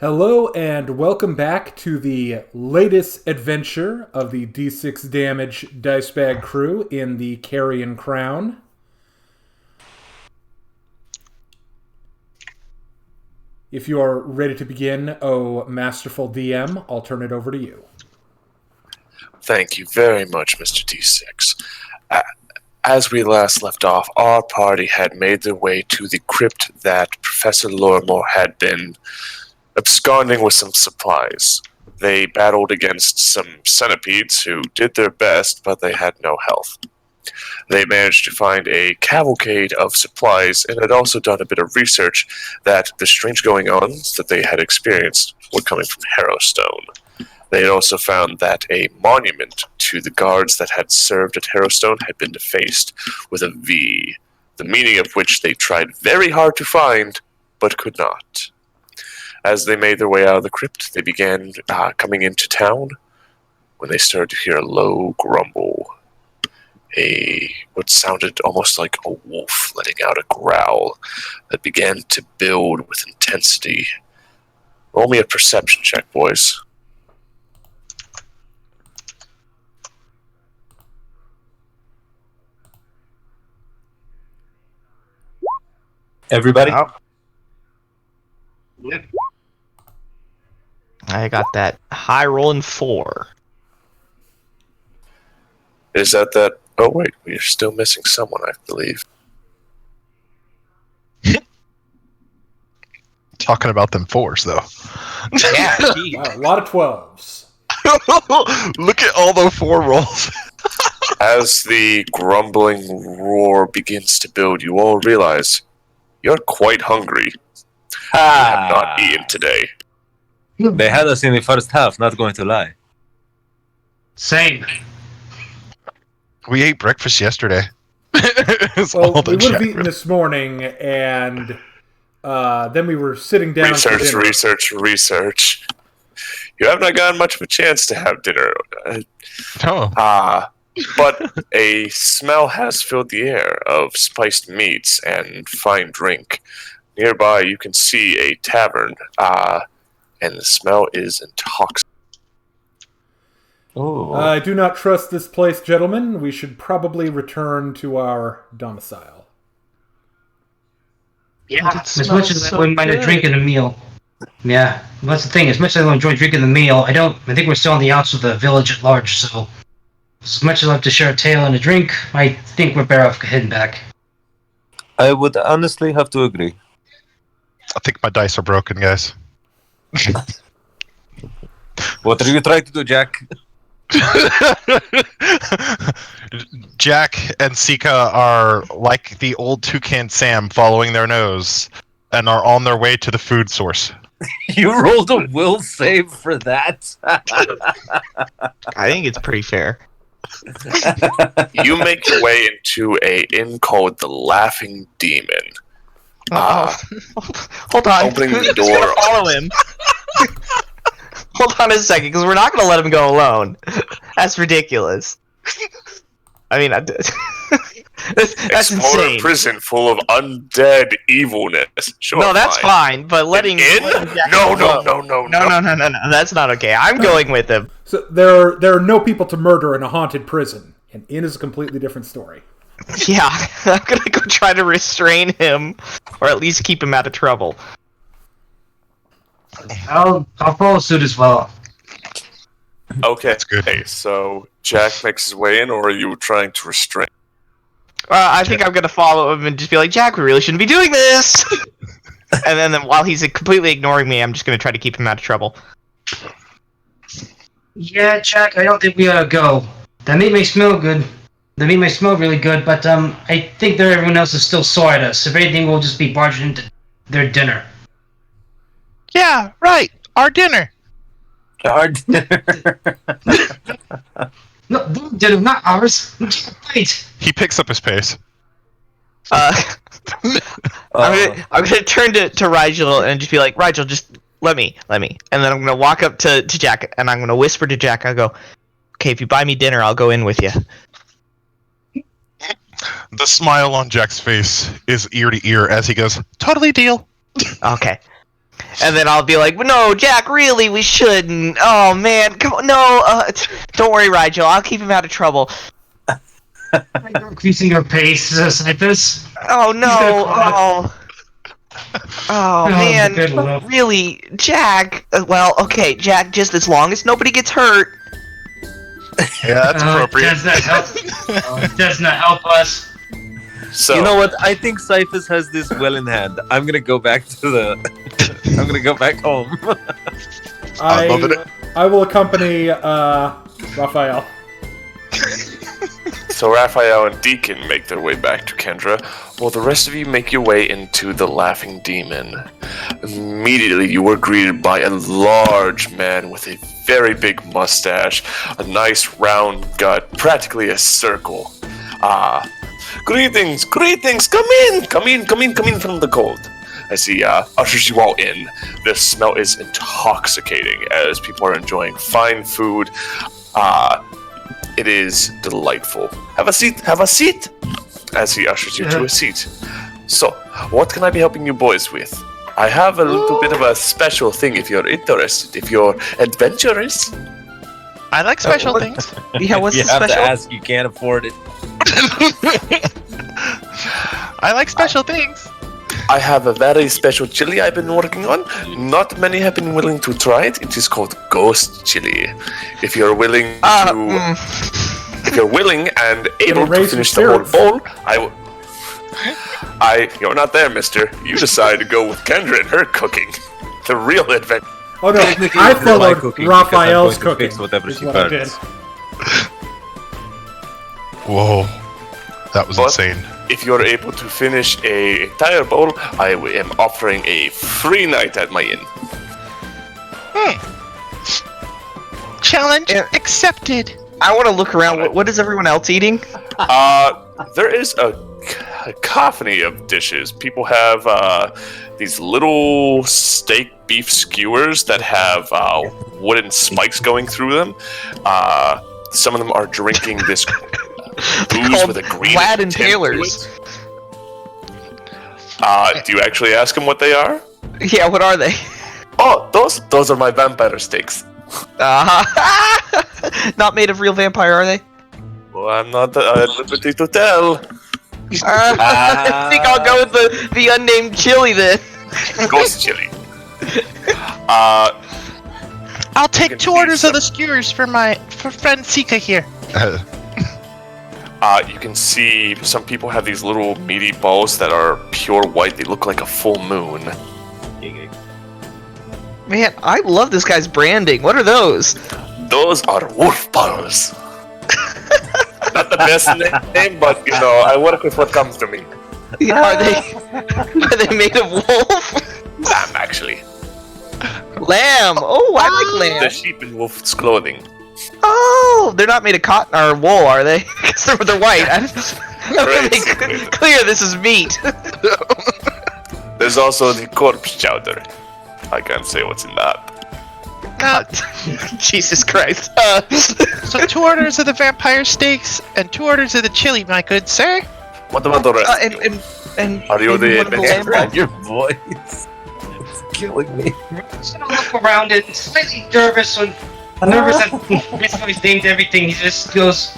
Hello and welcome back to the latest adventure of the D6 Damage Dice Bag crew in the Carrion Crown. If you are ready to begin, oh masterful DM, I'll turn it over to you. Thank you very much, Mr. D6. As we last left off, our party had made their way to the crypt that Professor Lorimore had been absconding with some supplies. They battled against some centipedes who did their best, but they had no health. They managed to find a cavalcade of supplies and had also done a bit of research that the strange going-ons that they had experienced were coming from Harrowstone. They had also found that a monument to the guards that had served at Harrowstone had been defaced with a V, the meaning of which they tried very hard to find, but could not. As they made their way out of the crypt, they began coming into town when they started to hear a low grumble. What sounded almost like a wolf letting out a growl that began to build with intensity. Roll me a perception check, boys. Everybody? Yep. I got that high rolling 4. Is that? Oh wait, we're still missing someone, I believe. Talking about them fours, though. Yeah, Wow, a lot of 12s. Look at all the 4 rolls. As the grumbling roar begins to build, you all realize you're quite hungry. You have not eaten today. They had us in the first half, not going to lie. Same. We ate breakfast yesterday. It's Well, all the we would have chat eaten room. this morning, and then we were sitting down to dinner. Research. You have not gotten much of a chance to have dinner. Oh, But a smell has filled the air of spiced meats and fine drink. Nearby, you can see a tavern, and the smell is intoxicating. Oh. I do not trust this place, gentlemen. We should probably return to our domicile. Yeah, It as much smells as I so wouldn't mind a good. drink and a meal. Yeah, that's the thing. As much as I enjoy drinking the meal, I think we're still on the outs of the village at large. So, as much as I love to share a tale and a drink, I think we're better off heading back. I would honestly have to agree. I think my dice are broken, guys. What are you trying to do, Jack? Jack and Sika are like the old toucan Sam following their nose and are on their way to the food source. You rolled a will save for that? I think it's pretty fair. You make your way into an inn called the Laughing Demon. Hold on. Opening the Who's door. gonna follow him? Hold on a second, because we're not going to let him go alone. That's ridiculous. I mean, that's Explore a insane. prison full of undead evilness. Sure, No, that's fine, but letting In? Jack No. No, that's not okay. I'm going with him. So there are no people to murder in a haunted prison. An inn is a completely different story. Yeah, I'm gonna go try to restrain him, or at least keep him out of trouble. I'll follow suit as well. Okay. That's good. Hey, so Jack makes his way in, or are you trying to restrain? I think I'm gonna follow him and just be like, Jack, we really shouldn't be doing this. And then while he's completely ignoring me, I'm just gonna try to keep him out of trouble. Yeah, Jack, I don't think we ought to go. That meat may smell good. The meat may smell really good, but I think that everyone else is still sore at us. If anything, we'll just be barging into their dinner. Yeah, right. Our dinner. Our dinner. No, their dinner, not ours. Wait. He picks up his pace. I'm gonna turn to Rigel and just be like, Rigel, just let me. And then I'm gonna walk up to Jack and I'm gonna whisper to Jack. I go, okay, if you buy me dinner, I'll go in with you. The smile on Jack's face is ear to ear as he goes, "Totally deal." Okay. And then I'll be like, no, Jack, really, we shouldn't. Oh, man, come on, no. Don't worry, Rigel, I'll keep him out of trouble. Increasing your pace, Cypress. Oh, no, oh, man, good enough. really, Jack. Well, okay, Jack, just as long as nobody gets hurt. Yeah, that's appropriate. Does not help. Does not help us. So You know what? I think Cyphus has this well in hand. I'm gonna go back to the. I'm gonna go back home. I'm loving it. I will accompany Raphael. So Raphael and Deacon make their way back to Kendra, while the rest of you make your way into the Laughing Demon. Immediately, you were greeted by a large man with a very big mustache, a nice round gut, practically a circle. Greetings, come in from the cold. As he ushers you all in, the smell is intoxicating as people are enjoying fine food. It is delightful. Have a seat. As he ushers you to a seat. So, what can I be helping you boys with? I have a little bit of a special thing if you're interested, if you're adventurous. I like special things. Yeah, what's you the have special? to ask. You can't afford it. I like special things. I have a very special chili I've been working on. Not many have been willing to try it. It is called ghost chili. If you're willing to... If you're willing and able to raise finish the your whole bowl, you're not there, mister. You decided to go with Kendra and her cooking. The real adventure. Oh no, Technically, I it's my followed cooking because I'm Raphael's going to cooking. fix whatever is she what I did. burns. Whoa, that was What? insane. If you're able to finish an entire bowl, I am offering a free night at my inn. Challenge Yeah. accepted. I want to look around. What is everyone else eating? There is a cacophony of dishes. People have these little steak beef skewers that have wooden spikes going through them. Some of them are drinking this booze with a green Vlad and tint to Taylor's. it. Do you actually ask them what they are? Yeah, what are they? Oh, those are my vampire steaks. Not made of real vampire, are they? Well, I'm not at liberty to tell. I think I'll go with the unnamed chili then. Ghost chili. I'll take 2 orders of the skewers for friend Sika here. You can see some people have these little meaty balls that are pure white. They look like a full moon. Man, I love this guy's branding. What are those? Those are wolf balls. Not the best name, but you know, I work with what comes to me. Are they made of wolf? Lamb, actually. Lamb. Oh, I like The lamb. sheep in wolf's clothing. Oh, they're not made of cotton or wool, are they? Because they're white. I want to make clear this is meat. There's also the corpse chowder. I can't say what's in that. Jesus Christ. So 2 orders of the vampire steaks and 2 orders of the chili, my good sir. What about the rest? And Are you maybe the one of adventurer? lamb Your voice. It's killing me. Just gonna look around and slightly nervous that he's named everything. He just goes,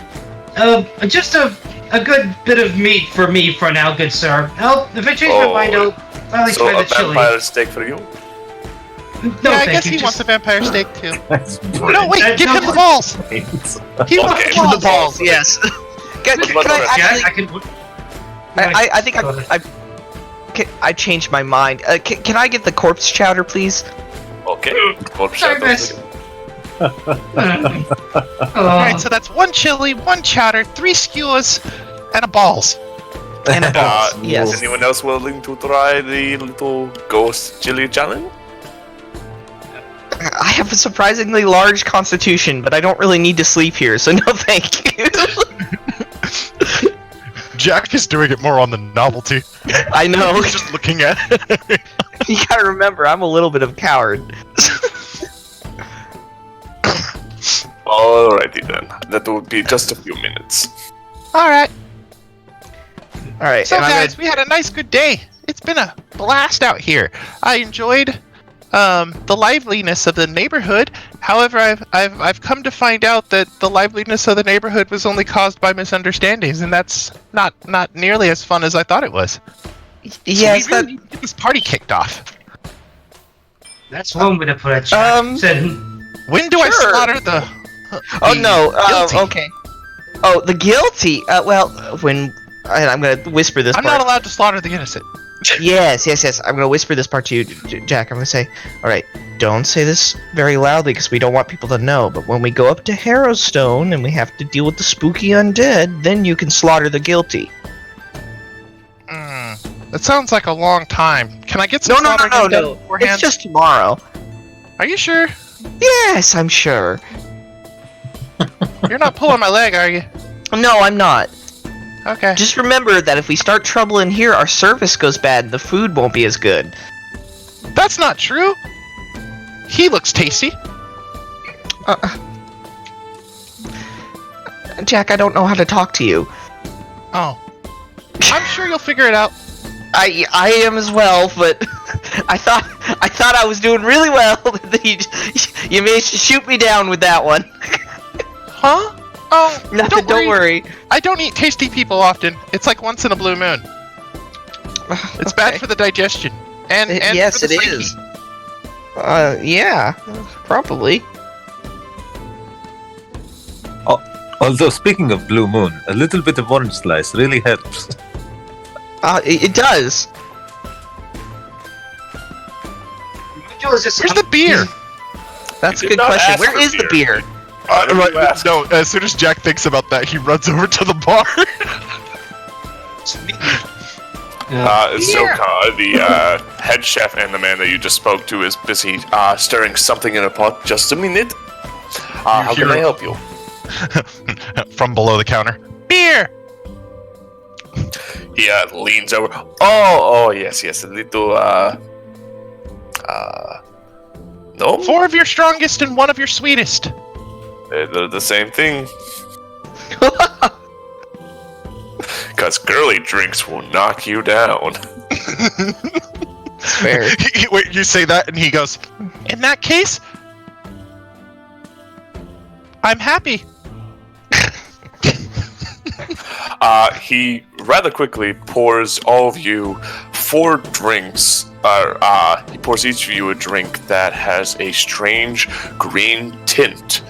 just a good bit of meat for me for now, good sir. If I change my mind, I'll probably So try a the chili. vampire steak for you? No, Yeah, I thank guess you. he Just- wants a vampire steak too. That's No, wait, That- give him no, the balls. He wants Okay. the balls. balls, yes. Can What about I the rest? Yeah, actually... I can. I think I changed my mind. Can I get the corpse chowder, please? Okay. Corpse Sorry, chowder. miss. Alright, so that's 1 chili, 1 chowder, 3 skewers, and a balls. And a balls. Is Yes. anyone else willing to try the little ghost chili challenge? I have a surprisingly large constitution, but I don't really need to sleep here, so no thank you. Jack is doing it more on the novelty. I know. He's just looking at it. You gotta remember, I'm a little bit of a coward. Alrighty then. That will be just a few minutes. Alright, Alright, so and I'm guys, we had a nice good day. It's been a blast out here. I enjoyed the liveliness of the neighborhood. However, I've come to find out that the liveliness of the neighborhood was only caused by misunderstandings, and that's not nearly as fun as I thought it was. Yes, so we really need to get this party kicked off. That's one way to put it. Jack. Said, When do I Sure. slaughter the? Oh no. guilty? Okay. Oh, the guilty. Well, when I'm gonna whisper this I'm part. not allowed to slaughter the innocent. Yes. I'm gonna whisper this part to you, Jack. I'm gonna say, all right, don't say this very loudly because we don't want people to know. But when we go up to Harrowstone and we have to deal with the spooky undead, then you can slaughter the guilty. That sounds like a long time. Can I get some slaughtering done beforehand? It's just tomorrow. Are you sure? Yes, I'm sure. You're not pulling my leg, are you? No, I'm not. Okay. Just remember that if we start trouble in here, our service goes bad and the food won't be as good. That's not true. He looks tasty. Jack, I don't know how to talk to you. Oh. I'm sure you'll figure it out. I am as well, but I thought I was doing really well. You managed to shoot me down with that one. Huh? Oh, Nothing. Don't worry. I don't eat tasty people often. It's like once in a blue moon. It's bad for the digestion. And yes, for the it psyche. is. Yeah, probably. Although, speaking of Blue Moon, a little bit of orange slice really helps. It does. Joe is just Where's the beer? That's a You good did not question. ask Where for is the beer. beer? No, as soon as Jack thinks about that, he runs over to the bar. Zoka, the head chef and the man that you just spoke to, is busy stirring something in a pot. Just a minute. How can I help you? From below the counter. Beer! He leans over. Oh, yes, a little, no? 4 of your strongest and 1 of your sweetest. They're the same thing. Because girly drinks will knock you down. Fair. Wait, you say that, and he goes, in that case, I'm happy. He rather quickly pours all of you 4 drinks. He pours each of you a drink that has a strange green tint.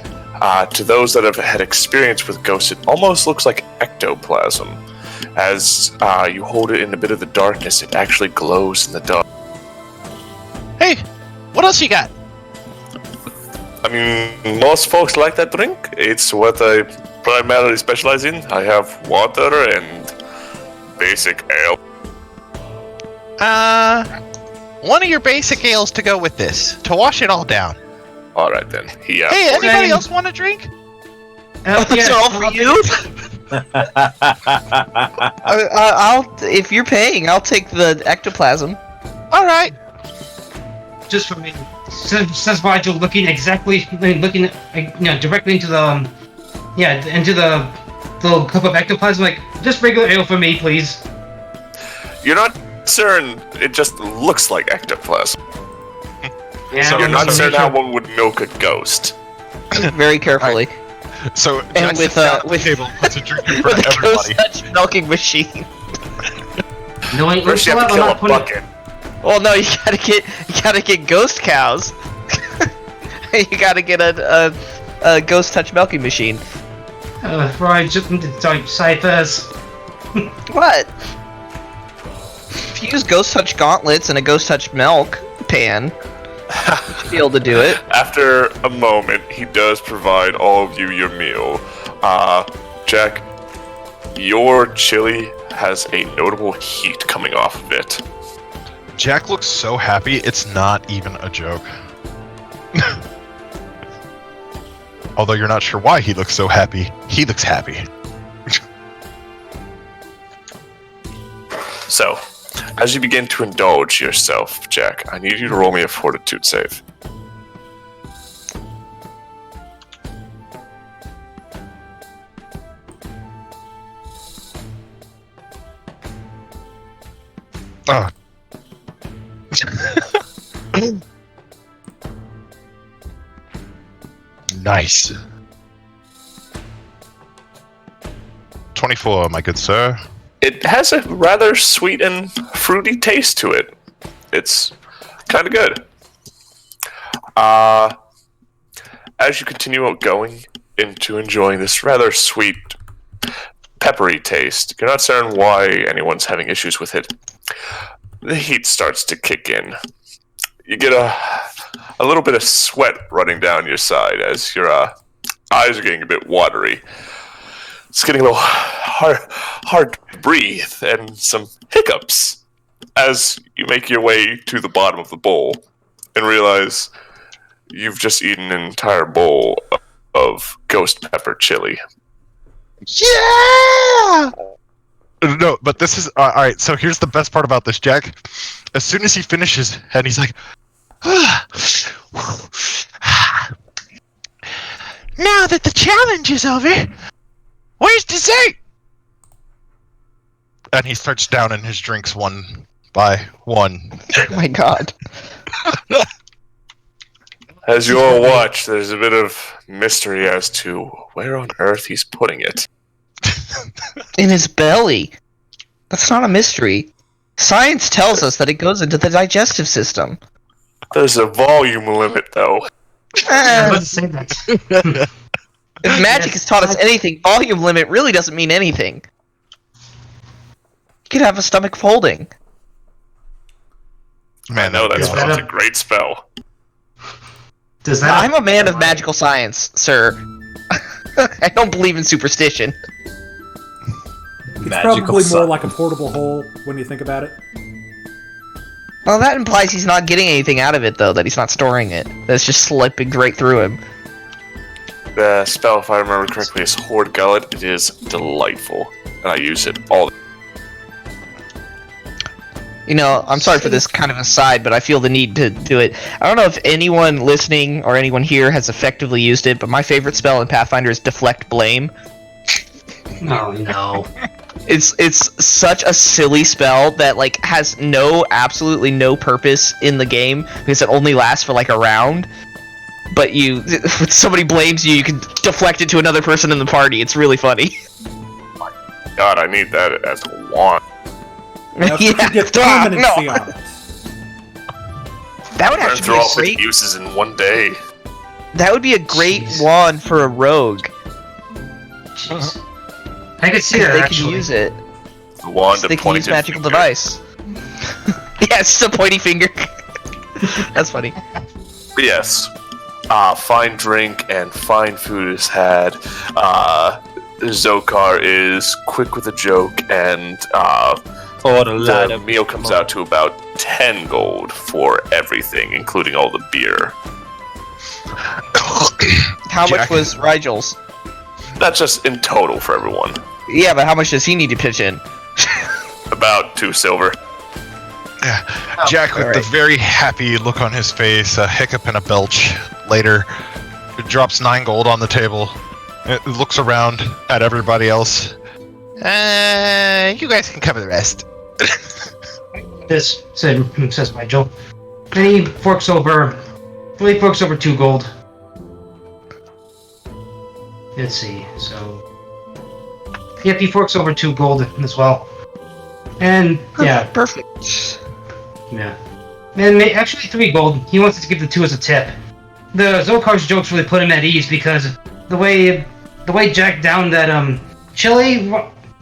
To those that have had experience with ghosts, it almost looks like ectoplasm. As you hold it in a bit of the darkness, it actually glows in the dark. Hey, what else you got? I mean, most folks like that drink. It's what I primarily specialize in. I have water and basic ale. One of your basic ales to go with this, to wash it all down. All right then. He Hey, pours- anybody else want a drink? It's all for you. I'll if you're paying, I'll take the ectoplasm. All right. just for me. Says Rigel, looking directly into the into the little cup of ectoplasm. Like, just regular ale for me, please. You're not certain. It just looks like ectoplasm. Yeah, So you're not I'm certain sure. how one would milk a ghost. Very carefully. So And Jack with, sits down at the with- table, puts a drink in front With of a ghost everybody. touch milking machine. No, I First, you have to kill a bucket. Well, no, you gotta get ghost cows. You gotta get a ghost touch milking machine. Right, just sorry, ciphers. What? If you use ghost touch gauntlets and a ghost touch milk pan, you'll be able to do it. After a moment, he does provide all of you your meal. Jack, your chili has a notable heat coming off of it. Jack looks so happy, it's not even a joke. Although you're not sure why he looks so happy, he looks happy. So, as you begin to indulge yourself, Jack, I need you to roll me a fortitude save. Oh. Nice. 24, my good sir. It has a rather sweet and fruity taste to it. It's kind of good. As you continue going into enjoying this rather sweet, peppery taste, you're not certain why anyone's having issues with it. The heat starts to kick in. You get a little bit of sweat running down your side as your eyes are getting a bit watery. It's getting a little hard to breathe, and some hiccups as you make your way to the bottom of the bowl and realize you've just eaten an entire bowl of ghost pepper chili. Yeah! No, but this is all right. So here's the best part about this, Jack. As soon as he finishes, and he's like, Now that the challenge is over, where's dessert? and he starts downing his drinks one by one. Oh my god. As you all watch, there's a bit of mystery as to where on earth he's putting it. In his belly. That's not a mystery. Science tells us that it goes into the digestive system. There's a volume limit, though. I was about to say that. If magic has taught us anything, volume limit really doesn't mean anything. You could have a stomach folding. Man, No, that's God. a great spell. Does that? I'm a man of magical science, sir. I don't believe in superstition. It's probably more like a portable hole when you think about it. Well, that implies he's not getting anything out of it, though, that he's not storing it. That's just slipping right through him. The spell, if I remember correctly, is Horde Gullet. It is delightful, and I use it all the You know, I'm sorry for this kind of aside, but I feel the need to do it. I don't know if anyone listening or anyone here has effectively used it, but my favorite spell in Pathfinder is Deflect Blame. Oh no. It's such a silly spell that like has absolutely no purpose in the game because it only lasts for like a round. But if somebody blames you, you can deflect it to another person in the party. It's really funny. God, I need that as a wand. Now, if you could get permanency on it. That would Burn actually through be all a great. its uses in one day. That would be a great Jeez. wand for a rogue. Jeez. I could see They that can actually. use it. The wand They of can use pointed magical finger. device. Yeah, it's just a pointy finger. That's funny. But yes, fine drink and fine food is had. Zokar is quick with a joke, and the meal comes out to about 10 gold for everything, including all the beer. How much Jack. was Rigel's? That's just in total for everyone. Yeah, but how much does he need to pitch in? About 2 silver. Jack, with the alright. very happy look on his face, a hiccup and a belch later, drops 9 gold on the table. It looks around at everybody else. You guys can cover the rest. This says Nigel. And he forks over 2 gold. Let's see, so yep, he forks over 2 gold as well. And yeah, Perfect. yeah. And actually 3 gold. He wants to give the 2 as a tip. The Zokar's jokes really put him at ease because the way Jack downed that chili,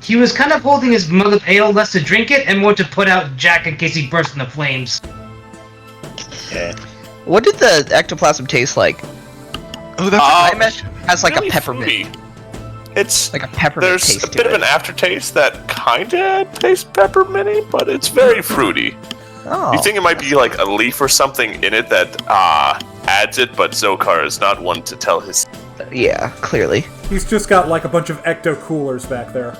he was kind of holding his mug of ale less to drink it and more to put out Jack in case he burst into flames. What did the ectoplasm taste like? Oh, that's I imagine it has like really a peppermint, fruity. It's like a peppermint there's taste a to bit it. of an aftertaste that kinda tastes pepperminty, but it's very fruity. Oh, You think it might be like a leaf or something in it that adds it, but Zokar is not one to tell his. yeah, clearly. He's just got like a bunch of ecto coolers back there.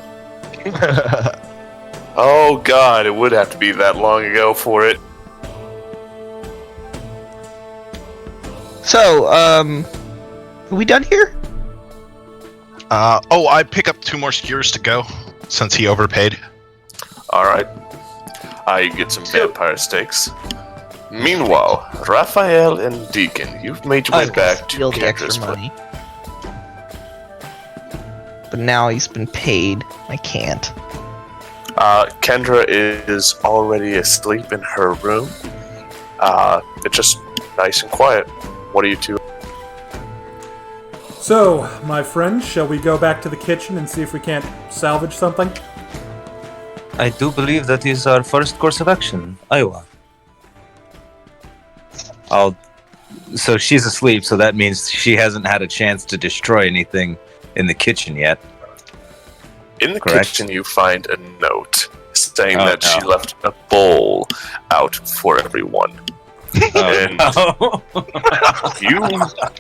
Oh god, it would have to be that long ago for it. So, are we done here? I pick up 2 more skewers to go, since he overpaid. Alright. You get some vampire steaks. Meanwhile, Raphael and Deacon, you've made your way back to Steal the Kendra's extra place. money. But now he's been paid. I can't. Kendra is already asleep in her room. It's just nice and quiet. What are you two? So, my friend, shall we go back to the kitchen and see if we can't salvage something? I do believe that is our first course of action. Iowa. So she's asleep, so that means she hasn't had a chance to destroy anything in the kitchen yet. In the Correct. kitchen, you find a note saying Oh, that she no. left a bowl out for everyone. And you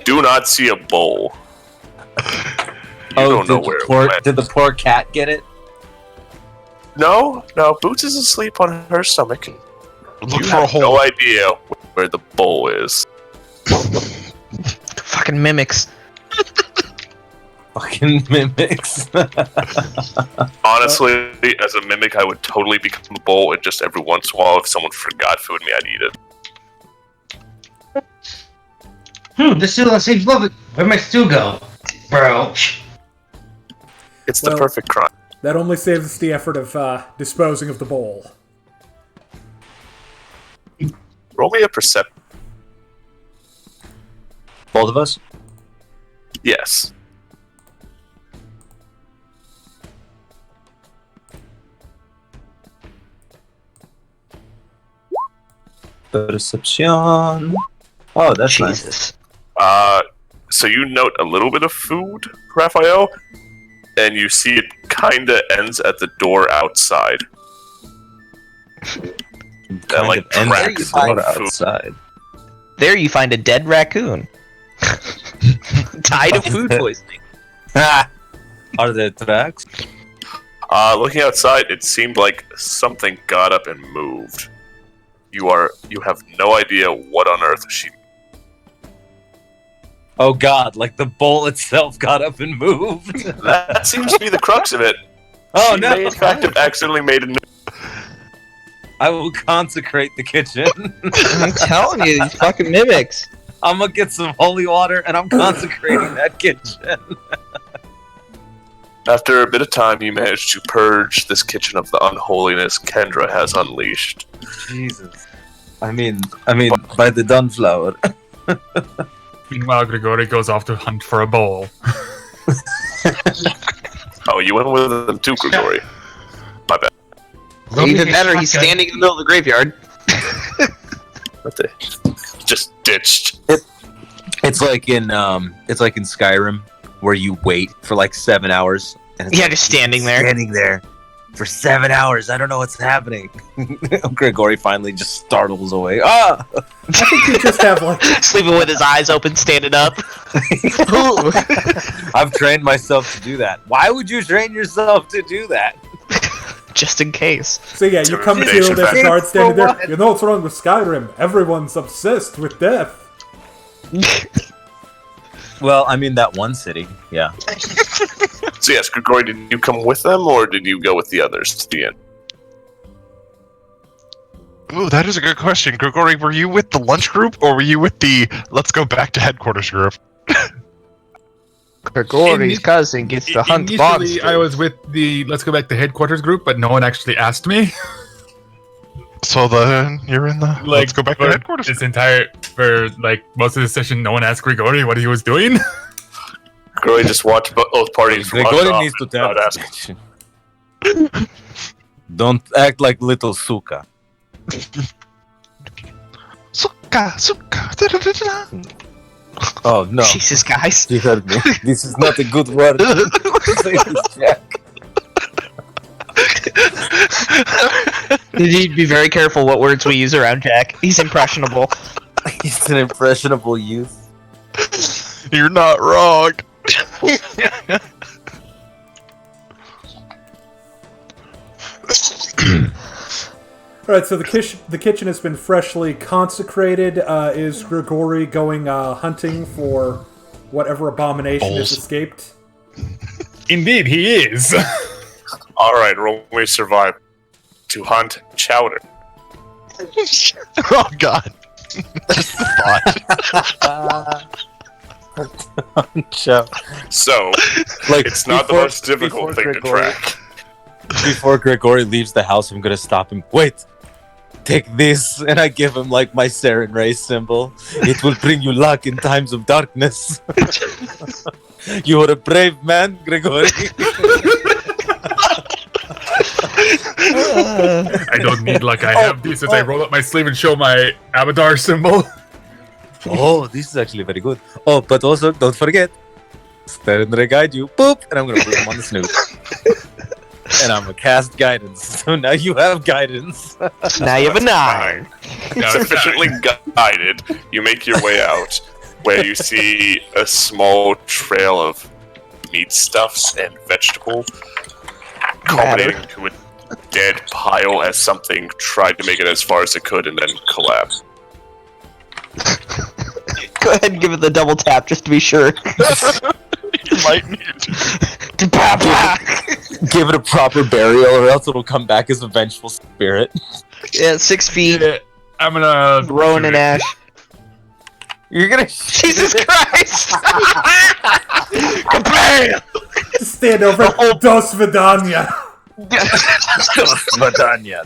do not see a bowl. You don't know where it went. Did the poor cat get it? No, Boots is asleep on her stomach. Look You for a have hole. no idea where the bowl is. Fucking mimics. Fucking mimics. Honestly, as a mimic, I would totally become a bowl, and just every once in a while, if someone forgot food me, I'd eat it. This stew seems lovely. Where'd my stew go? Bro. It's the Well- perfect crime. That only saves us the effort of disposing of the bowl. Roll me a perception. Both of us? Yes. Perception. Oh, that's nice. Jesus. So you note a little bit of food, Raphael, and you see it kinda ends at the door outside. That like Kind of ends tracks the door of food. outside. There you find a dead raccoon. Died of food poisoning. Are there tracks? Looking outside, it seemed like something got up and moved. You have no idea what on earth she. Oh god, like the bowl itself got up and moved. That seems to be the crux of it. Oh She no! may, in fact, have accidentally made a. I will consecrate the kitchen. I'm telling you, these fucking mimics. I'm gonna get some holy water and I'm consecrating that kitchen. After a bit of time, you manage to purge this kitchen of the unholiness Kendra has unleashed. Jesus. I mean, by the Dunflower. Meanwhile, Grigori goes off to hunt for a bowl. Oh, you went with them too, Grigori. My bad. Even better, he's standing in the middle of the graveyard. What the? Just ditched. It's like in Skyrim where you wait for like 7 hours. And it's Yeah, like, just standing there. Standing there for 7 hours. I don't know what's happening. Grigori finally just startles away. Ah! I think you just have like Sleeping with his eyes open, standing up. Ooh. I've trained myself to do that. Why would you train yourself to do that? Just in case. so yeah, you come to Intimidation there's a factor. guard standing For there. what? You know what's wrong with Skyrim? Everyone's obsessed with death. Well, I mean that one city. Yeah. So yes, Grigori, did you come with them, or did you go with the others to the end? Ooh, that is a good question. Grigori, were you with the lunch group or were you with the let's go back to headquarters group? Gregori's cousin gets to hunt Initially, monsters. I was with the Let's Go Back to Headquarters group, but no one actually asked me. So then you're in the let's go back to for headquarters. for most of the session, no one asked Grigori what he was doing. Grigori just watched both parties from Grigori off needs to without tell asking. us. Don't act like little Suka. Suka. Da-da-da-da-da. Oh no. Jesus, guys. You heard me. This is not a good word. Say this, Jack. You need to be very careful what words we use around Jack. He's impressionable. He's an impressionable youth. You're not wrong. All right, so the kitchen has been freshly consecrated. Is Grigori going hunting for whatever abomination has Bowls. escaped? Indeed, he is. All right, roll me survive to hunt chowder. Oh god. Show. So, Like, it's not the before- most difficult before thing to Gregory- track. Before Gregory leaves the house, I'm gonna stop him. Wait, take this, and I give him like my Saren Ray symbol. It will bring you luck in times of darkness. You are a brave man, Gregory. I don't need luck. I have these as I roll up my sleeve and show my Abadar symbol. Oh, this is actually very good. Oh, but also don't forget, Saren Ray guide you. Boop, and I'm gonna put him on the snoot. And I'm gonna cast guidance. So now you have guidance. Now you have a 9. Now, sufficiently guided, you make your way out, where you see a small trail of meat stuffs and vegetable, culminating to a dead pile as something tried to make it as far as it could and then collapsed. Go ahead and give it the double tap just to be sure. You might need to. Give it a proper burial, or else it'll come back as a vengeful spirit. Yeah, 6 feet, I'm gonna growing in ash. You're gonna Jesus Christ! Kapam! Just stand over. Dos Vidania. Madanya,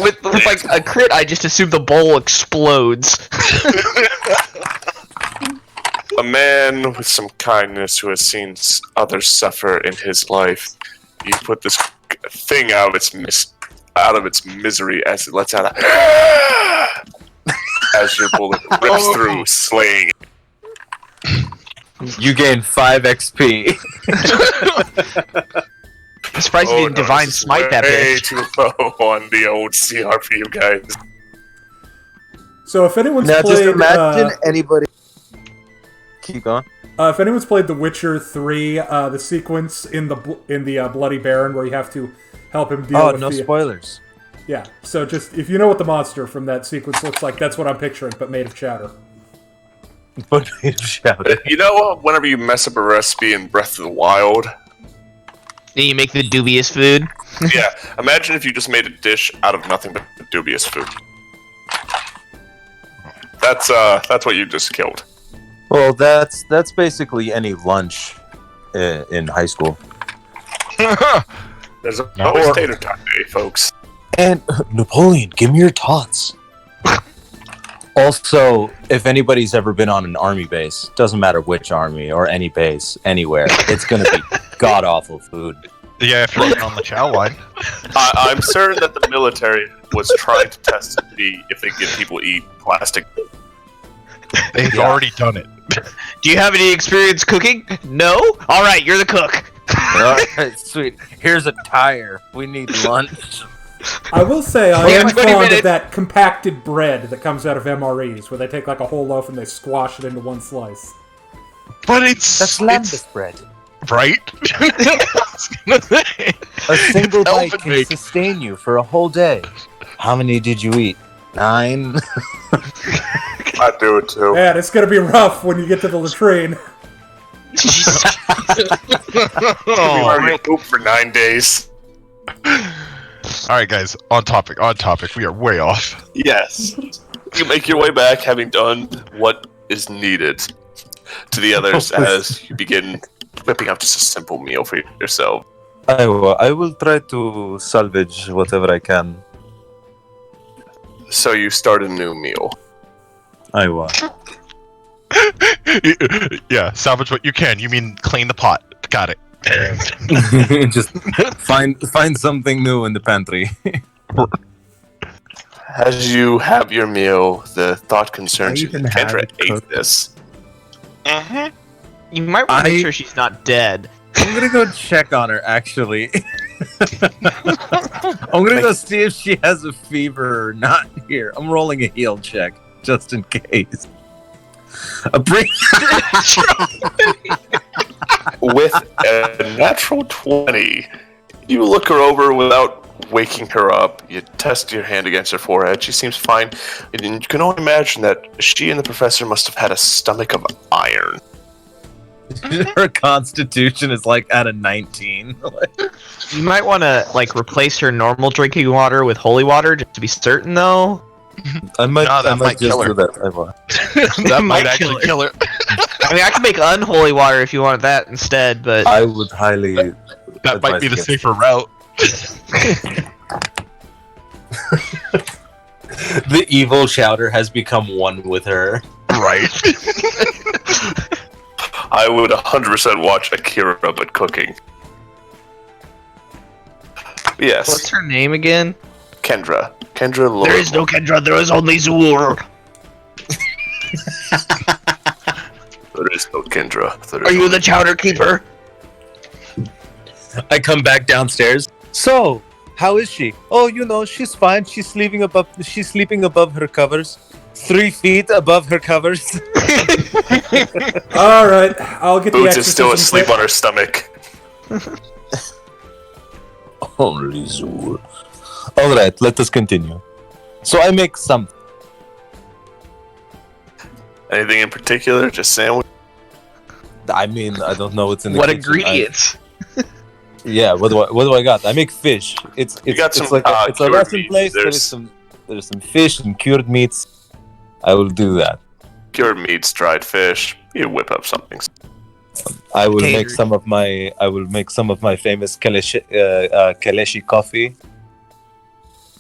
With like a crit, I just assume the bowl explodes. A man with some kindness who has seen others suffer in his life. You put this thing out of its misery as it lets out a as your bullet rips through, slaying it. You gain 5 XP. I'm surprised you didn't divine this is smite that way bitch. too low on the old CR for you guys. So if anyone's Now played, just imagine anybody. Keep going. if anyone's played The Witcher 3, the sequence in the Bloody Baron where you have to help him deal Oh, with no the spoilers. yeah. So just if you know what the monster from that sequence looks like, that's what I'm picturing, but made of chowder. But shout it. You know, whenever you mess up a recipe in Breath of the Wild, Then you make the dubious food. yeah, imagine if you just made a dish out of nothing but dubious food. That's what you just killed. Well, that's basically any lunch in high school. There's always tater tot day, folks. And Napoleon, give me your tots. Also, if anybody's ever been on an army base, doesn't matter which army or any base, anywhere, it's gonna be god awful food. Yeah, if you're eating on the chow line. I'm certain that the military was trying to test to see if they could get people to eat plastic. They've already done it. Do you have any experience cooking? No? Alright, you're the cook. Alright, sweet. Here's a tire. We need lunch. I will say I Yeah, am 20 fond minutes. of that compacted bread that comes out of MREs, where they take like a whole loaf and they squash it into one slice. But it's That's lambus bread. right. A single bite Elephant can meat. sustain you for a whole day. How many did you eat? 9? I do it too. Man, it's gonna be rough when you get to the latrine. We already pooped for 9 days. All right, guys. On topic. We are way off. Yes. You make your way back, having done what is needed to the others as you begin whipping up just a simple meal for yourself. I will try to salvage whatever I can. So you start a new meal. I will. Yeah, salvage what you can. You mean clean the pot. Got it. Just find something new in the pantry. As you have your meal, the thought concerns you even that have Kendra it ate cooked. this. You might want to make sure she's not dead. I'm gonna go check on her, actually. I'm gonna go see if she has a fever or not here. I'm rolling a heal check, just in case. With a natural 20, you look her over without waking her up. You test your hand against her forehead. She seems fine. And you can only imagine that she and the professor must have had a stomach of iron. Her constitution is like at a 19. You might want to like replace her normal drinking water with holy water just to be certain, though. I might, No, that I might might just kill her. do that. I will. That might Might actually kill her. I mean, I can make unholy water if you want that instead, but I would highly. That might be the advise safer route. The evil shouter has become one with her. Right. I would 100% watch Akira but cooking. Yes, what's her name again? Kendra. Kendra Lord. There is no Kendra, there is only Zool. There is no Kendra. There is Are you only- the chowder keeper? I come back downstairs. So, how is she? Oh, she's fine. She's sleeping above her covers. 3 feet above her covers. All right, I'll get the Boots is still exorcism asleep kit. on her stomach. Only Zool. Alright, let us continue. So I make some. Anything in particular? Just sandwich? I mean, I don't know what's in the What kitchen. ingredients? Yeah, what do I got? I make fish. It's got it's some, like it's a cured Russian meats. place. There's some fish and cured meats. I will do that. Cured meats, dried fish. You whip up something. I will make Taters. some of my famous Kaleshi coffee.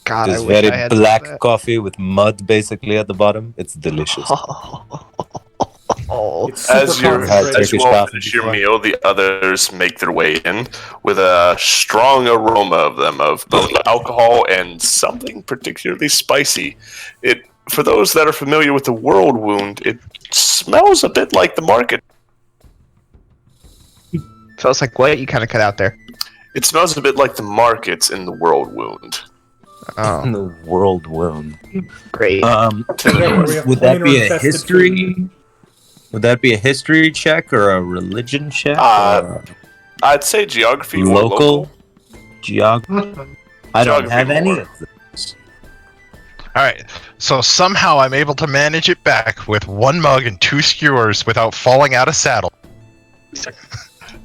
God, This I wish I very had black some of coffee with mud basically at the bottom. It's delicious. that. Oh. It's super As you concentrated. Turkish all coffee finish your before. meal, the others make their way in with a strong aroma of both alcohol and something particularly spicy. For those that are familiar with the world wound, it smells a bit like the market. Smells like what? You kind of cut out there. It smells a bit like the markets in the world wound. Oh, The world wound. great. Yeah, we have Would that be a planer-infested history? Would that be a history check or a religion check? Uh, I'd say geography or local. Geography. I don't Geography have any more. of this. Alright, so somehow I'm able to manage it back with 1 mug and 2 skewers without falling out of saddle.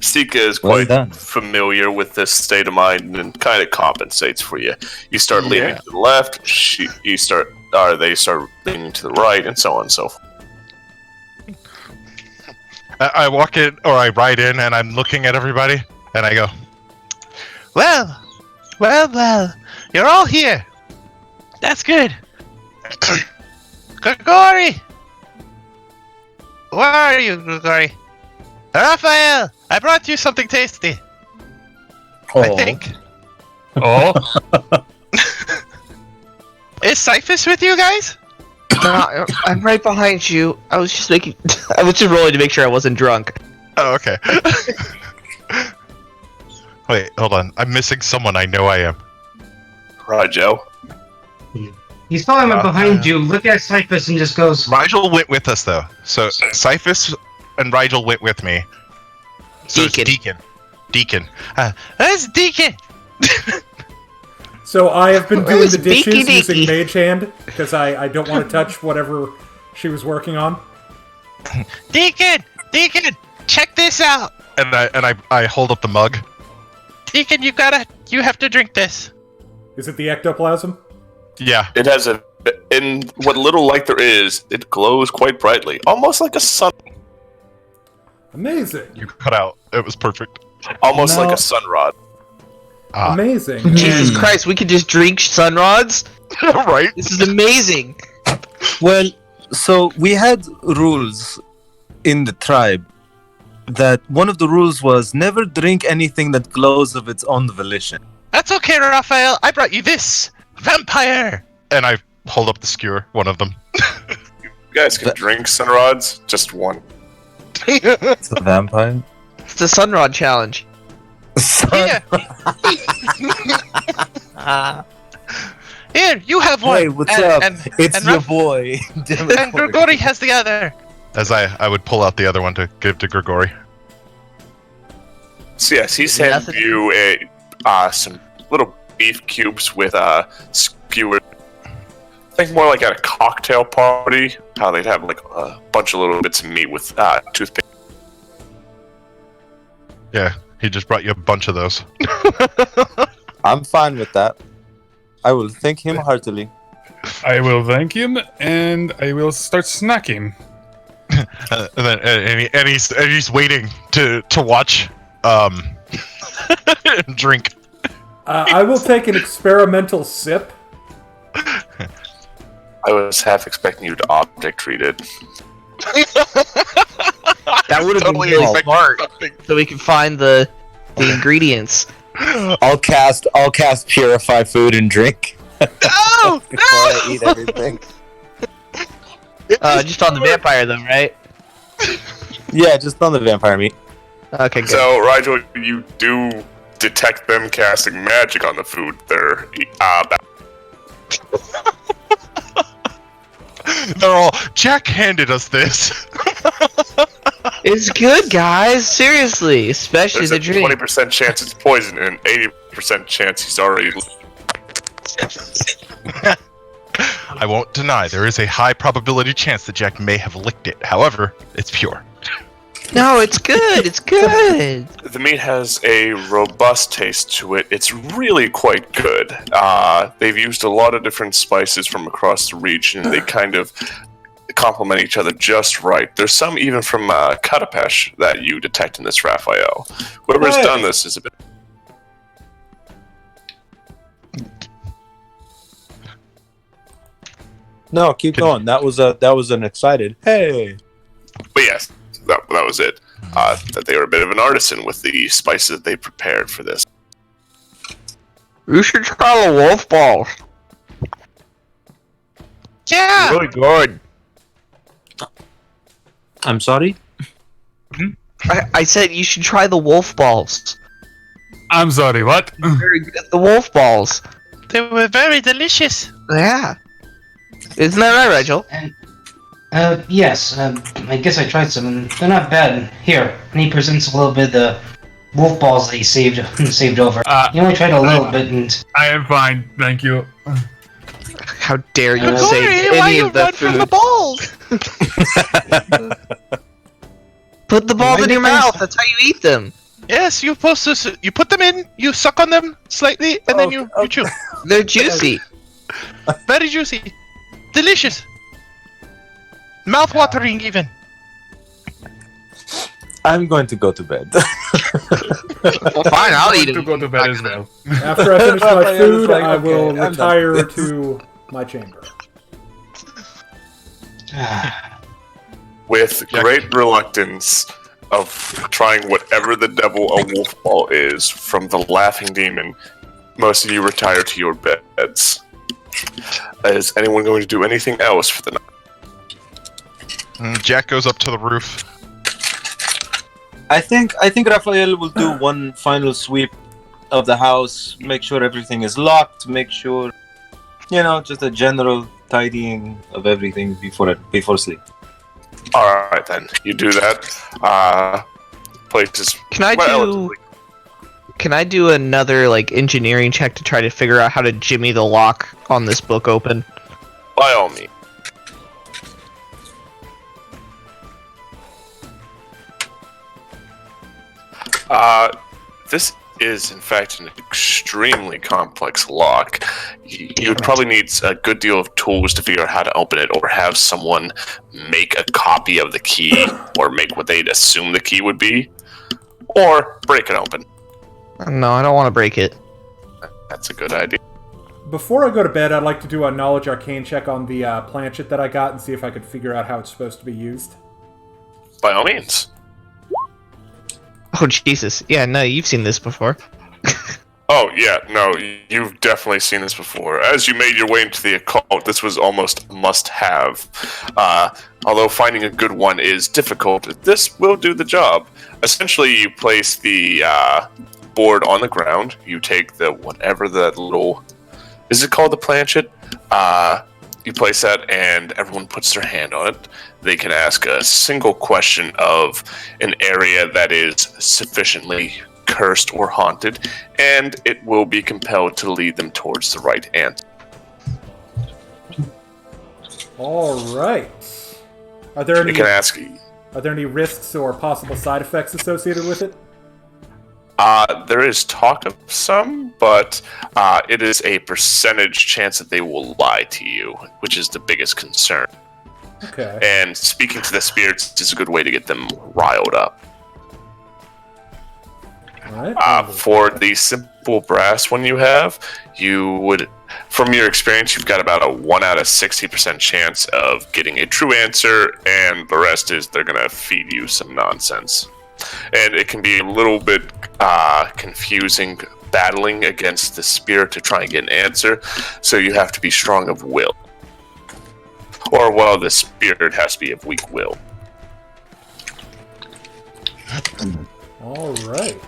Stika is Well quite done. familiar with this state of mind and kind of compensates for you. You start leaning to the left, they start leaning to the right, and so on and so forth. I walk in, or I ride in, and I'm looking at everybody, and I go, Well, you're all here. That's good. Grigori! Where are you, Grigori? Raphael! I brought you something tasty. I think. oh, Is Cyphus with you guys? No, I'm right behind you. I was just making. I was just rolling to make sure I wasn't drunk. oh okay. Wait, hold on. I'm missing someone. I know I am. Right, Joe? He's following behind you. Look at Cyphus and just goes, Rigel went with us, though. So Cyphus and Rigel went with me. So it's Deacon. Deacon. That's Deacon! So I have been doing Where's the dishes Beaky using Deaky? Mage Hand because I don't want to touch whatever she was working on. Deacon! Check this out! And I hold up the mug. Deacon, you have to drink this. Is it the ectoplasm? Yeah. It has in what little light there is, it glows quite brightly, almost like a sun, Amazing. You cut out. It was perfect. almost No. like a sunrod. Ah. Amazing. Jesus Christ, we could just drink sunrods? Right? This is amazing. Well, so we had rules in the tribe that one of the rules was never drink anything that glows of its own volition. That's okay, Raphael. I brought you this. Vampire! And I hold up the skewer, one of them. You guys can drink sunrods, just one. It's a vampire. It's the sunrod challenge. Here! Here, you have one! Hey, what's and, up? And, It's and your Raph- boy. and Grigori has the other. As I would pull out the other one to give to Grigori. So yes, he's handed you some little beef cubes with skewer. Think more like at a cocktail party, how they'd have like a bunch of little bits of meat with toothpick. Yeah, he just brought you a bunch of those. I'm fine with that. I will thank him heartily. I will thank him, and I will start snacking. and he's waiting to watch drink. I will take an experimental sip. I was half expecting you to object treat it. That would have Totally been really expect smart, something. so we can find the ingredients. I'll cast purify food and drink No! before I eat everything. Just on the vampire, though, right? Yeah, just on the vampire meat. Okay, good. So, Rigel, you do detect them casting magic on the food. They're all, Jack handed us this. It's good, guys. Seriously, especially There's the a drink. 20% chance it's poison and 80% chance he's already. I won't deny there is a high probability chance that Jack may have licked it. However, it's pure. No, it's good. It's good. The meat has a robust taste to it. It's really quite good. They've used a lot of different spices from across the region. They kind of complement each other just right. There's some even from Katapesh that you detect in this Raphael. Whoever's done this is a bit. No, keep going. That was an excited. Hey. But yes, that was it. That they were a bit of an artisan with the spices that they prepared for this. You should try the wolf balls. Yeah. Really good. I'm sorry? I said you should try the wolf balls. I'm sorry, what? Very good. The wolf balls. They were very delicious. Yeah. Isn't that right, Rigel? Yes. I guess I tried some, and they're not bad. Here, and he presents a little bit of the wolf balls that he saved over. He only tried a little bit, and I am fine, thank you. How dare you Corey, say why any you of the run from the food? balls? Put the balls in your mouth. That's how you eat them. Yes, you're supposed to. You put them in, you suck on them slightly, and then you chew. They're juicy. Very juicy, delicious, mouth-watering even. I'm going to go to bed. Fine, I'll eat To it. go to bed as well. After I finish my Yeah, food, it's like, I will okay, I'm retire done. to my chamber. With great reluctance of trying whatever the devil a wolf ball is from the laughing demon, most of you retire to your beds. Is anyone going to do anything else for the night? Jack goes up to the roof. I think Raphael will do one final sweep of the house, make sure everything is locked, make sure, just a general tidying of everything before sleep. All right, then you do that. Places. Can I do another engineering check to try to figure out how to jimmy the lock on this book open? By all means. This is in fact an extremely complex lock. You would probably need a good deal of tools to figure out how to open it, or have someone make a copy of the key, or make what they'd assume the key would be, or break it open. No, I don't want to break it. That's a good idea. Before I go to bed, I'd like to do a knowledge arcane check on the planchet that I got and see if I could figure out how it's supposed to be used. By all means. Oh, Jesus. Yeah, no, you've seen this before. Oh, yeah, no, you've definitely seen this before. As you made your way into the occult, this was almost a must-have. Although finding a good one is difficult, this will do the job. Essentially, you place the board on the ground, you take whatever that little... Is it called the planchet? You place that, and everyone puts their hand on it. They can ask a single question of an area that is sufficiently cursed or haunted, and it will be compelled to lead them towards the right answer. All right. Are there You can ask. any risks or possible side effects associated with it? There is talk of some, but it is a percentage chance that they will lie to you, which is the biggest concern. Okay. And speaking to the spirits is a good way to get them riled up. Alright. For the simple brass one you have, you would, from your experience, you've got about a 1 out of 60% chance of getting a true answer, and the rest is they're going to feed you some nonsense. And it can be a little bit confusing battling against the spirit to try and get an answer, so you have to be strong of will. Or, well, the spirit has to be of weak will. Alright.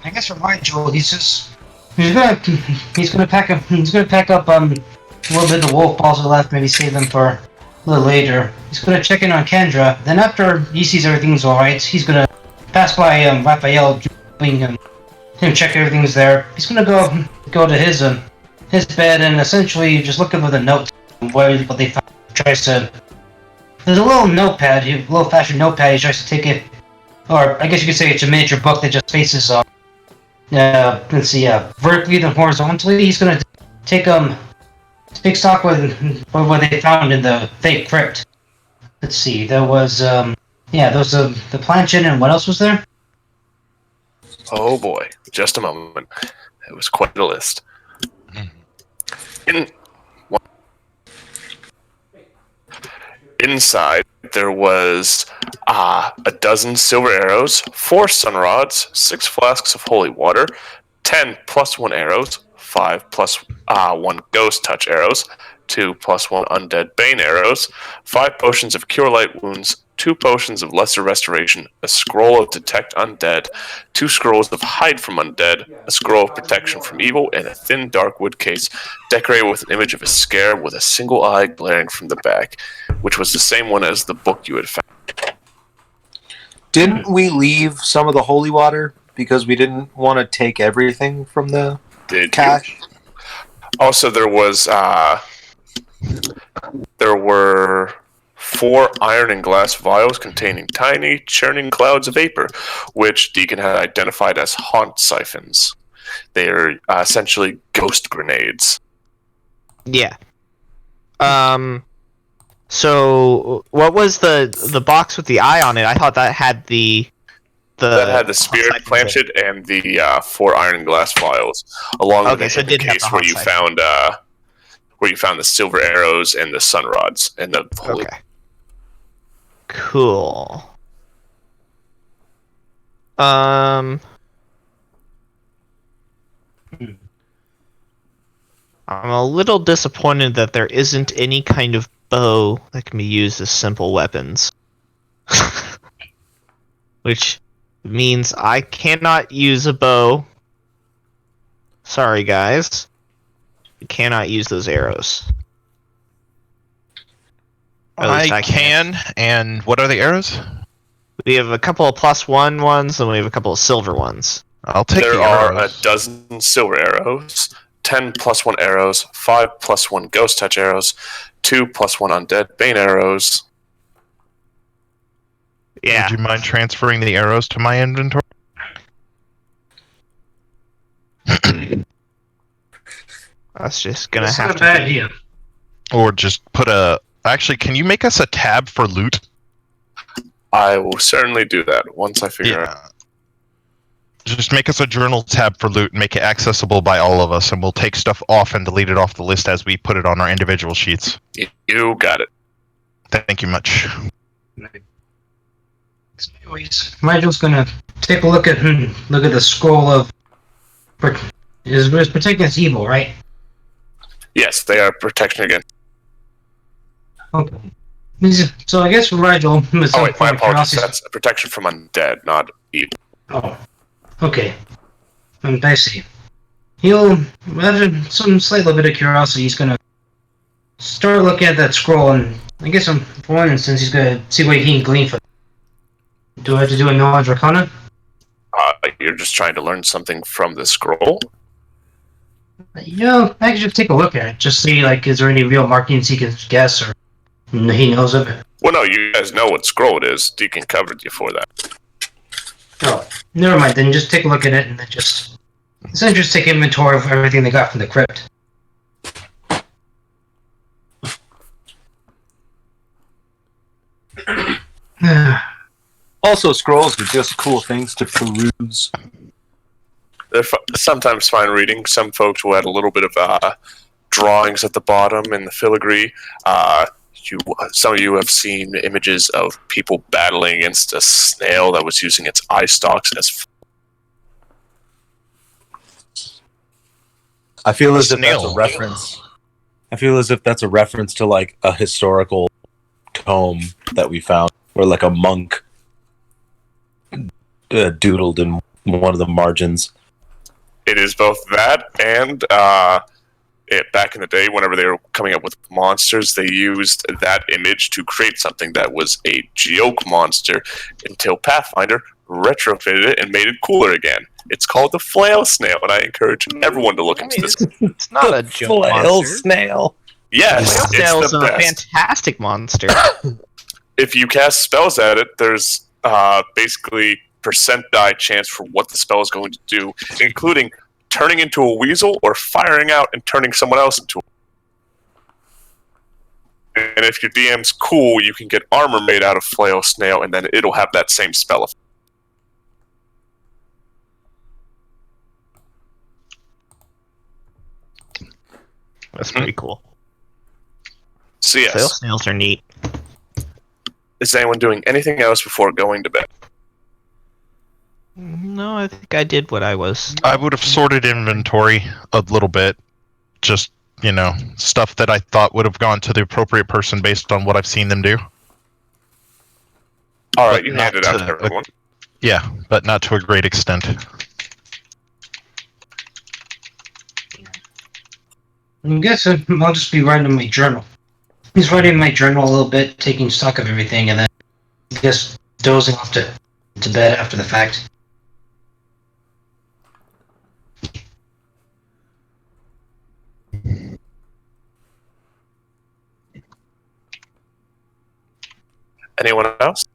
I guess for my Joel, he's gonna pack up a little bit of the wolf balls that are left, maybe save them for a little later. He's gonna check in on Kendra. Then after he sees everything's alright, he's gonna pass by Raphael, him check everything's there. He's gonna go to his bed and essentially just looking for the note what they found. There's a little notepad, a little fashioned notepad. He tries to take it, or I guess you could say it's a miniature book that just faces vertically then horizontally. He's gonna take stock with what they found in the fake crypt. Let's see, there was the planchette, and what else was there? Oh boy, just a moment. It was quite a list. Inside, there was a dozen silver arrows, 4 sun rods, 6 flasks of holy water, 10 plus 1 arrows, 5 plus 1 ghost touch arrows, 2 plus 1 undead bane arrows, 5 potions of cure light wounds, 2 potions of lesser restoration, a scroll of detect undead, 2 scrolls of hide from undead, a scroll of protection from evil, and a thin dark wood case decorated with an image of a scare with a single eye glaring from the back, which was the same one as the book you had found. Didn't we leave some of the holy water because we didn't want to take everything from the cache? Also, there were 4 iron and glass vials containing tiny, churning clouds of vapor, which Deacon had identified as haunt siphons. They are essentially ghost grenades. Yeah. So what was the box with the eye on it? I thought that had the that had the spirit planchette and the 4 iron and glass vials, along with the case where you found the silver arrows and the sun rods and the holy. Okay. Cool. I'm a little disappointed that there isn't any kind of bow that can be used as simple weapons. Which means I cannot use a bow. Sorry, guys. You cannot use those arrows. I can, and what are the arrows? We have a couple of +1 ones, and we have a couple of silver ones. I'll take the arrows. There are a dozen silver arrows, 10 plus 1 arrows, 5 plus 1 ghost touch arrows, 2 plus 1 undead bane arrows. Yeah. Would you mind transferring the arrows to my inventory? That's just gonna That's have not a to bad idea. Or just put a... Actually, can you make us a tab for loot? I will certainly do that once I figure out. Just make us a journal tab for loot and make it accessible by all of us, and we'll take stuff off and delete it off the list as we put it on our individual sheets. You got it. Thank you much. Anyways, Nigel's gonna take a look at the scroll of is protecting against evil, right? Yes, they are protection again. Okay. So I guess for Rigel, Oh wait, my apologies. That's a protection from undead, not evil. Oh, okay. I see. He'll, after some slight little bit of curiosity, he's gonna start looking at that scroll, and I guess for one instance, he's gonna see what he can glean from. Do I have to do a knowledge arcana? You're just trying to learn something from the scroll? I could just take a look at it, just see, like, is there any real markings he can guess, or He knows of it. Well, no, you guys know what scroll it is. Deacon covered you for that. Oh, never mind. Then just take a look at it and then just essentially just take inventory of everything they got from the crypt. Also, scrolls are just cool things to peruse. They're sometimes fine reading. Some folks will add a little bit of drawings at the bottom in the filigree. Some of you have seen images of people battling against a snail that was using its eye stalks as. I feel as if that's Snail. a reference. I feel as if that's a reference to like a historical tome that we found, where like a monk doodled in one of the margins. It is both that and back in the day, whenever they were coming up with monsters, they used that image to create something that was a joke monster until Pathfinder retrofitted it and made it cooler again. It's called the flail snail, and I encourage everyone to look into this. It's not a joke Flail monster. snail. Yes, Flail it's snail is the a best. fantastic monster. If you cast spells at it, there's basically percent die chance for what the spell is going to do, including turning into a weasel or firing out and turning someone else into a... And if your DM's cool, you can get armor made out of flail snail, and then it'll have that same spell effect. That's pretty cool. So Flail yes, snails are neat. is anyone doing anything else before going to bed? No, I think I did what I was. I would have sorted inventory a little bit. Just, stuff that I thought would have gone to the appropriate person based on what I've seen them do. All right, But you not hand it out to to- everyone. Yeah, but not to a great extent. I guess I'll just be writing in my journal. He's writing in my journal a little bit, taking stock of everything, and then I guess dozing off to bed after the fact. Anyone else?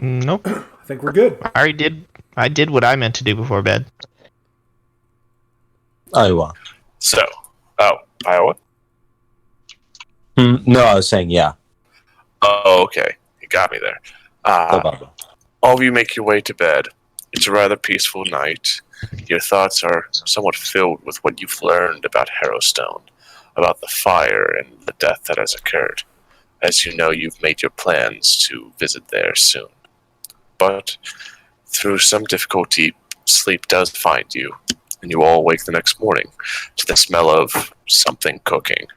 Nope. I think we're good. I did what I meant to do before bed. Iowa. So, Iowa? No, I was saying yeah. Oh, okay. You got me there. All of you make your way to bed. It's a rather peaceful night. Your thoughts are somewhat filled with what you've learned about Harrowstone, about the fire and the death that has occurred. As you know, you've made your plans to visit there soon. But through some difficulty, sleep does find you, and you all wake the next morning to the smell of something cooking.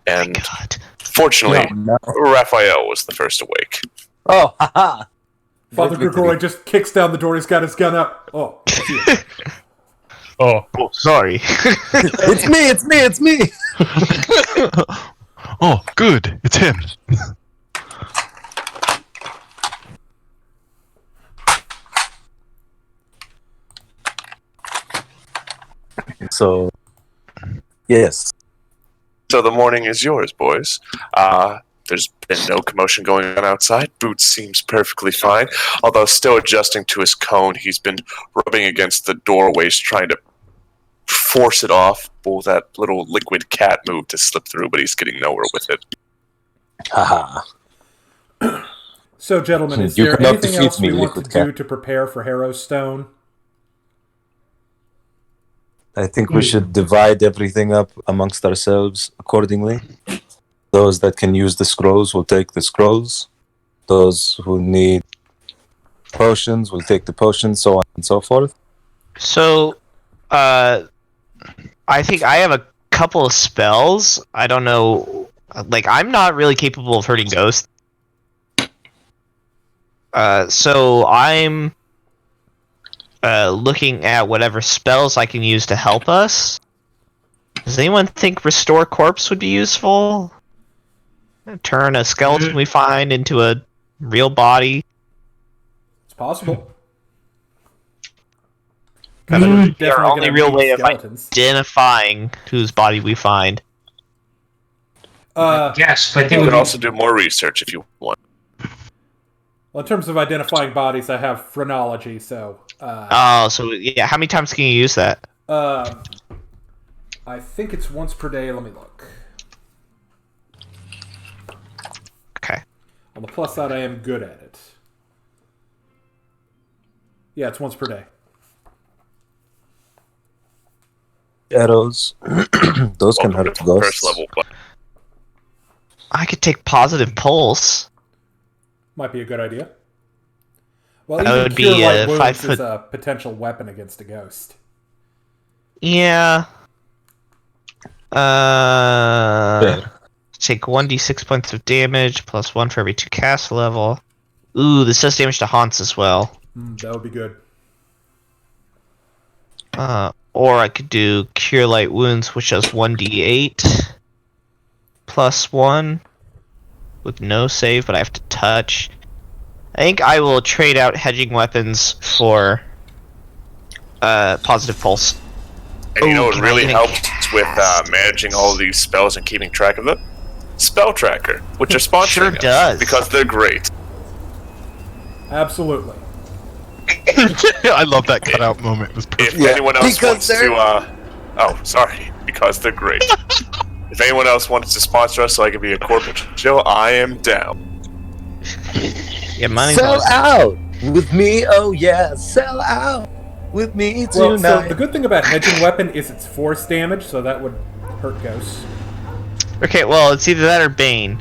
And God. fortunately, No. Raphael was the first awake. Oh, haha. Father Grigori just kicks down the door. He's got his gun up. Oh, it's you. Oh, Sorry. It's me. oh, good. It's him. So, yes. So the morning is yours, boys. There's been no commotion going on outside. Boots seems perfectly fine. Although still adjusting to his cone, he's been rubbing against the doorways, trying to force it off. Pull that little liquid cat move to slip through, but he's getting nowhere with it. Haha. So, gentlemen, is You there cannot anything defeat else we me, want to liquid do cat. to prepare for Harrowstone? I think we should divide everything up amongst ourselves accordingly. Those that can use the scrolls will take the scrolls. Those who need potions will take the potions, so on and so forth. So, I think I have a couple of spells. I don't know. Like, I'm not really capable of hurting ghosts. So I'm looking at whatever spells I can use to help us. Does anyone think Restore Corpse would be useful? Turn a skeleton we find into a real body. It's possible. That'd be our Definitely only gonna real need way of skeletons. identifying whose body we find. Yes, but I think You we can also do more research if you want. Well, in terms of identifying bodies, I have phrenology, so... So yeah, how many times can you use that? I think it's once per day. Let me look. Okay. On the plus side, I am good at it. Yeah, it's once per day. Arrows. Those can Welcome hurt to ghosts. first level. I could take positive pulse. Might be a good idea. Well, That even would Cure be, Light 5 Wounds foot- is a potential weapon against a ghost. Yeah. Fair. Take 1d6 points of damage, plus 1 for every 2 cast level. Ooh, this does damage to haunts as well. That would be good. Or I could do Cure Light Wounds, which does 1d8 plus 1 with no save, but I have to touch. I think I will trade out hedging weapons for positive pulse. And you know what can I really even helps with cast? managing all these spells and keeping track of them? Spell Tracker, which are sponsoring Sure us does. because they're great. Absolutely. I love that cutout moment. It was perfect. If anyone else because wants to, because they're great. If anyone else wants to sponsor us so I can be a corporate chill, I am down. Yeah, money's Sell awesome. out with me. Oh yeah, sell out with me Well, so tonight. the good thing about hedging weapon is it's force damage, so that would hurt ghosts. Okay, well, it's either that or Bane.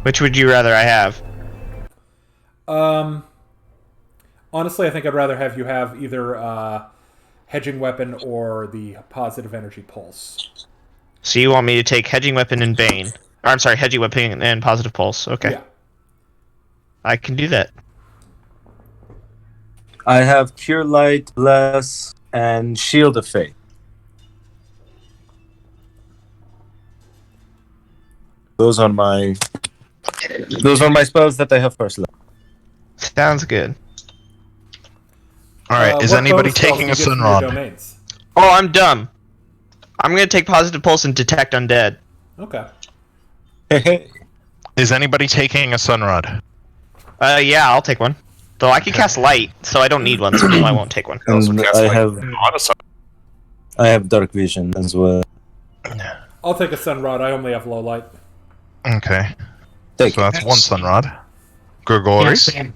Which would you rather I have? Honestly, I think I'd rather have you have either hedging weapon or the positive energy pulse. So you want me to take hedging weapon and Bane? Or, I'm sorry, hedging weapon and positive pulse. Okay. Yeah. I can do that. I have Cure Light, Bless, and Shield of Faith. Those are my spells that I have first level. Sounds good. All right, is what anybody bonus spells taking do a you get from your Sunrod? domains? Oh, I'm dumb. I'm gonna take positive pulse and detect undead. Okay. Is anybody taking a Sunrod? Yeah, I'll take one. Though I can cast light, so I don't need one, so no, I won't take one. Also And cast, I like, have honest- Dark Vision as well. I'll take a Sunrod. I only have low light. Okay, Take so it. that's one Sunrod. Gregory? Yeah, same.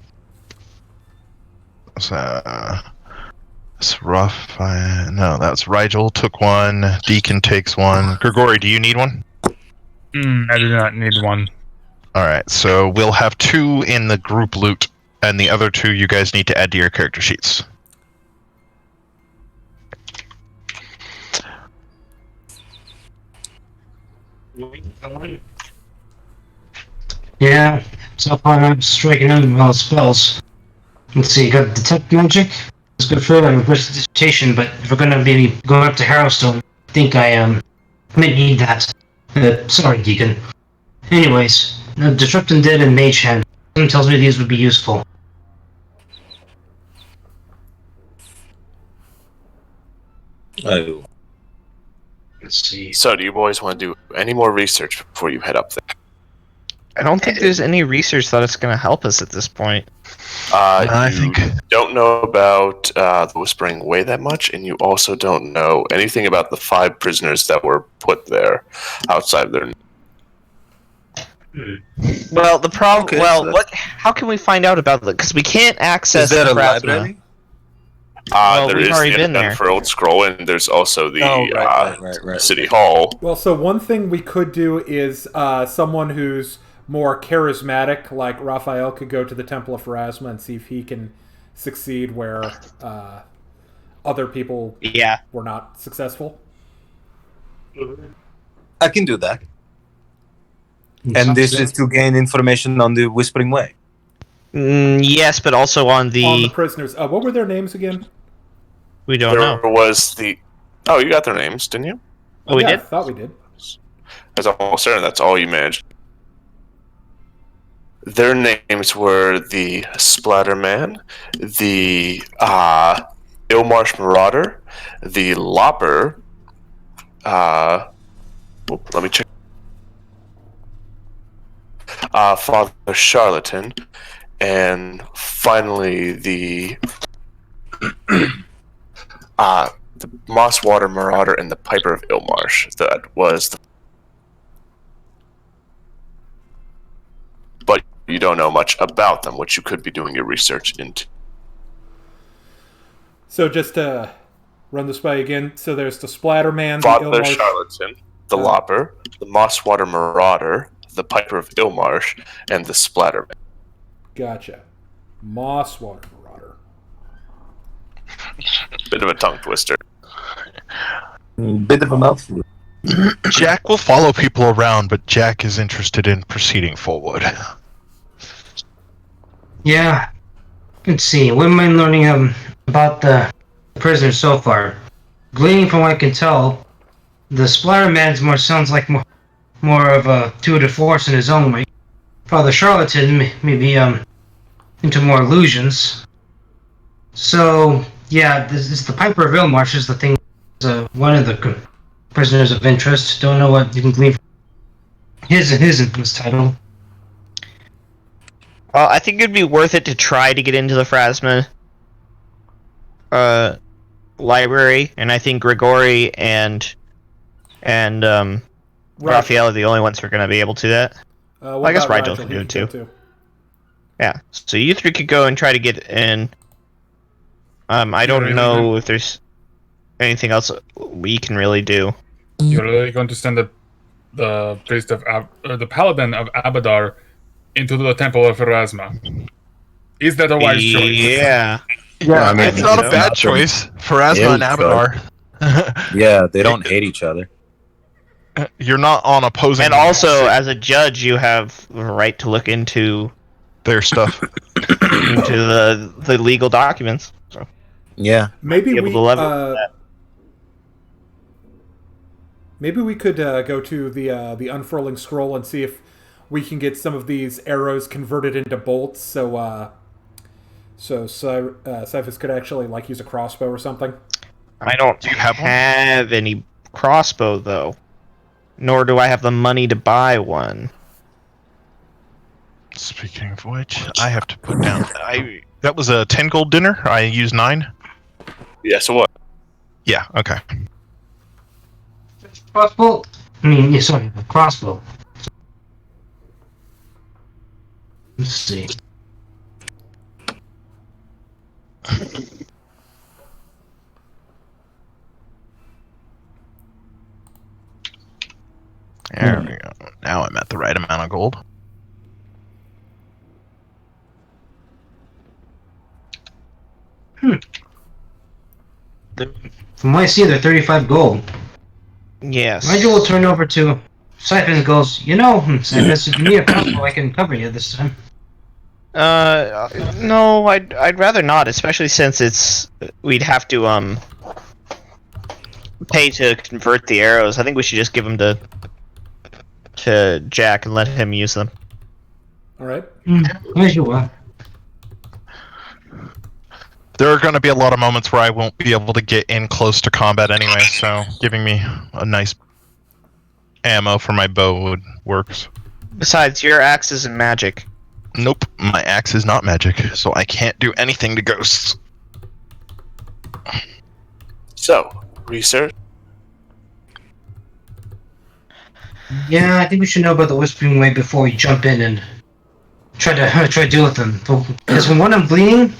It's rough. No, that's Rigel took one. Deacon takes one. Gregory, do you need one? I do not need one. All right, so we'll have 2 in the group loot, and the other 2 you guys need to add to your character sheets. Yeah, so far I'm striking out all spells. Let's see, got Detect Magic. It's good for precipitation, but if we're gonna be going up to Harrowstone, I think I may need that. Sorry, Deacon. Anyways, Disrupt Undead and Mage Hand. Something tells me these would be useful. Oh. Let's see. So, do you boys want to do any more research before you head up there? I don't think there's any research that it's gonna help us at this point. I You think don't know about the Whispering Way that much, and you also don't know anything about the 5 prisoners that were put there outside their. Well, the problem. Okay, well, so what? How can we find out about it? Because we can't access Is there a Phrasma. library? Well, There we've is already the been there. unfurled scroll, and there's also the right. City Hall. Well, so one thing we could do is someone who's more charismatic, like Raphael, could go to the Temple of Pharasma and see if he can succeed where other people Yeah. were not successful. I can do that. And this is to gain information on the Whispering Way. Yes, but also on the. On the prisoners. What were their names again? We don't There know. was the. Oh, you got their names, didn't you? Oh, we yeah, did. I thought we did. As I'm almost certain that's all you managed. Their names were the Splatterman, the Illmarsh Marauder, the Lopper. Let me check. Father Charlatan, and finally the Mosswater Marauder and the Piper of Illmarsh. That was the... But you don't know much about them, which you could be doing your research into. So just to run this by again, so there's the Splatterman, Father the Illmarsh... Charlatan, the Lopper, the Mosswater Marauder, the Piper of Illmarsh, and the Splatterman. Gotcha. Mosswater Marauder. Bit of a tongue twister. Bit of a mouthful. Jack will follow people around, but Jack is interested in proceeding forward. Yeah. Let's see. What am I learning about the prisoners so far? Gleaning from what I can tell, the Splatterman's sounds like more of a tour de force in his own way. Father Charlatan may be into more illusions. So yeah, this is the Piper of Illmarsh is the thing. One of the prisoners of interest. Don't know what you can glean from his title. Well, I think it'd be worth it to try to get into the Phrasma library, and I think Grigori and Raphael are the only ones who are going to be able to do that. What I guess about Rigel can do He it go too. Yeah, so you three could go and try to get in. I don't know if there's anything else we can really do. You're really going to send the priest of the paladin of Abadar into the temple of Pharasma. Is that a wise choice? Yeah. Yeah, I mean, It's not a bad choice. Pharasma and Abadar. Yeah, they don't hate each other. You're not on opposing. And also, as a judge, you have the right to look into their stuff, into the legal documents. So yeah, maybe be able we to level that. Maybe we could go to the unfurling scroll and see if we can get some of these arrows converted into bolts. So Cyphus could actually like use a crossbow or something. I don't have any crossbow though, nor do I have the money to buy one. Speaking of which, I have to put down. That was a 10 gold dinner. I used 9. Yeah. So what? Yeah. Okay. Crossbow? I mean, yeah, sorry, a crossbow. Let's see. There we go. Now I'm at the right amount of gold. From what I see, they're 35 gold. Yes. Rigel will turn over to Siphon and goes, you know, Siphon, if you need a crossbow, I can cover you this time. No, I'd rather not, especially since we'd have to pay to convert the arrows. I think we should just give them to Jack and let him use them. All right. As you will. There are going to be a lot of moments where I won't be able to get in close to combat anyway, so giving me a nice ammo for my bow works. Besides, your axe isn't magic. Nope, my axe is not magic, so I can't do anything to ghosts. So, research. Yeah, I think we should know about the Whispering Way before we jump in and try to deal with them. Because from what I'm gleaning,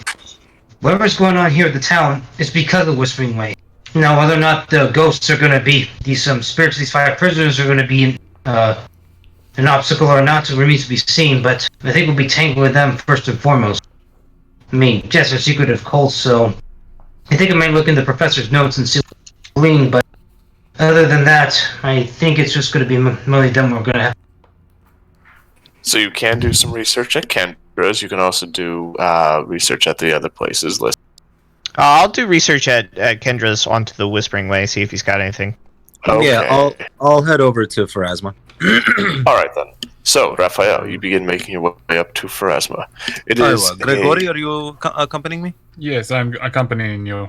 whatever's going on here at the town is because of the Whispering Way. Now, whether or not the ghosts are going to be these spirits, these 5 prisoners are going to be an obstacle or not, remains to be seen. But I think we'll be tangling with them first and foremost. I mean, yes, they're secretive cults, so I think I might look in the professor's notes and see what's gleaning. But other than that, I think it's just going to be mainly them we're going to have. So you can do some research at Kendra's. You can also do research at the other places listed. I'll do research at Kendra's onto the Whispering Way, see if he's got anything. Okay. Yeah, I'll head over to Pharasma. All right then. So, Raphael, you begin making your way up to Pharasma. It is Gregory, are you accompanying me? Yes, I'm accompanying you.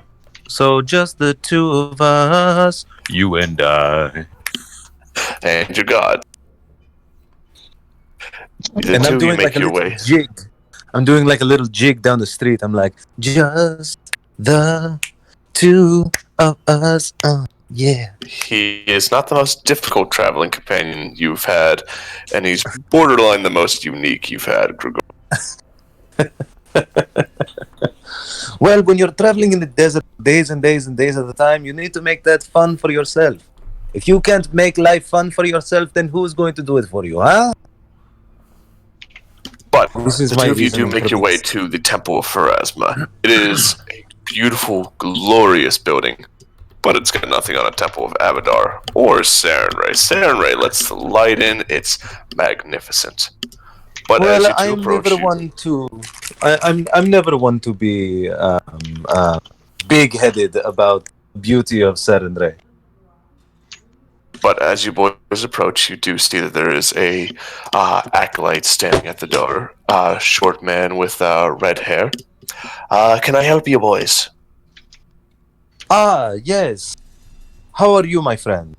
So just the 2 of us, you and I. And your god. The And I'm two you doing make like a your little way. jig. I'm doing like a little jig down the street. I'm like, just the two of us. Yeah. He is not the most difficult traveling companion you've had, and he's borderline the most unique you've had, Grigor. Well, when you're traveling in the desert days and days and days at a time, you need to make that fun for yourself. If you can't make life fun for yourself, then who's going to do it for you, huh? But This is the my two of you do reasoning make for your way this. to the Temple of Pharasma. It is a beautiful, glorious building, but it's got nothing on a Temple of Abadar or Sarenrae. Sarenrae lets the light in. It's magnificent. But as Well, you two I'm approach, never one to. I'm never one to be big-headed about beauty of Sarenrae. But as you boys approach, you do see that there is a acolyte standing at the door. A short man with red hair. Can I help you, boys? Ah, yes. How are you, my friend?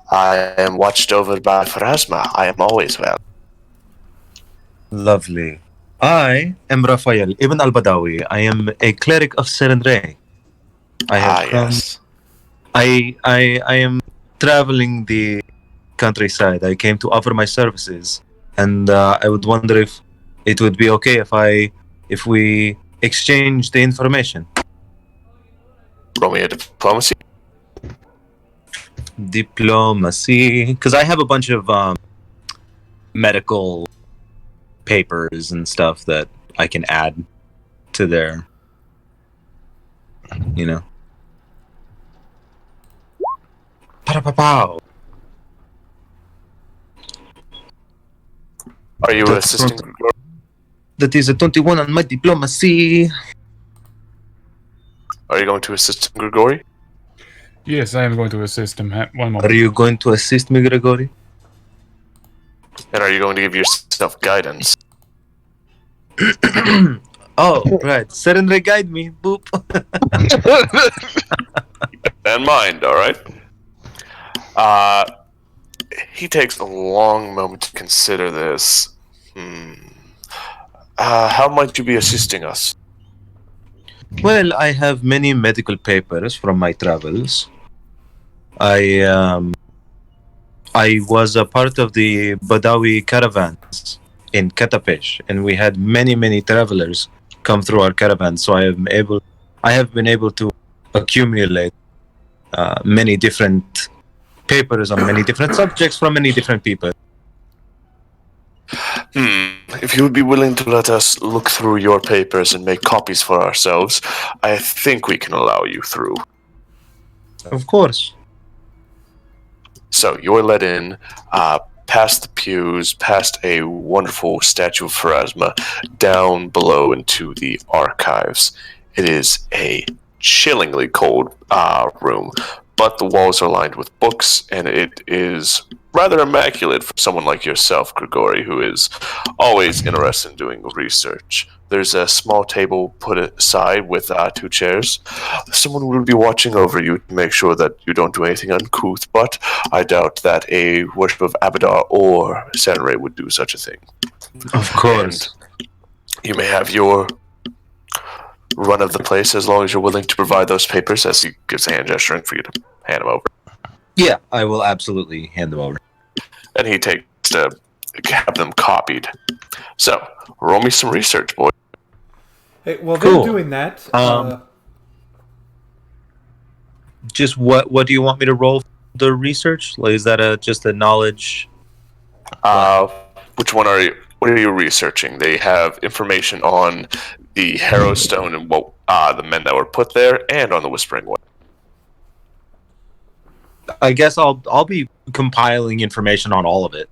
I am watched over by Pharasma. I am always well. Lovely. I am Raphael Ibn al-Badawi. I am a cleric of Sarenrae. I have come. Yes. I am traveling the countryside. I came to offer my services, and I would wonder if it would be okay if we exchange the information. Roll me a diplomacy. Diplomacy, because I have a bunch of medical papers and stuff that I can add to their, you know. Pa-da-pa-pow. Are you That's assisting? That is a 21 on my diplomacy. Are you going to assist Grigori? Yes, I am going to assist him. One moment. Are you going to assist me, Gregory? And are you going to give yourself guidance? Oh, right. Sarenrae, guide me. Boop. And mind, all right? He takes a long moment to consider this. How might you be assisting us? Well, I have many medical papers from my travels. I was a part of the Badawi caravans in Katapesh, and we had many travelers come through our caravan. So I have been able to accumulate many different papers on many different subjects from many different people. If you would be willing to let us look through your papers and make copies for ourselves, I think we can allow you through. Of course. So you're let in, past the pews, past a wonderful statue of Pharasma, down below into the archives. It is a chillingly cold room, but the walls are lined with books, and it is rather immaculate for someone like yourself, Grigori, who is always interested in doing research. There's a small table put aside with 2 chairs. Someone will be watching over you to make sure that you don't do anything uncouth, but I doubt that a worship of Abadar or Sarenrae would do such a thing. Of course. And you may have your run of the place as long as you're willing to provide those papers, as he gives a hand gesturing for you to hand them over. Yeah, I will absolutely hand them over. And he takes to have them copied. So, roll me some research, boy. Hey, well, Cool. they're doing that. Just what do you want me to roll for the research? Like, is that just a knowledge? Which one are you? What are you researching? They have information on the Harrowstone and what the men that were put there, and on the Whispering Way. I guess I'll be compiling information on all of it.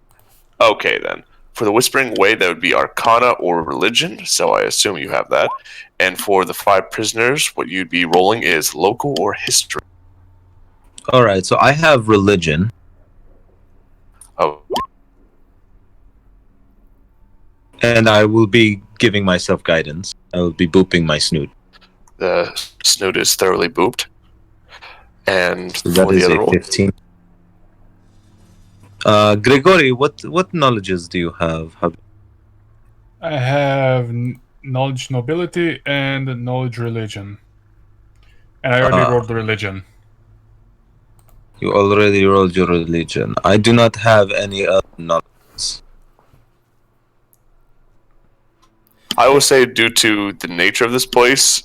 Okay, then. For the Whispering Way, that would be Arcana or Religion, so I assume you have that. And for the 5 prisoners, what you'd be rolling is Local or History. All right, so I have religion. Oh, And I will be giving myself guidance. I will be booping my snoot. the snoot is thoroughly booped. And So that for is the other a roll, 15. Gregory, what knowledges do you have? I have knowledge nobility and knowledge religion. And I already rolled the religion. You already rolled your religion. I do not have any other knowledge. I will say, due to the nature of this place,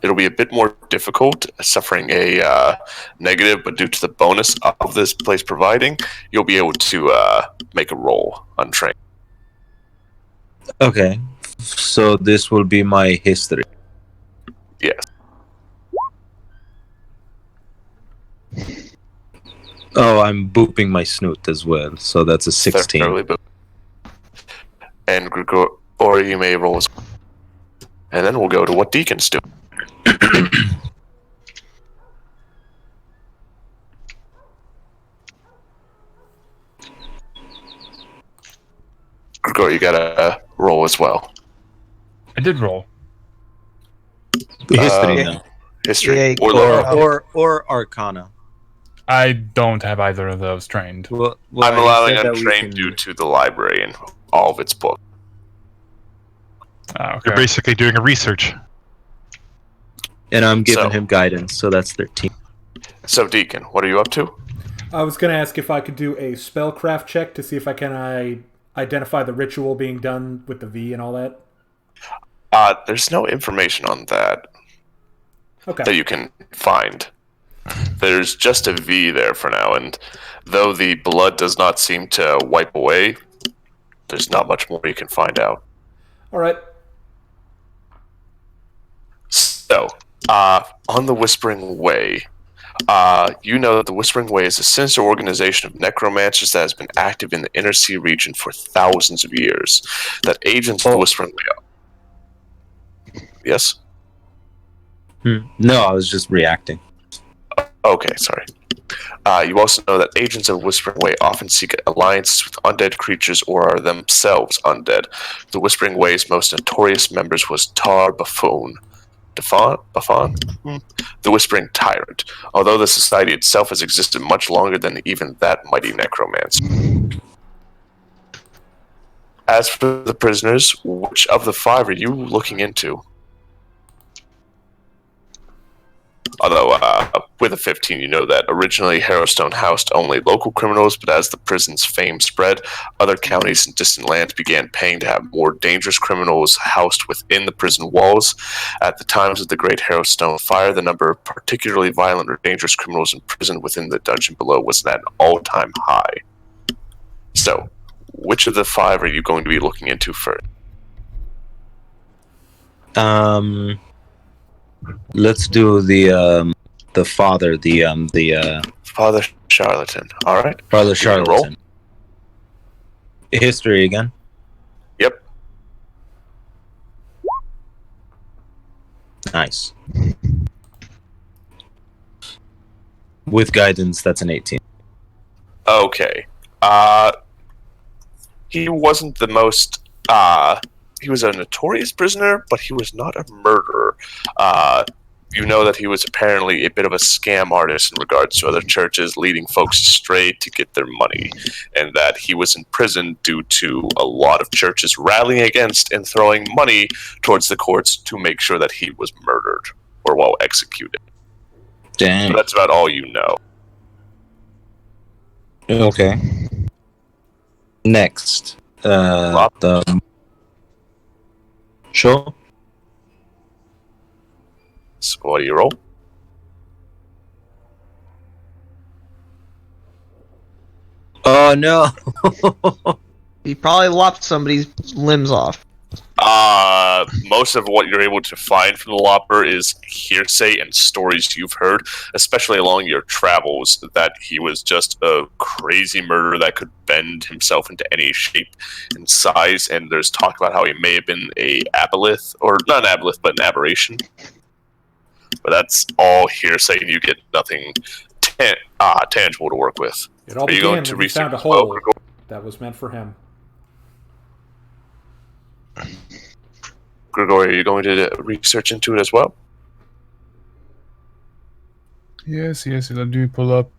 it'll be a bit more difficult, suffering a negative, but due to the bonus of this place providing, you'll be able to make a roll untrained. Okay, so this will be my history. Yes. Oh, I'm booping my snoot as well, so that's a 16. And or you may roll, and then we'll go to what deacons do. Gregor, you gotta roll as well. I did roll. History now. History. Or Arcana. I don't have either of those trained. Well, I'm allowing untrained due to the library and all of its books. Okay. You're basically doing a research. And I'm giving him guidance, so that's 13. So, Deacon, what are you up to? I was going to ask if I could do a spellcraft check to see if I can identify the ritual being done with the V and all that. There's no information on that that you can find. There's just a V there for now, and though the blood does not seem to wipe away, there's not much more you can find out. All right. So, on the Whispering Way, you know that the Whispering Way is a sinister organization of necromancers that has been active in the Inner Sea region for thousands of years. That agents of the Whispering Way... Yes? No, I was just reacting. Okay, sorry. You also know that agents of Whispering Way often seek alliances with undead creatures or are themselves undead. The Whispering Way's most notorious members was Tar Buffoon. Buffon? The Whispering Tyrant, although the society itself has existed much longer than even that mighty necromancer. As for the prisoners, which of the 5 are you looking into? Although, with a 15, you know that originally Harrowstone housed only local criminals, but as the prison's fame spread, other counties and distant lands began paying to have more dangerous criminals housed within the prison walls. At the times of the Great Harrowstone Fire, the number of particularly violent or dangerous criminals imprisoned within the dungeon below was at an all-time high. So, which of the 5 are you going to be looking into first? Let's do the father, Father Charlatan. All right. Father Give me a roll. Charlatan. History again. Yep. Nice. With guidance, that's an 18. Okay. He wasn't the most, he was a notorious prisoner, but he was not a murderer. You know that he was apparently a bit of a scam artist in regards to other churches, leading folks astray to get their money, and that he was in prison due to a lot of churches rallying against and throwing money towards the courts to make sure that he was murdered or, well, executed. Dang. So that's about all you know. Okay. Next. Sure. So what do you roll? Oh no. He probably lopped somebody's limbs off. Most of what you're able to find from the Lopper is hearsay and stories you've heard, especially along your travels, that he was just a crazy murderer that could bend himself into any shape and size, and there's talk about how he may have been a aboleth, or not an aboleth, but an aberration. But that's all hearsay, and you get nothing tangible to work with. It all Are you began going to when he found a research? hole that was meant for him. Gregory, are you going to research into it as well? Yes, let me pull up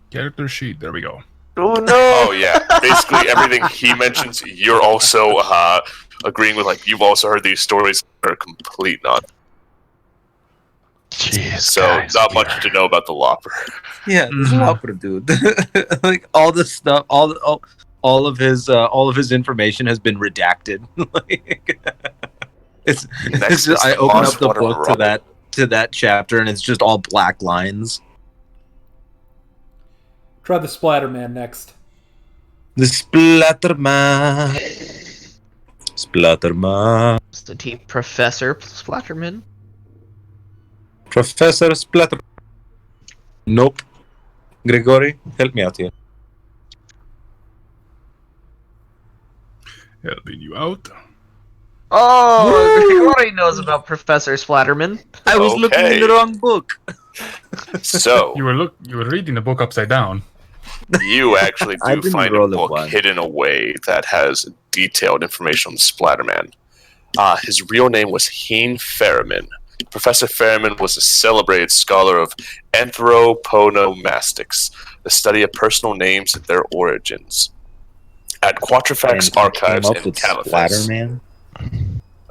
character sheet. There we go. Oh no! Oh yeah, basically everything he mentions, you're also agreeing with. Like you've also heard these stories that are complete nonsense. Jeez, So guys, not we much are- to know about the Lopper. Yeah, this Mhm. Lopper dude. Like all the stuff, all of his information has been redacted. Like, Next is I the open up the Mosswater book Marauder. to that chapter, and it's just all black lines. Try the Splatterman next. The Splatterman. Splatterman. It's the team Professor Splatterman. Professor Splatter. Nope. Gregory, help me out here. Helping you out. Oh, Gregory knows about Professor Splatterman. I was looking in the wrong book. So You were reading the book upside down. you actually I do didn't find a roll a book one. hidden away that has detailed information on the Splatterman. His real name was Heen Ferriman. Professor Ferriman was a celebrated scholar of anthroponomastics, the study of personal names and their origins. At Quatrefax Archives in Caliphas, Splatterman.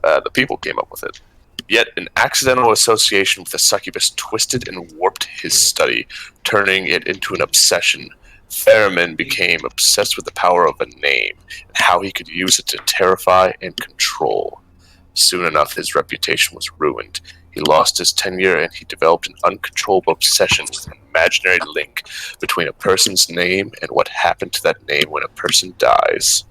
the people came up with it. Yet an accidental association with a succubus twisted and warped his study, turning it into an obsession. Ferriman became obsessed with the power of a name and how he could use it to terrify and control. Soon enough, his reputation was ruined. He lost his tenure and he developed an uncontrollable obsession with an imaginary link between a person's name and what happened to that name when a person dies.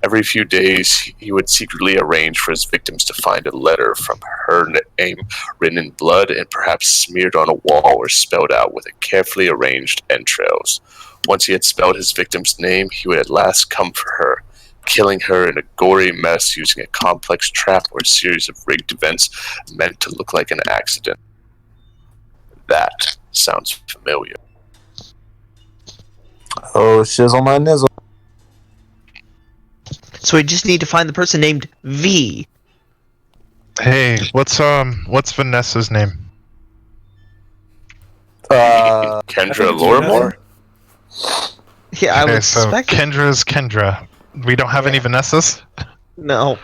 Every few days, he would secretly arrange for his victims to find a letter from her name written in blood and perhaps smeared on a wall or spelled out with a carefully arranged entrails. Once he had spelled his victim's name, he would at last come for her, killing her in a gory mess using a complex trap or a series of rigged events meant to look like an accident. That sounds familiar. Oh, shizzle my nizzle. So we just need to find the person named V. Hey, what's Vanessa's name? Kendra Lorimore? Yeah, I Okay, would so suspect. Kendra's Kendra. We don't have any Vanessas? No.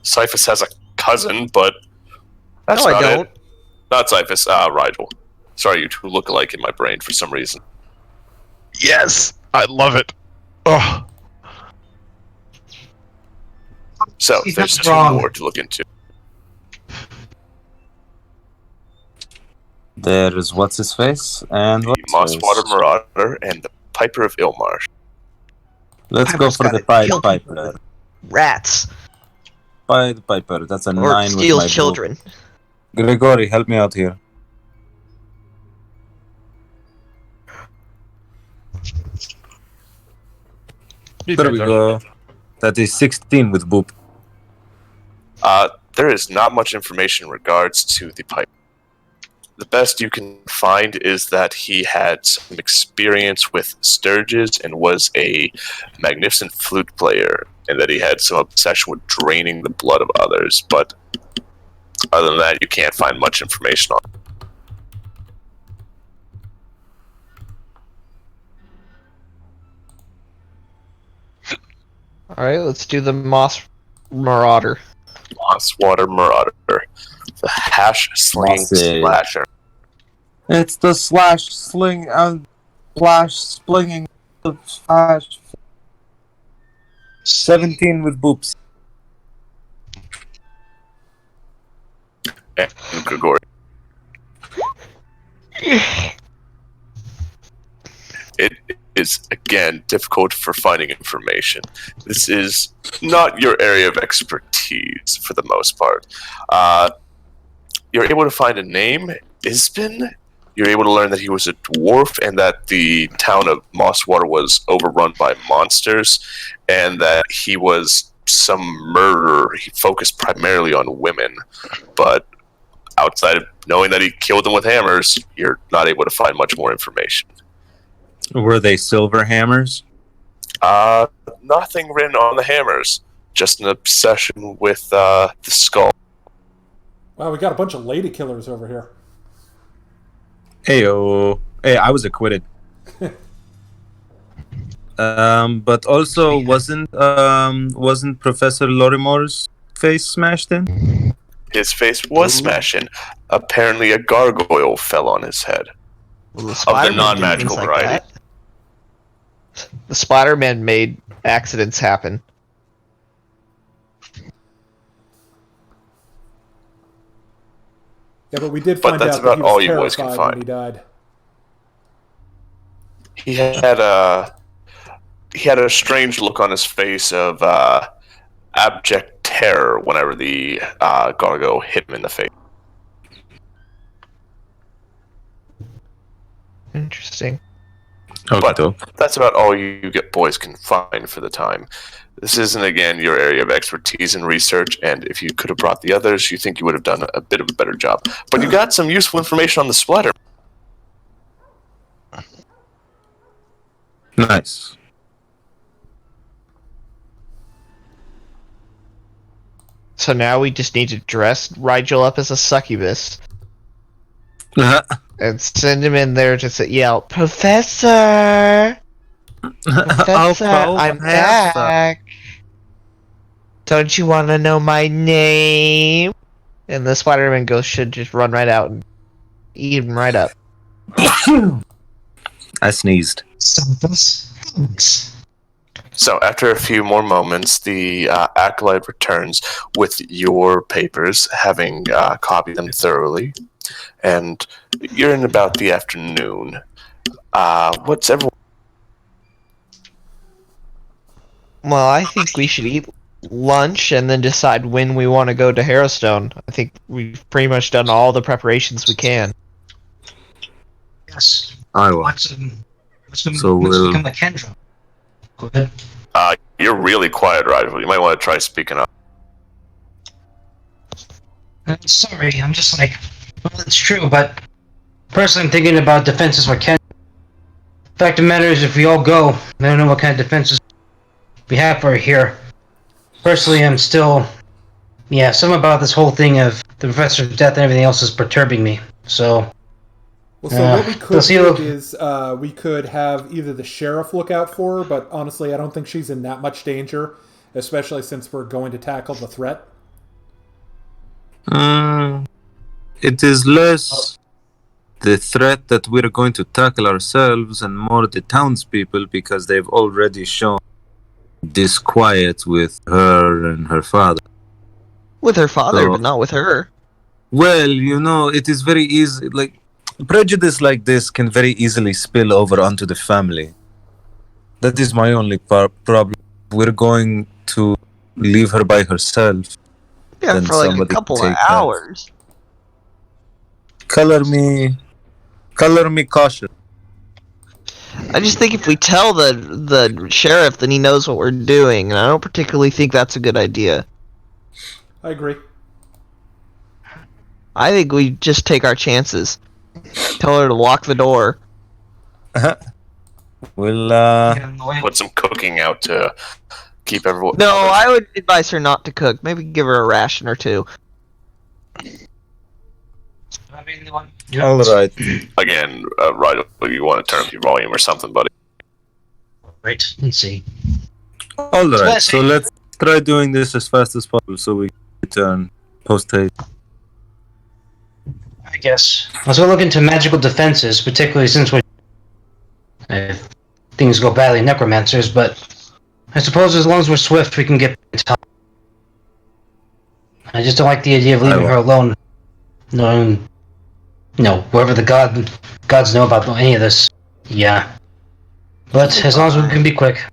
Cyphus has a cousin, but that's No, I not don't. it. Not Cyphus, Rigel. Sorry, you two look alike in my brain for some reason. Yes! I love it. Oh, So, He's there's not two wrong. more to look into. There's what's his face and The what's Mosswater Marauder and the Piper of Ilmarsh. Let's go Piper's for the gotta Pied kill people Piper. with rats Pied Piper. That's a or 9 with steals my children. book. Gregory, help me out here. There we go. That is 16 with boop. There is not much information in regards to the Piper. The best you can find is that he had some experience with sturges and was a magnificent flute player, and that he had some obsession with draining the blood of others, but other than that, you can't find much information on him. Alright, let's do the Moss Marauder. Mosswater Marauder, the hash-slinging Mossy. slasher. It's the slash sling and slash splinging slash 17 with boops. And Grigori. It is, again, difficult for finding information. This is not your area of expertise for the most part. You're able to find a name, Isbin. You're able to learn that he was a dwarf and that the town of Mosswater was overrun by monsters and that he was some murderer. He focused primarily on women, but outside of knowing that he killed them with hammers, you're not able to find much more information. Were they silver hammers? Nothing written on the hammers. Just an obsession with the skull. Wow, we got a bunch of lady killers over here. Heyo. Hey, I was acquitted. But also wasn't Professor Lorimore's face smashed in? His face was smashed in. Apparently, a gargoyle fell on his head. Well, the Of the Spider-Man did non-magical things variety. that. The Spider-Man made accidents happen. Yeah, but we did But find that's out that about he was all you boys can terrified when find. he died. He had a strange look on his face of abject terror whenever the gargoyle hit him in the face. Interesting. But that's about all you boys can find for the time. This isn't, again, your area of expertise and research, and if you could have brought the others, you think you would have done a bit of a better job. But you got some useful information on the splatter. Nice. So now we just need to dress Rigel up as a succubus and send him in there to yell, Professor! Professor, I'm back! Don't you want to know my name? And the Spider-Man ghost should just run right out and eat him right up. I sneezed. So after a few more moments, the acolyte returns with your papers, having copied them thoroughly, and you're in about the afternoon. What's everyone? Well, I think we should eat lunch and then decide when we want to go to Harrowstone. I think we've pretty much done all the preparations we can. Yes. I will. Let's So we'll- become a Kendra. Go ahead. You're really quiet, Rigel. You might want to try speaking up. Sorry, I'm just like, well, it's true, but personally, I'm thinking about defenses for Kendra. Fact of the matter is, if we all go, I don't know what kind of defenses we have for her here. Personally, I'm still, something about this whole thing of the Professor's death and everything else is perturbing me. So, Well, so what we could see do you- is we could have either the sheriff look out for her, but honestly, I don't think she's in that much danger, especially since we're going to tackle the threat. It is less the threat that we're going to tackle ourselves and more the townspeople because they've already shown disquiet with her and her father. With her father, So- but not with her. Well, it is very easy. Like, prejudice like this can very easily spill over onto the family. That is my only problem. We're going to leave her by herself. Yeah, Then for like a somebody couple of take that. hours. Color me cautious. I just think if we tell the sheriff, then he knows what we're doing, and I don't particularly think that's a good idea. I agree. I think we just take our chances. Tell her to lock the door. We'll Put some cooking out to keep everyone. No, I would advise her not to cook. Maybe give her a ration or two. all right. Again, Rigel, you want to turn up your volume or something, buddy? Right, let's see. All right. So let's try doing this as fast as possible so we return post haste. I guess. Let's go look into magical defenses, particularly since if things go badly, necromancers, but I suppose as long as we're swift, we can get top. I just don't like the idea of leaving her alone, knowing, wherever the gods know about any of this. Yeah. But as long as we can be quick.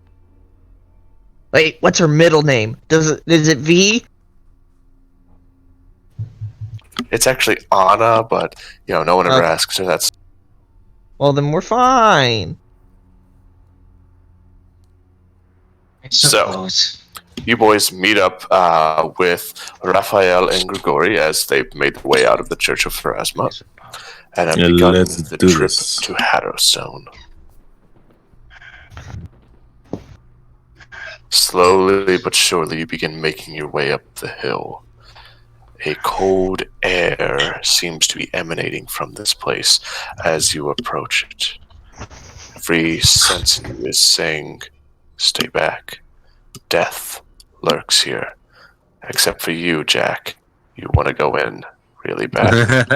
Wait, what's her middle name? Is it V? It's actually Anna, but no one ever asks her. That's Well, then we're fine. so. You boys meet up with Raphael and Grigori as they've made their way out of the Church of Pharasma and have begun let's the do trip this. to Harrowstone. Slowly but surely, you begin making your way up the hill. A cold air seems to be emanating from this place as you approach it. Every sense in you is saying, Stay back. Death lurks here. Except for you, Jack. You want to go in really bad.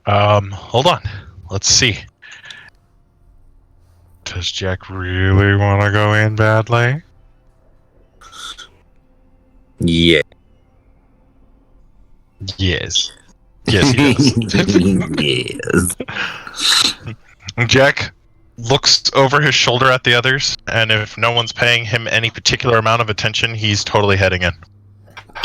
Hold on. Let's see. Does Jack really want to go in badly? Yeah. Yes. Yes, he does. Yes. Jack looks over his shoulder at the others, and if no one's paying him any particular amount of attention, he's totally heading in.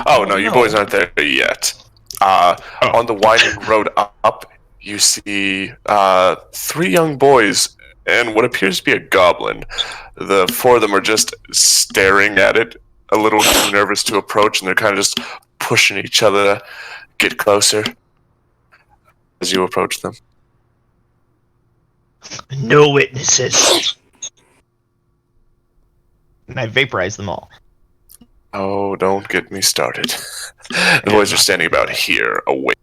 Oh, no, you boys aren't there yet. On the winding road up, you see 3 young boys and what appears to be a goblin. The 4 of them are just staring at it, a little too nervous to approach, and they're kind of just pushing each other to get closer as you approach them. No witnesses. And I vaporize them all. Oh, don't get me started. The boys are standing about here, away.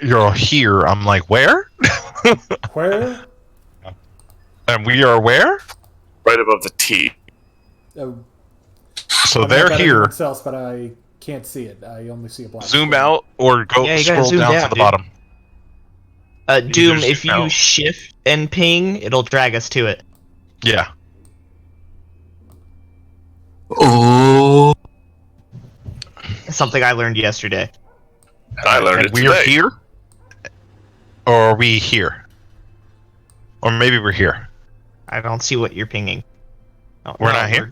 You're here. I'm like, where? Where? And we are where? Right above the T. Oh, So I they're know about here. everyone else, but I can't see it. I only see a black. Zoom screen. out or go Yeah, you gotta scroll zoom down down, to the dude. bottom. Doom, just if you out. shift and ping, it'll drag us to it. Yeah. Oh. Something I learned yesterday. I learned And it we are today. here? Or are we here? Or maybe we're here. I don't see what you're pinging. Oh, We're no, not here?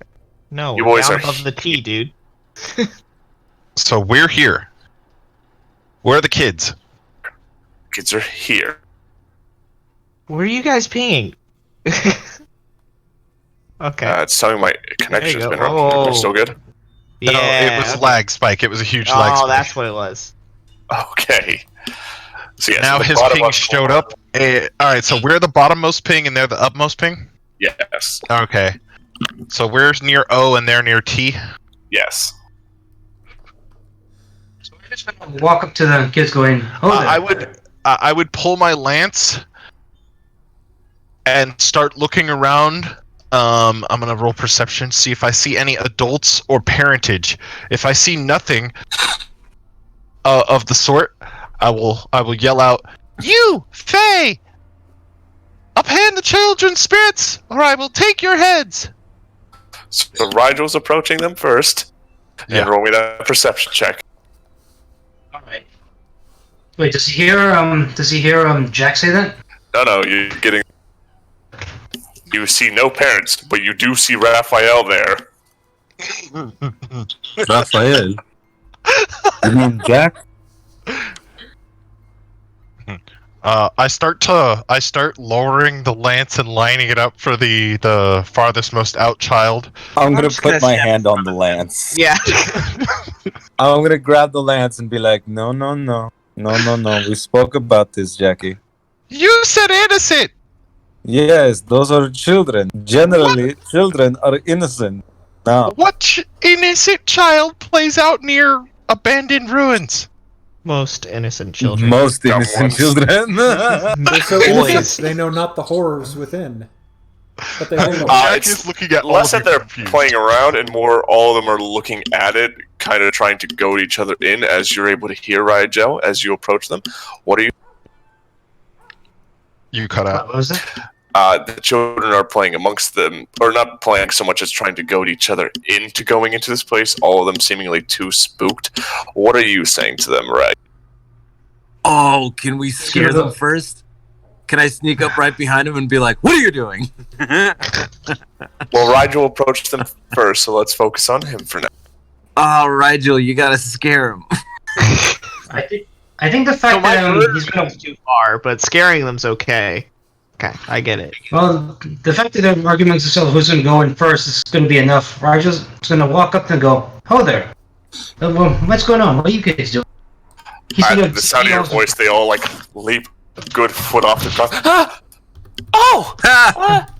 No, You we're boys down are above the T, dude. So we're here. Where are the kids? Kids are here. Where are you guys pinging? Okay. It's telling my connection's go. been wrong. Oh. They're still good? No, it was okay. lag spike. It was a huge lag Oh, spike. that's what it was. Okay. So yes, Now the his bottom ping of- showed up. Alright, so we're the bottommost ping and they're the upmost ping? Yes. Okay. So we're near O and they're near T? Yes. So we're just gonna walk up to the kids going, oh, there. I would pull my lance and start looking around. I'm gonna roll perception, see if I see any adults or parentage. If I see nothing of the sort, I will yell out, "You, Fae! Uphand the children's spirits, or I will take your heads!" So Rigel's approaching them first. Yeah. And roll me that perception check. Alright. Wait, does he hear Jack say that? No, you're getting... You see no parents, but you do see Raphael there. Raphael. You mean Jack? I start lowering the lance and lining it up for the farthest most out child. I'm gonna just put gonna my step hand on the lance. Yeah. I'm gonna grab the lance and be like, no. We spoke about this, Jackie. You said innocent. Yes, those are children. Generally, children are innocent. Now, What innocent child plays out near abandoned ruins? Most innocent children. most Dumb innocent ones. children. They're so Boys. innocent, they know not the horrors within. But they all know. Jack it's is looking at all Less of that you they're confused. playing around and more all of them are looking at it, kind of trying to goad each other in as you're able to hear Rigel as you approach them. What are you... You cut out. What was that? The children are playing amongst them, or not playing so much as trying to goad each other into going into this place, all of them seemingly too spooked. What are you saying to them, Reg? Oh, can we scare them first? Can I sneak up right behind him and be like, what are you doing? Well, Rigel approached them first, so let's focus on him for now. Oh, Rigel, you gotta scare him. I think the fact that he's gonna goes too far, but scaring them's okay. Okay, I get it. well, the fact that they're arguing amongst themselves who's gonna go in first is gonna be enough. Raja's gonna walk up and go, "Oh there, well, what's going on? What are you guys doing?" He's At gonna the sound of your voice, they all leap a good foot off the ground. Ah! Oh!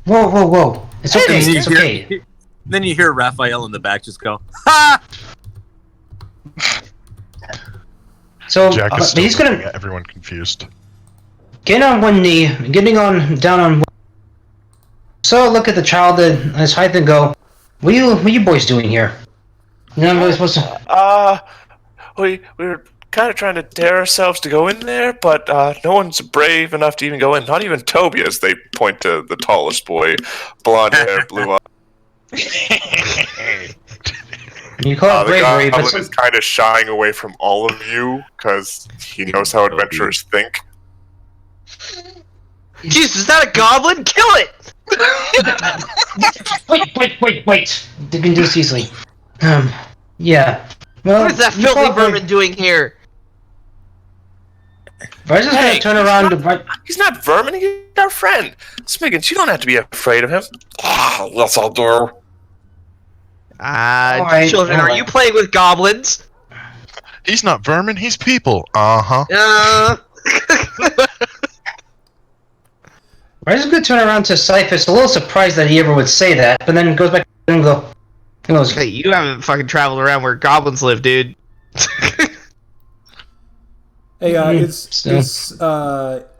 Whoa! It's okay. And It's okay. Then you hear Raphael in the back just go, ha! So Jack is still he's looking gonna at everyone confused. getting on one knee, getting on down on. So look at the child as height and go. What are you boys doing here? You're not really supposed to. We were kind of trying to dare ourselves to go in there, but no one's brave enough to even go in. Not even Toby, as they point to the tallest boy, blonde hair, blue eyes. You call it bravery, but is kind of shying away from all of you because he knows how adventurers think. Jesus, is that a goblin? Kill it! Wait! They can do this easily. Yeah. Well, What is that filthy vermin doing here? Bryce is gonna turn around to. He's not vermin, he's our friend. Smiggins, you don't have to be afraid of him. Yes, I'll do. Children, are you playing with goblins? He's not vermin, he's people. Uh-huh. Bryce is gonna turn around to Cyphus, a little surprised that he ever would say that, but then goes back and goes. Hey, you haven't fucking traveled around where goblins live, dude. Hey, are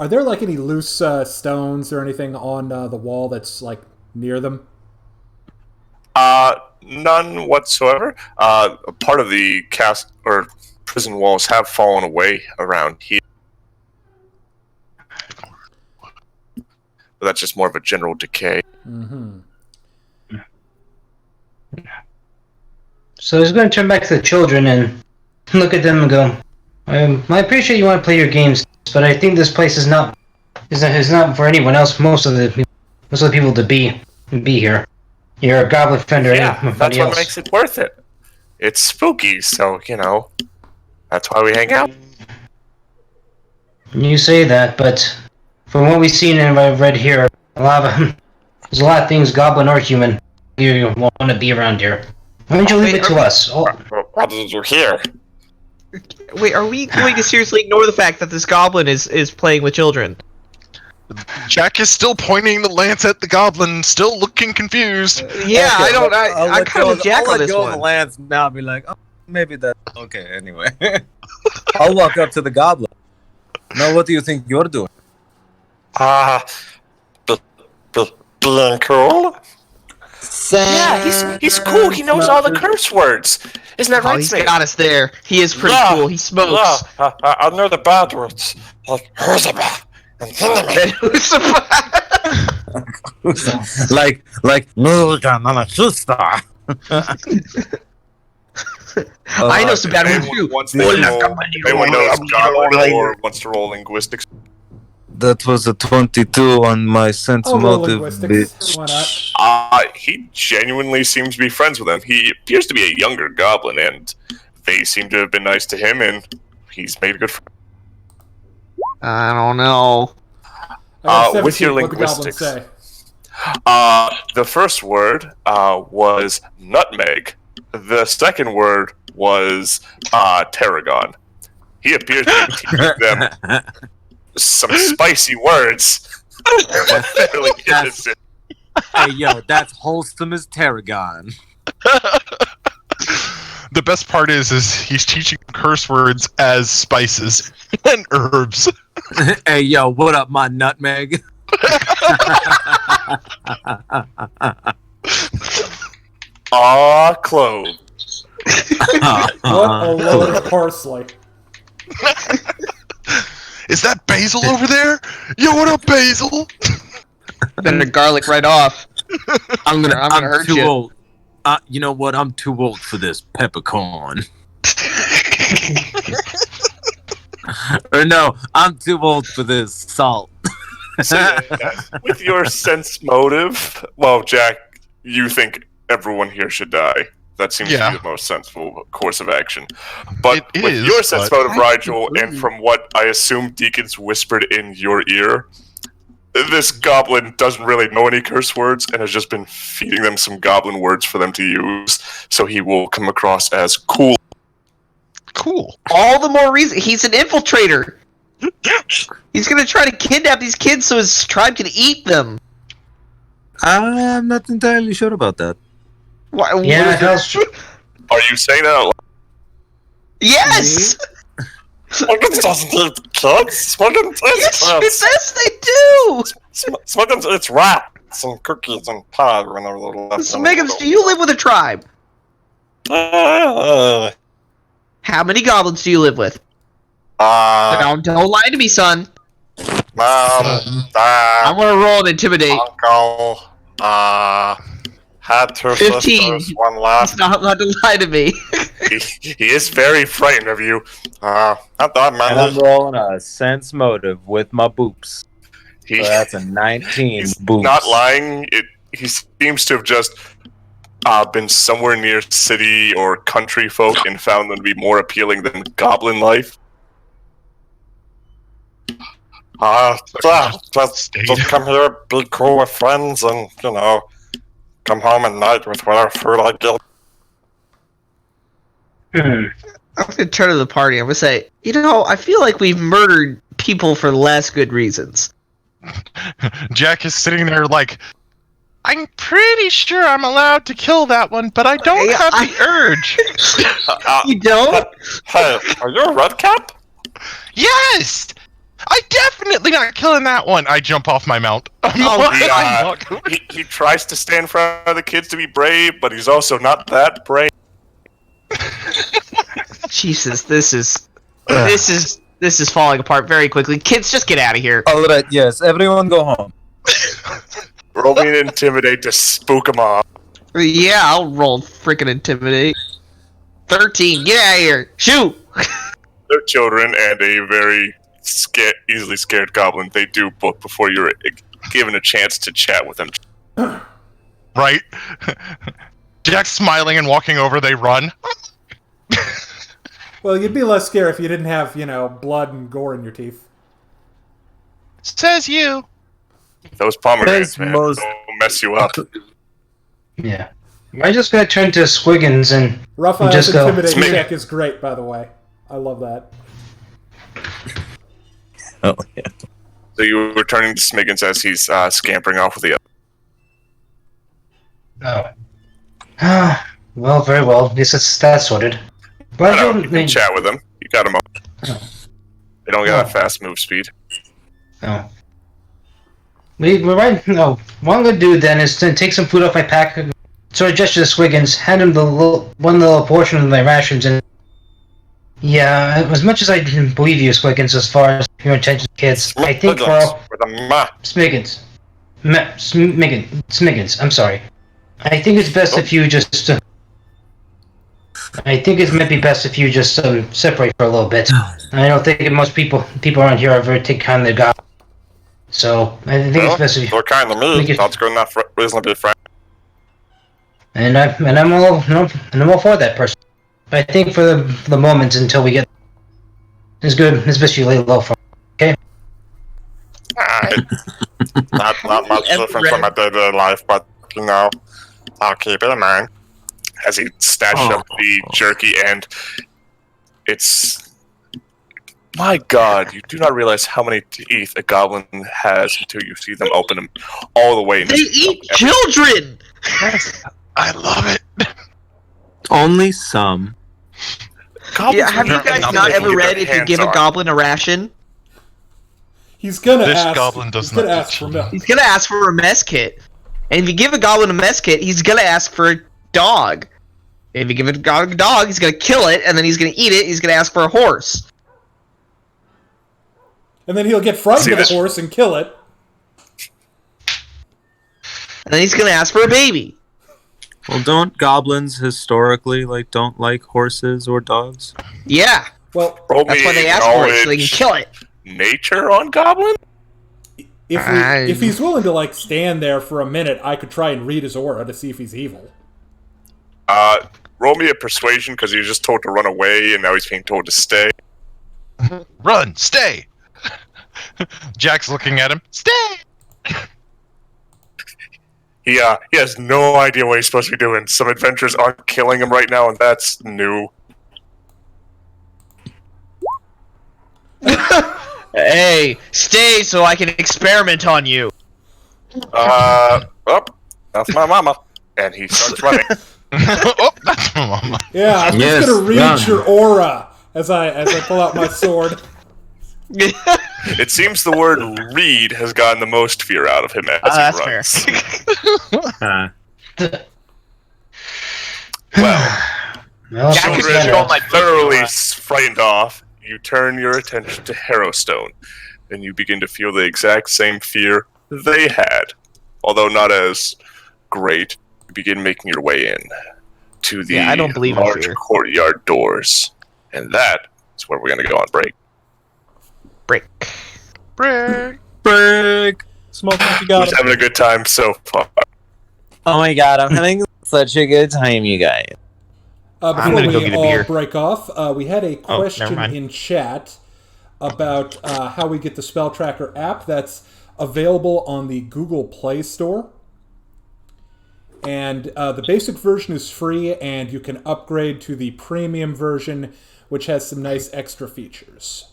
there like any loose stones or anything on the wall that's like near them? None whatsoever. Part of the prison walls have fallen away around here. But that's just more of a general decay. Mm-hmm. So he's going to turn back to the children and look at them and go, I appreciate you want to play your games, but I think this place is not for anyone else. Most of the people to be here. You're a goblin fender. Yeah, that's what makes it worth it. It's spooky, so that's why we hang out. You say that, but from what we've seen and I've read here, there's a lot of things, goblin or human, you want to be around here. Why don't you leave it to us? What did you hear? Wait, are we going to seriously ignore the fact that this goblin is playing with children? Jack is still pointing the lance at the goblin, still looking confused. Yeah, Okay, I'm kind of Jack on this I'll let go one. of the lance now. Be like, oh, maybe that's okay. Anyway, I'll walk up to the goblin. Now, what do you think you're doing? Cool. Yeah, he's cool. He knows all the curse words. Isn't that right, He's Smith? got us there. He is pretty cool. He smokes. I know the bad words. Like Herzaba and like I know some bad words too. Anyone knows goblin or wants to roll linguistics? That was a 22 on my sense motive, Why not? He genuinely seems to be friends with him. He appears to be a younger goblin, and they seem to have been nice to him, and he's made a good friend. I don't know. With your linguistics, the first word was nutmeg. The second word was tarragon. He appears to be teaching them some spicy words. Fairly innocent. Hey, yo, that's wholesome as tarragon. The best part is he's teaching curse words as spices and herbs. Hey, yo, what up, my nutmeg? Clove. What a load of parsley. Is that basil over there? Yo, what up, basil? Better garlic right off. I'm gonna hurt too you. old. You know what? I'm too old for this peppercorn. Or no, I'm too old for this salt. So, with your sense motive, well, Jack, you think everyone here should die. That seems to be the most sensible course of action. But with your sense motive, Rigel, and from what I assume Deacons whispered in your ear, this goblin doesn't really know any curse words and has just been feeding them some goblin words for them to use, so he will come across as cool. Cool. All the more reason. He's an infiltrator. He's gonna try to kidnap these kids so his tribe can eat them. I'm not entirely sure about that. Why, Yeah, that's true. Are you saying that out loud? Yes! It doesn't kids? Smuggins, Yes, it's yes, they do. Smuggins, it's rats and cookies and pie when they're little. Smiggins, do you live with a tribe? Uh, How many goblins do you live with? Don't lie to me, son. Mom, I'm gonna roll an intimidate. Uncle, had two 15. sisters, one left. He's not allowed to lie to me. He is very frightened of you. Not that And I'm man. rolling a sense motive with my boops. So He, that's a 19 he's boops. not lying. He seems to have just been somewhere near city or country folk and found them to be more appealing than goblin life. Just come here, be cool with friends, and, come home at night with whatever food I get. I'm gonna turn to the party. I'm gonna say, I feel like we've murdered people for less good reasons. Jack is sitting there like, I'm pretty sure I'm allowed to kill that one, but I don't have the urge. You don't? Hey, are you a red cap? yes! I definitely not killing that one. I jump off my mount. He tries to stand in front of the kids to be brave, but he's also not that brave. Jesus, this is falling apart very quickly. Kids, just get out of here. Alright, yes, everyone go home. Roll me an intimidate to spook him off. Yeah, I'll roll freaking intimidate. 13, get out of here. Shoot! They're children and a very easily scared goblin. They do book before you're given a chance to chat with them. Right? Jack's smiling and walking over, they run. Well, you'd be less scared if you didn't have, blood and gore in your teeth. Says you. Those pomegranates, There's man, most- don't mess you up. Yeah. I'm just gonna turn to Squiggins and Raphael's just go. intimidation Smig- check is great, by the way. I love that. Oh, yeah. So you were turning to Smiggins as he's scampering off with the other. Oh. Well, very well. At least it's that sorted. I know, you can chat with them. You got them up. They don't got a fast move speed. Oh. We're right. No. What I'm gonna do then is to take some food off my pack. Sort of gesture to Squiggins, hand him one little portion of my rations, and yeah, as much as I believe you, Squiggins, as far as your intentions, kids, I think for all With a ma. Smiggins, Smiggins. I'm sorry. I think it's best if you just. I think it might be best if you just separate for a little bit. I don't think most people around here are very take kind to God. So I think it's best if you. They're kind to me. That's good enough. Reasonably frank. And I'm all for that person. But I think for the moment until we get, it's good. It's best you lay low for. Okay. Not much different from my day-to-day life, but I'll keep it in mind. As he snatched up the jerky, and it's... My god, you do not realize how many teeth a goblin has until you see them open them all the way. They eat children! I love it. Only some. Yeah, have you guys not ever read if you give a goblin a ration? He's gonna This ask. goblin does he's gonna not ask eat for milk. He's gonna ask for a mess kit. And if you give a goblin a mess kit, he's gonna ask for a dog. If you give a dog, he's gonna kill it, and then he's gonna eat it, he's gonna ask for a horse. And then he'll get frightened of a horse and kill it. And then he's gonna ask for a baby. Well, don't goblins historically don't like horses or dogs? Yeah. Well, that's why they ask for it, so they can kill it. Nature on goblin? If he's willing to stand there for a minute, I could try and read his aura to see if he's evil. Roll me a persuasion because he was just told to run away and now he's being told to stay. Run, stay. Jack's looking at him. Stay. He has no idea what he's supposed to be doing. Some adventurers aren't killing him right now, and that's new. Hey, stay so I can experiment on you. That's my mama. And he starts running. Oh, that's my mama. Yeah, I'm just gonna read your aura as I pull out my sword. It seems the word read has gotten the most fear out of him as he That's runs. fair. Well, Well, Jack thanks, is children, all my thoroughly frightened off, you turn your attention to Harrowstone, and you begin to feel the exact same fear they had, although not as great. You begin making your way in to the I don't believe in large fear. courtyard doors, and that is where we're going to go on break. Break. Break. Smoke like you got Who's him. having a good time so far? Oh my god, I'm having such a good time, you guys. I'm Before gonna go we get a all beer. break off, we had a never question mind. in chat about how we get the Spell Tracker app. That's available on the Google Play Store. And the basic version is free, and you can upgrade to the premium version, which has some nice extra features.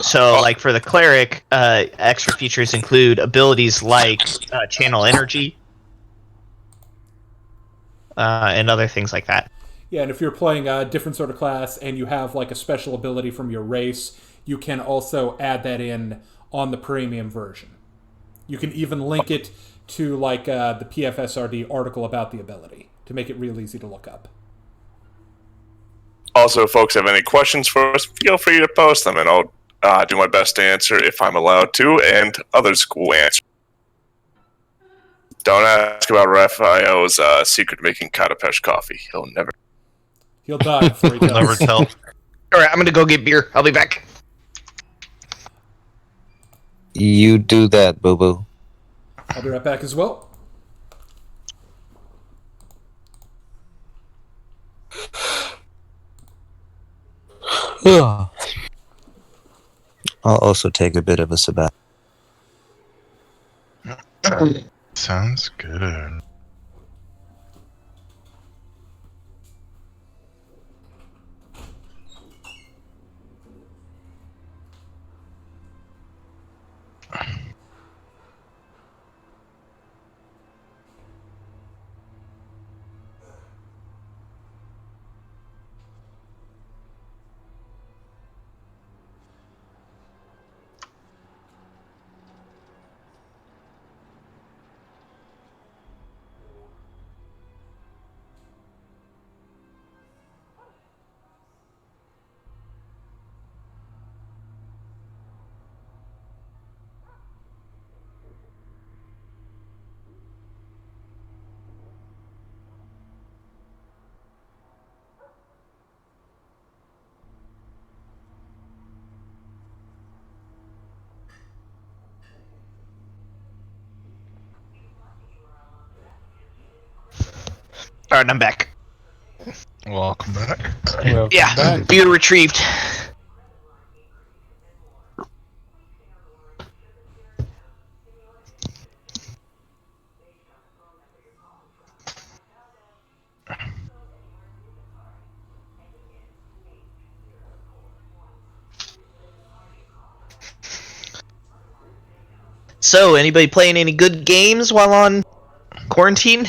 So, like for the cleric, extra features include abilities like channel energy and other things like that. Yeah, and if you're playing a different sort of class and you have like a special ability from your race, you can also add that in on the premium version. You can even link it to like the PFSRD article about the ability to make it real easy to look up. Also, if folks have any questions for us, feel free to post them, and I'll do my best to answer if I'm allowed to, and others will answer. Don't ask about Raphael's secret to making Katapesh coffee. He'll die before he We'll does. never tell. All right, I'm gonna go get beer. I'll be back. You do that, boo boo. I'll be right back as well. I'll also take a bit of a sabbat. Sounds good. All right, I'm back. Welcome back. Yeah, beer retrieved. So, anybody playing any good games while on quarantine?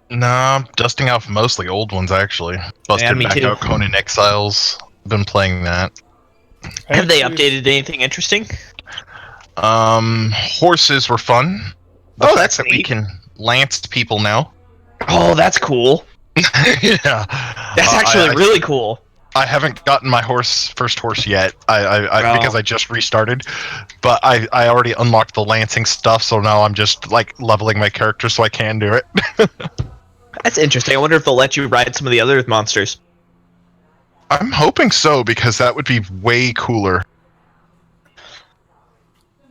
Nah, I'm dusting off mostly old ones actually. Busted me back too. out Conan Exiles. Been playing that. Have they updated anything interesting? Horses were fun. The fact that's that we neat. can lance people now. Oh, that's cool. Yeah, That's actually really cool. I haven't gotten my first horse yet. Because I just restarted, but I already unlocked the lancing stuff, so now I'm just like leveling my character so I can do it. That's interesting. I wonder if they'll let you ride some of the other monsters. I'm hoping so because that would be way cooler.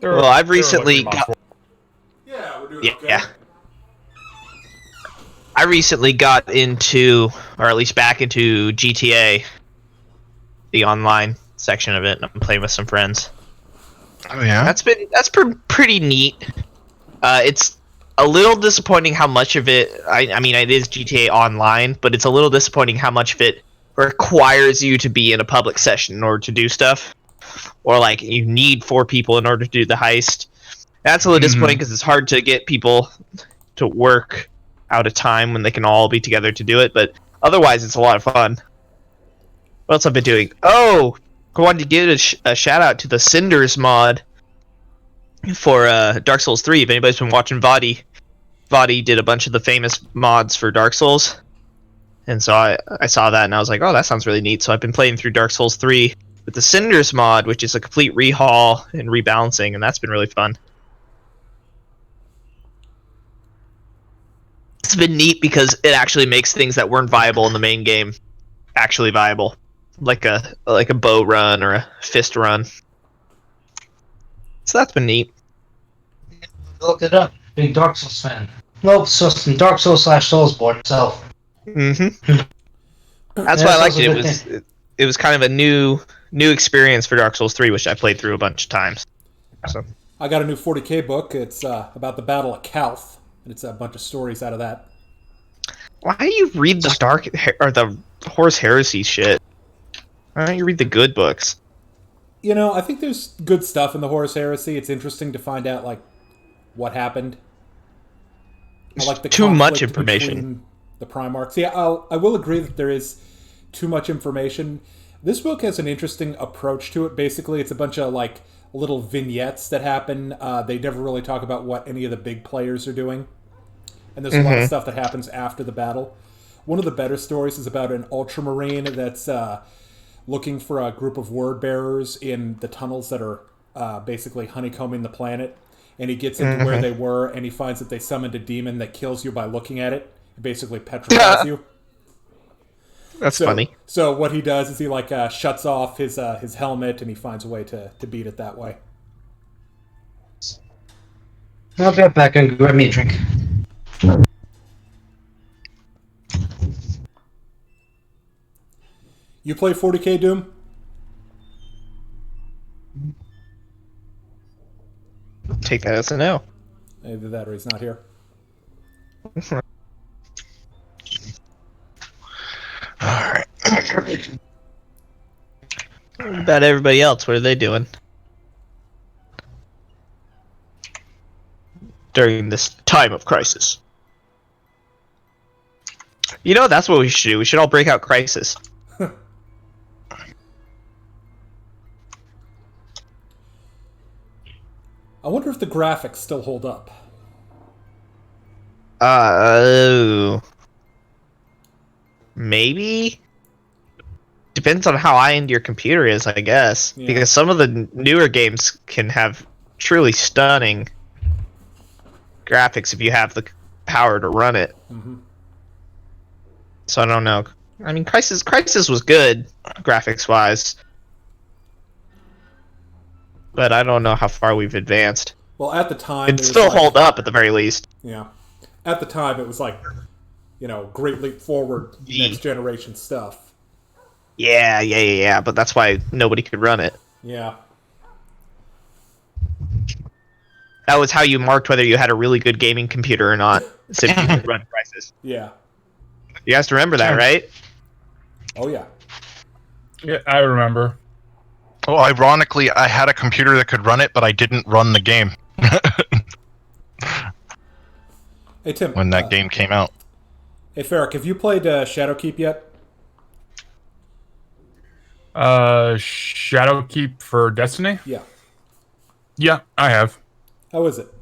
Well, I've recently got. Yeah, we're doing okay. Yeah. I recently got into, or at least back into GTA, the online section of it, and I'm playing with some friends. Oh yeah, That's pretty neat. It's a little disappointing how much of it. I mean, it is GTA Online, but it's a little disappointing how much of it requires you to be in a public session in order to do stuff, or like you need 4 people in order to do the heist. That's a little disappointing because it's hard to get people to work out of time when they can all be together to do it. But otherwise, it's a lot of fun. What else I've been doing? Oh, I wanted to give a shout out to the Cinders mod for Dark Souls 3. If anybody's been watching Vadi did a bunch of the famous mods for Dark Souls. And so I saw that and I was like, oh, that sounds really neat. So I've been playing through Dark Souls 3 with the Cinders mod, which is a complete rehaul and rebalancing, and that's been really fun. It's been neat because it actually makes things that weren't viable in the main game actually viable. Like a bow run or a fist run. So that's been neat. Looked it up. Big Dark Souls fan. Well, so Dark Souls / Soulsborne itself. Mm-hmm. That's Yeah, why I liked sounds it. a good thing. It was kind of a new experience for Dark Souls 3, which I played through a bunch of times. So I got a new 40k book. It's about the Battle of Calth, and it's a bunch of stories out of that. why do you read the Horus Heresy shit? Why don't you read the good books? You know, I think there's good stuff in the Horus Heresy. It's interesting to find out like what happened. I like the Too much conflict information. between the Primarchs. Yeah, I will agree that there is too much information. This book has an interesting approach to it. Basically, it's a bunch of like little vignettes that happen. They never really talk about what any of the big players are doing. And there's a lot of stuff that happens after the battle. One of the better stories is about an ultramarine that's looking for a group of word bearers in the tunnels that are basically honeycombing the planet. And he gets into where they were, and he finds that they summoned a demon that kills you by looking at it. It basically petrifies you. That's funny. So what he does is he like shuts off his helmet, and he finds a way to beat it that way. I'll get back and grab me a drink. You play 40k Doom? Take that as a no. Either that or he's not here. Alright. What about everybody else? What are they doing during this time of crisis? You know, that's what we should do. We should all break out Crisis. I wonder if the graphics still hold up. Maybe. Depends on how high-end your computer is, I guess. Yeah. Because some of the newer games can have truly stunning graphics if you have the power to run it. Mm-hmm. So I don't know. I mean, Crisis was good graphics-wise, but I don't know how far we've advanced. Well, at the time... It still hold up at the very least. Yeah. At the time, it was like, you know, great leap forward, next generation stuff. Yeah, but that's why nobody could run it. Yeah. That was how you marked whether you had a really good gaming computer or not. So you could run Crisis. Yeah. You guys remember that, right? Oh, yeah. Yeah, I remember. Well, ironically, I had a computer that could run it, but I didn't run the game Hey, Tim. when that game came out. Hey, Farrick, have you played Shadowkeep yet? Shadowkeep for Destiny? Yeah. Yeah, I have. How is it?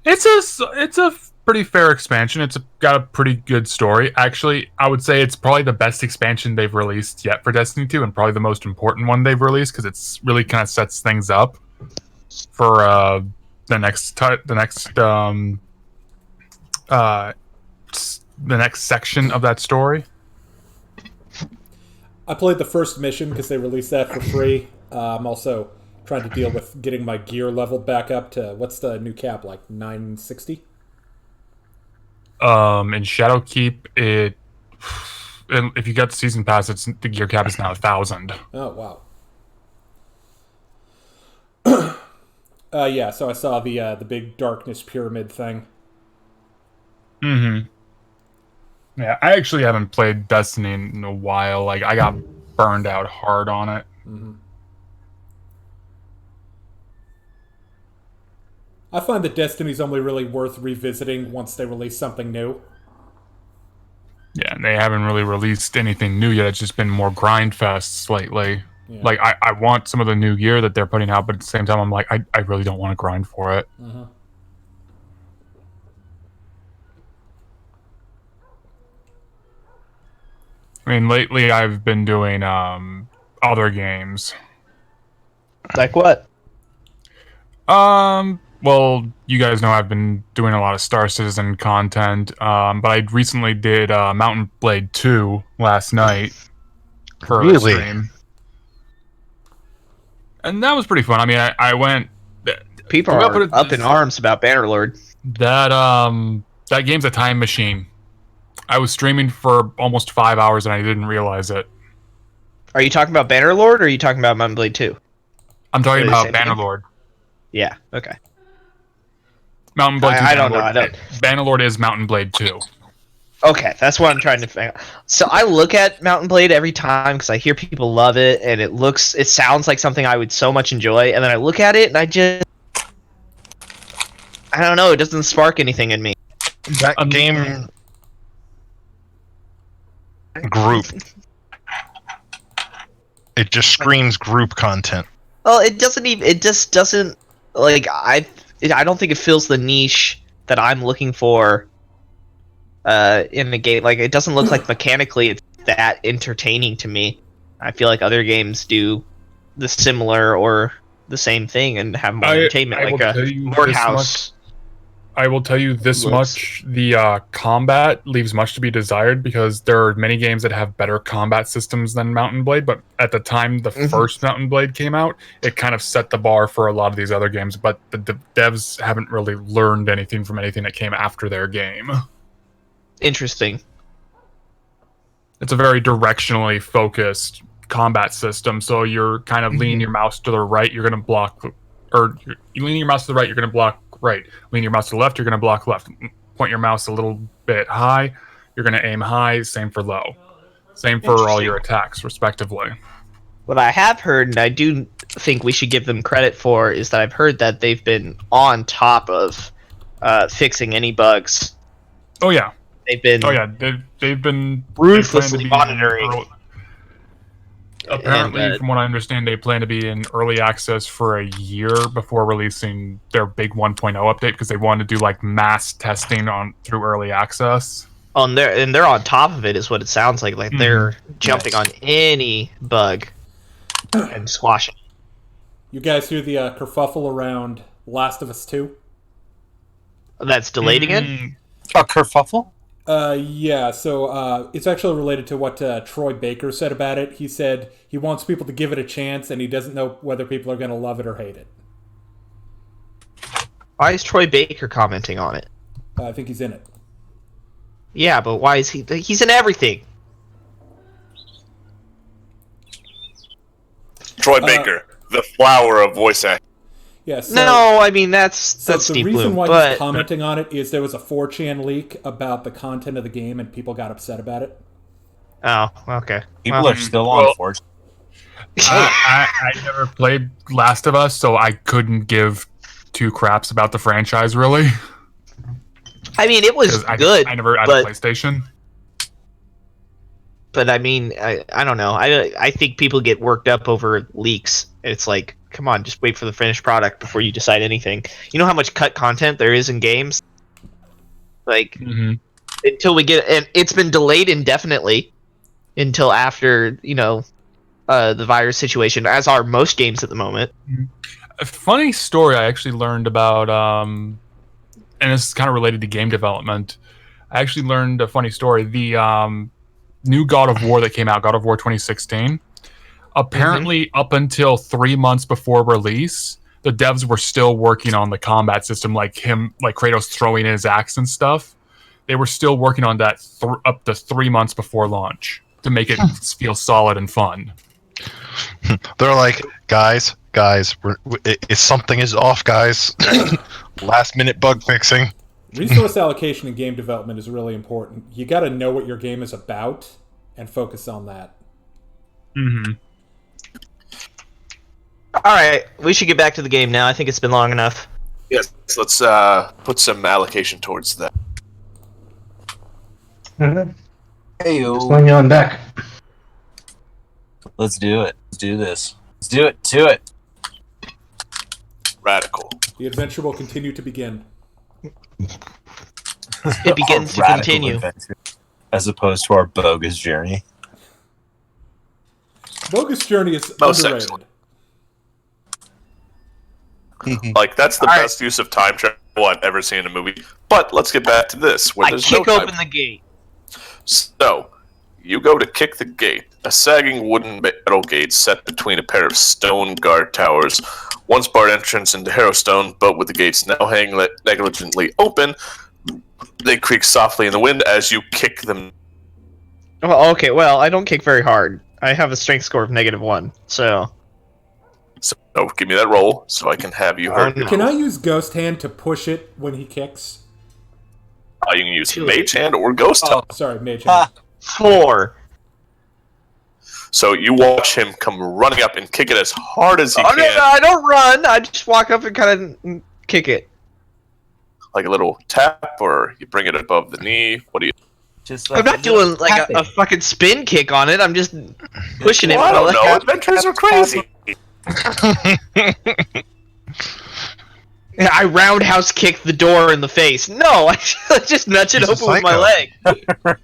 It's a pretty fair expansion. It's got a pretty good story. Actually, I would say it's probably the best expansion they've released yet for Destiny 2, and probably the most important one they've released because it's really kind of sets things up for the next section of that story. I played the first mission because they released that for free. I'm also trying to deal with getting my gear leveled back up to, what's the new cap, like 960? In Shadowkeep, if you got the season pass, the gear cap is now 1,000. Oh, wow. Yeah, so I saw the big darkness pyramid thing. Mm-hmm. Yeah, I actually haven't played Destiny in a while. Like, I got burned out hard on it. Mm-hmm. I find that Destiny's only really worth revisiting once they release something new. Yeah, and they haven't really released anything new yet. It's just been more grind fests lately. Yeah. Like, I want some of the new gear that they're putting out, but at the same time, I'm like, I really don't want to grind for it. Uh-huh. I mean, lately I've been doing other games. Like what? Well, you guys know I've been doing a lot of Star Citizen content, but I recently did Mountain Blade 2 last night for a Really? stream. And that was pretty fun. I mean, I went... People Well, are put it up this- in arms about Bannerlord. That game's a time machine. I was streaming for almost 5 hours and I didn't realize it. Are you talking about Bannerlord or are you talking about Mountain Blade 2? I'm talking Are they about the same thing? Bannerlord. Yeah, okay. Mountain Blade 2. I don't know, Bannerlord. I don't- Bannerlord is Mountain Blade 2. Okay, that's what I'm trying to figure out. So I look at Mountain Blade every time because I hear people love it and it sounds like something I would so much enjoy, and then I look at it and I don't know, it doesn't spark anything in me. That game group. It just screams group content. Well, it just doesn't, like, I don't think it fills the niche that I'm looking for in a game. Like, it doesn't look like mechanically it's that entertaining to me. I feel like other games do the similar or the same thing and have more entertainment, I will like tell a you Lord this House. I will tell you this Looks- much: the combat leaves much to be desired because there are many games that have better combat systems than Mountain Blade. But at the time the first Mountain Blade came out, it kind of set the bar for a lot of these other games. But the devs haven't really learned anything from anything that came after their game. Interesting. It's a very directionally focused combat system. So you're kind of leaning your mouse to the right, you're going to block, or you lean your mouse to the right, you're going to block right. Lean your mouse to the left, you're going to block left. Point your mouse a little bit high, you're going to aim high. Same for low. Same for all your attacks, respectively. What I have heard, and I do think we should give them credit for, is that I've heard that they've been on top of fixing any bugs. Oh yeah. They've been. Oh yeah. They've been ruthlessly they plan to be in monitoring. Apparently, And, from what I understand, they plan to be in early access for a year before releasing their big 1.0 update because they want to do like mass testing through early access. They're on top of it, is what it sounds like. Like they're jumping on any bug and squashing. You guys hear the kerfuffle around Last of Us 2? That's delayed again? A kerfuffle? Yeah, so it's actually related to what Troy Baker said about it. He said he wants people to give it a chance, and he doesn't know whether people are going to love it or hate it. Why is Troy Baker commenting on it? I think he's in it. Yeah, but why is he? He's in everything. Troy Baker, the flower of voice acting. Yeah, so, No, I mean that's so Steve the reason Bloom. why But he's commenting on it is there was a 4chan leak about the content of the game, and people got upset about it. oh, okay. People are still on Forge. I never played Last of Us, so I couldn't give two craps about the franchise, really. I mean, it was 'Cause good. I never had but, a PlayStation. But I mean, I don't know. I think people get worked up over leaks. It's like, come on, just wait for the finished product before you decide anything. You know how much cut content there is in games? Like, until we get... And it's been delayed indefinitely until after, the virus situation, as are most games at the moment. A funny story I actually learned about, and this is kind of related to game development. I actually learned a funny story. The new God of War that came out, God of War 2016, apparently up until 3 months before release, the devs were still working on the combat system, like Kratos throwing his axe and stuff. They were still working on that up to 3 months before launch to make it feel solid and fun. They're like, guys, if something is off, guys, last minute bug fixing. Resource allocation in game development is really important. You got to know what your game is about and focus on that. All right, we should get back to the game now. I think it's been long enough. Yes, let's put some allocation towards that. Hey, Just letting you know I'm back. Let's do it. Let's do this. Let's do it. To it. Radical. The adventure will continue to begin. It begins to Our radical continue. adventure, as opposed to our bogus journey. Bogus Journey is Most underrated. excellent. Like, that's the best use of time travel I've ever seen in a movie. But let's get back to this, where I there's kick no time. open the gate. So, you go to kick the gate. A sagging wooden metal gate set between a pair of stone guard towers. Once barred entrance into Harrowstone, but with the gates now hanging negligently open, they creak softly in the wind as you kick them. Well, okay, well, I don't kick very hard. I have a strength score of -1, so... So, give me that roll so I can have you hurt. no. Can I use Ghost Hand to push it when he kicks? You can use Mage Hand or Ghost Hand. Sorry, Mage Hand. 4. So you watch him come running up and kick it as hard as he Oh, can. no, I don't run. I just walk up and kind of kick it. Like a little tap, or you bring it above the knee. What do you... Just I'm not doing like a fucking spin kick on it. I'm just pushing it. Well, I don't with a know. left- Adventures are crazy. I roundhouse kick the door in the face. No, I just nudge it He's a open with my psycho. leg.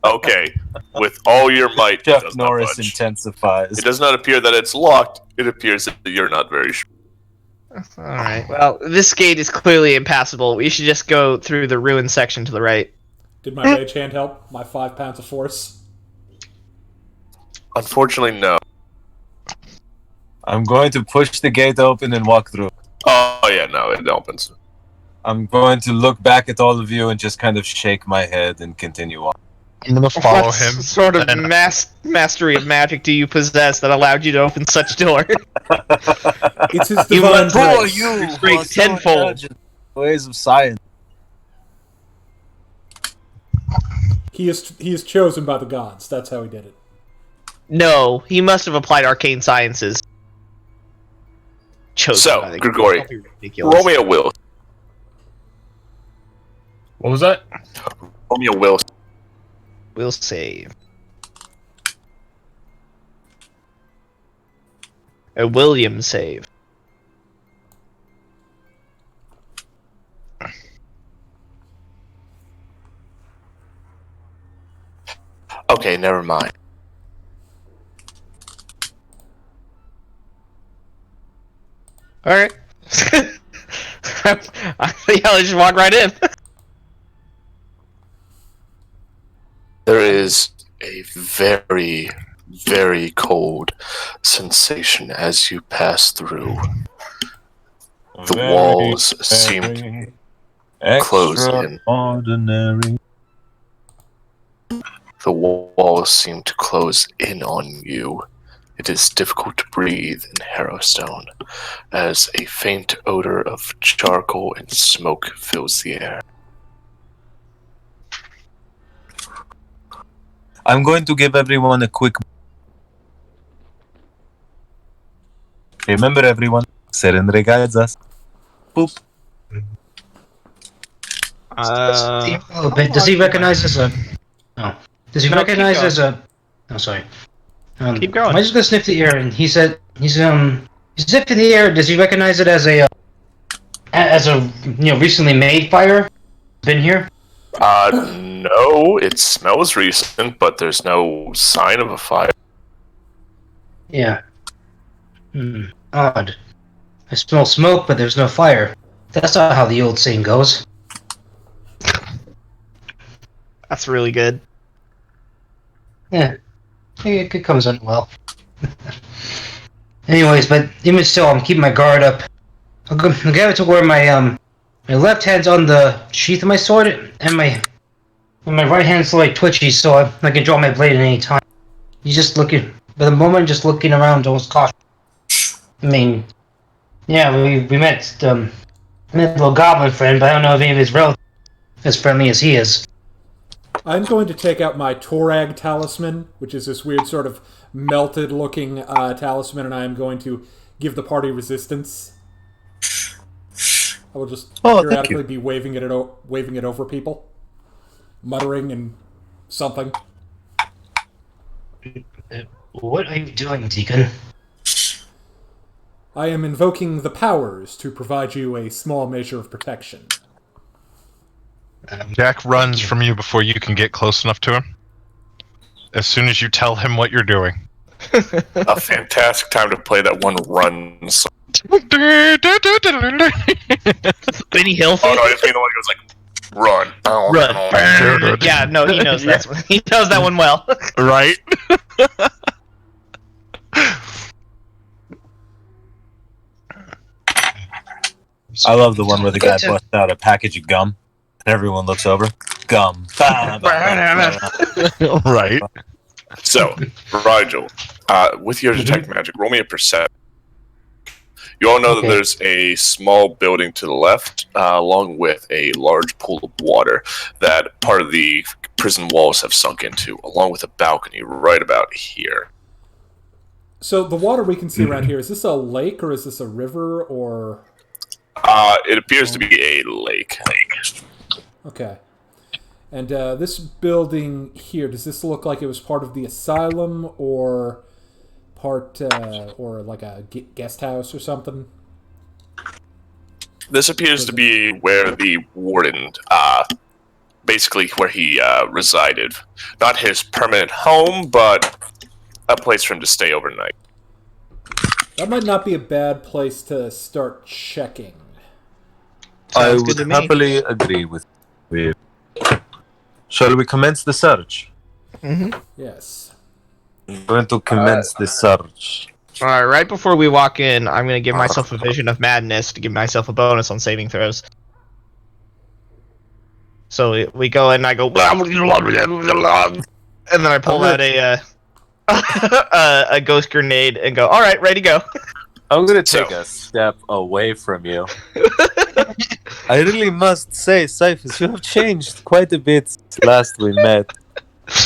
Okay. With all your might, it Jeff does not Norris budge. intensifies. It does not appear that it's locked. It appears that you're not very sure. Alright, well, this gate is clearly impassable. We should just go through the ruined section to the right. Did my Mage Hand help? My 5 pounds of force? Unfortunately, no. I'm going to push the gate open and walk through. Oh, yeah, no, it opens. I'm going to look back at all of you and just kind of shake my head and continue on. I'm gonna follow What him. sort of and- mastery of magic do you possess that allowed you to open such door? It's his You divine must- Who are grace. you? Great tenfold. Ways of science. He is chosen by the gods. That's how he did it. No, he must have applied arcane sciences. Chosen So, by the Grigori, Don't be ridiculous. roll me a will. What was that? Roll me a will. We'll save. A William save. Okay, never mind. Alright. I think I'll just walk right in. There is a very, very cold sensation as you pass through. The walls seem closed in. Ordinary. The walls seem to close in on you. It is difficult to breathe in Harrowstone, as a faint odor of charcoal and smoke fills the air. I'm going to give everyone a quick. Remember, everyone, Serenre guides us. Boop. A little bit. Does he recognize as a? No. Does he No, keep recognize going. as a? Oh, sorry. Keep going. I'm just gonna sniff the air, and he said he's sniffing the air. Does he recognize it as a recently made fire? Been here? No, it smells recent, but there's no sign of a fire. Yeah. Odd. I smell smoke, but there's no fire. That's not how the old saying goes. That's really good. Yeah. It comes in well. Anyways, but even still, I'm keeping my guard up. I'll get it to where my left hand's on the sheath of my sword, and my right hand's like twitchy, so I can draw my blade at any time. You just looking, for the moment, just looking around, almost cautious. I mean, yeah, we met little goblin friend, but I don't know if any of his relatives are as friendly as he is. I'm going to take out my Torag talisman, which is this weird sort of melted-looking talisman, and I am going to give the party resistance. I will just periodically be waving it over people, muttering and something. What are you doing, Deacon? I am invoking the powers to provide you a small measure of protection. Jack runs from you before you can get close enough to him. As soon as you tell him what you're doing. A fantastic time to play that one run song. Benny Hill. Oh no, I just mean the one who goes like, run. Run. Yeah, no, he knows he knows that one well. Right? I love the one where the guy busts out a package of gum and everyone looks over. Gum. Right. So, Rigel, with your detect magic, roll me a perception. You all know that there's a small building to the left, along with a large pool of water that part of the prison walls have sunk into, along with a balcony right about here. So the water we can see around here, is this a lake or is this a river or... It appears to be a lake. Okay. And this building here, does this look like it was part of the asylum or part, or like a guest house or something? This appears to be where the warden, basically where he resided. Not his permanent home, but a place for him to stay overnight. That might not be a bad place to start checking. I would happily agree with you. Shall we commence the search? Mm-hmm. Yes. I'm going to commence the search. Alright, right before we walk in, I'm going to give myself a vision of madness to give myself a bonus on saving throws. So we go in and I go, and then I pull out a ghost grenade and go, alright, ready to go. I'm going to take a step away from you. I really must say, Cyphus, you have changed quite a bit since last we met.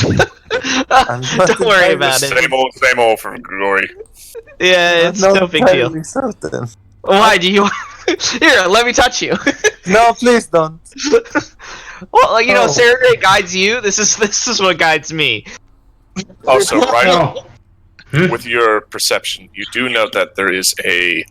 Don't worry about it. Same old from Glory. Yeah, it's no big deal. Certain. Why do you... Here, let me touch you. No, please don't. Well, you know, Serenade guides you. This is what guides me. Also, right with your perception, you do note that there is a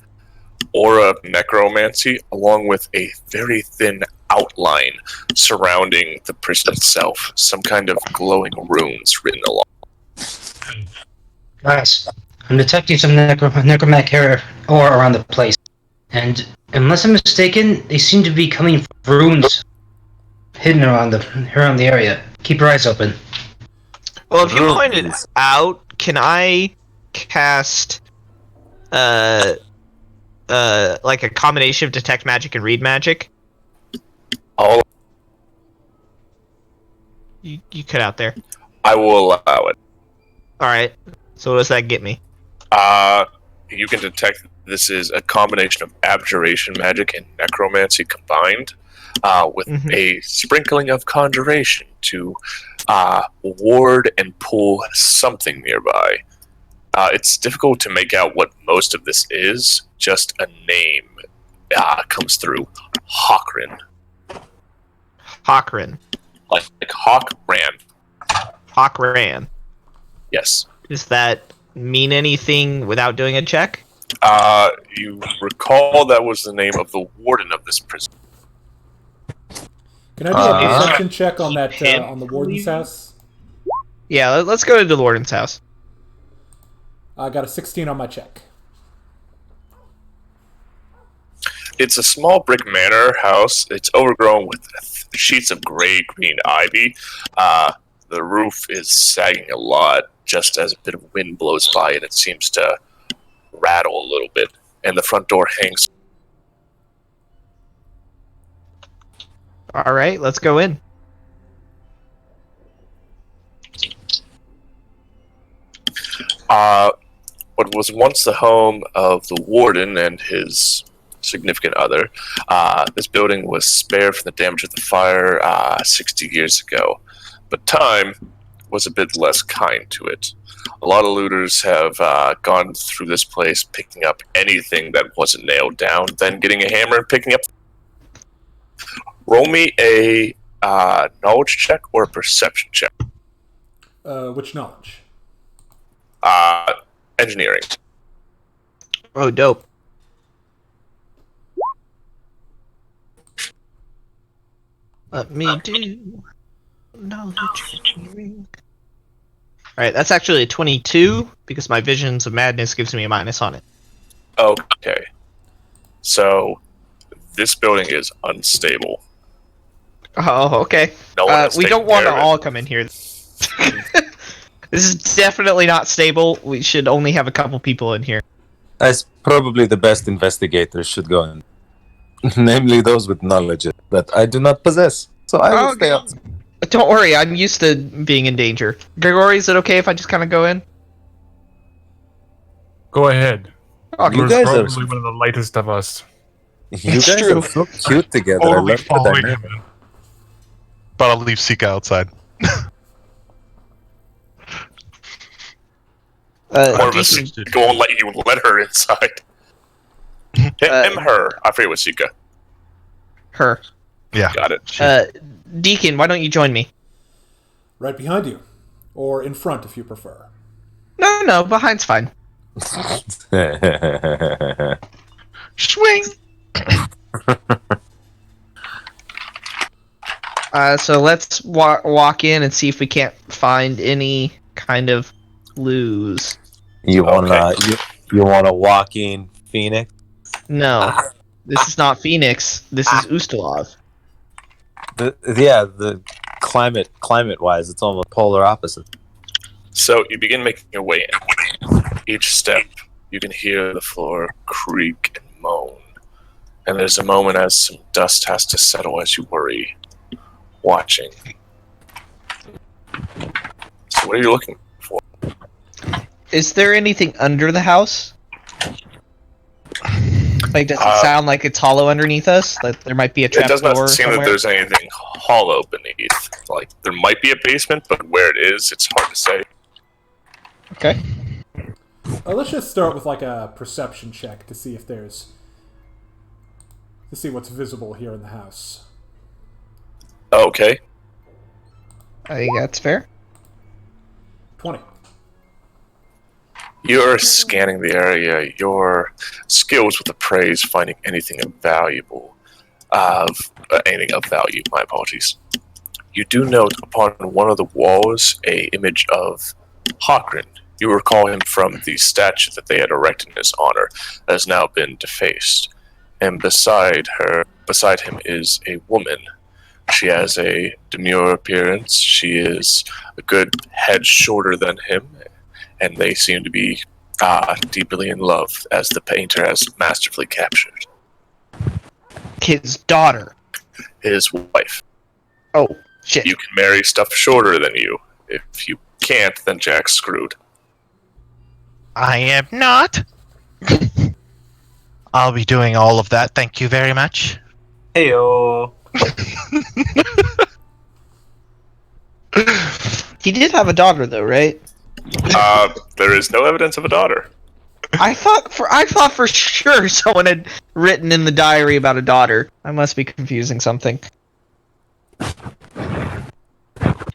aura of necromancy, along with a very thin outline surrounding the prison itself. Some kind of glowing runes written along. Guys, I'm detecting some necromantic aura around the place. And unless I'm mistaken, they seem to be coming from runes hidden around the area. Keep your eyes open. Well, if you point it out, can I cast like a combination of detect magic and read magic? All You cut out there. I will allow it. Alright. So what does that get me? You can detect this is a combination of abjuration magic and necromancy combined, with a sprinkling of conjuration to ward and pull something nearby. It's difficult to make out what most of this is. Just a name comes through. Hawkran. Hawkran. Like Hawkran. Hawkran. Yes. Does that mean anything without doing a check? You recall that was the name of the warden of this prison. Can I do a perception check on that on the warden's house? Yeah, let's go to the warden's house. I got a 16 on my check. It's a small brick manor house. It's overgrown with sheets of gray-green ivy. The roof is sagging a lot, just as a bit of wind blows by, and it seems to rattle a little bit. And the front door hangs. All right, let's go in. What was once the home of the warden and his significant other, this building was spared from the damage of the fire 60 years ago. But time was a bit less kind to it. A lot of looters have gone through this place picking up anything that wasn't nailed down, then getting a hammer and picking up. Roll me a knowledge check or a perception check. Which knowledge? engineering. Oh, dope. Let me do knowledge engineering. Alright, that's actually a 22 because my Visions of Madness gives me a minus on it. Okay. So, this building is unstable. Oh, okay. No one has We taken don't want to care of it. all come in here. This is definitely not stable. We should only have a couple people in here. As probably the best investigators should go in. Namely those with knowledge that I do not possess. So I will stay out. Don't worry, I'm used to being in danger. Gregory, is it okay if I just kind of go in? Go ahead. Okay. You You're guys are probably one of the lightest of us. you It's guys true. are so cute together. I Totally love the following him dynamic. in. But I'll leave Sika outside. Orvis Deacon, won't let you let her inside. Him, her. I forget what Sika. her. Yeah. Got it. Deacon, why don't you join me? Right behind you. Or in front if you prefer. No, behind's fine. Swing! So let's walk in and see if we can't find any kind of clues. you wanna you wanna walk in Phoenix? No, this is not Phoenix. This is Ustalov. The climate wise, it's almost polar opposite. So you begin making your way in. Each step, you can hear the floor creak and moan. And there's a moment as some dust has to settle as you worry, watching. So what are you looking for? Is there anything under the house? Like, does it sound like it's hollow underneath us? Like there might be a It trap does not door seem somewhere? that there's anything hollow beneath. Like, there might be a basement, but where it is, it's hard to say. Okay. Let's just start with like a perception check to see if there's... to see what's visible here in the house. Okay. I think that's fair. 20. You're scanning the area. Your skills with appraise, finding anything of valuable, anything of value. My apologies. You do note upon one of the walls a image of Hawkrin. You recall him from the statue that they had erected in his honor, that has now been defaced. And beside him is a woman. She has a demure appearance. She is a good head shorter than him, and they seem to be deeply in love, as the painter has masterfully captured. His daughter. His wife. Oh, shit. You can marry stuff shorter than you. If you can't, then Jack's screwed. I am not. I'll be doing all of that. Thank you very much. Heyo. He did have a daughter, though, right? There is no evidence of a daughter. I thought for sure someone had written in the diary about a daughter. I must be confusing something.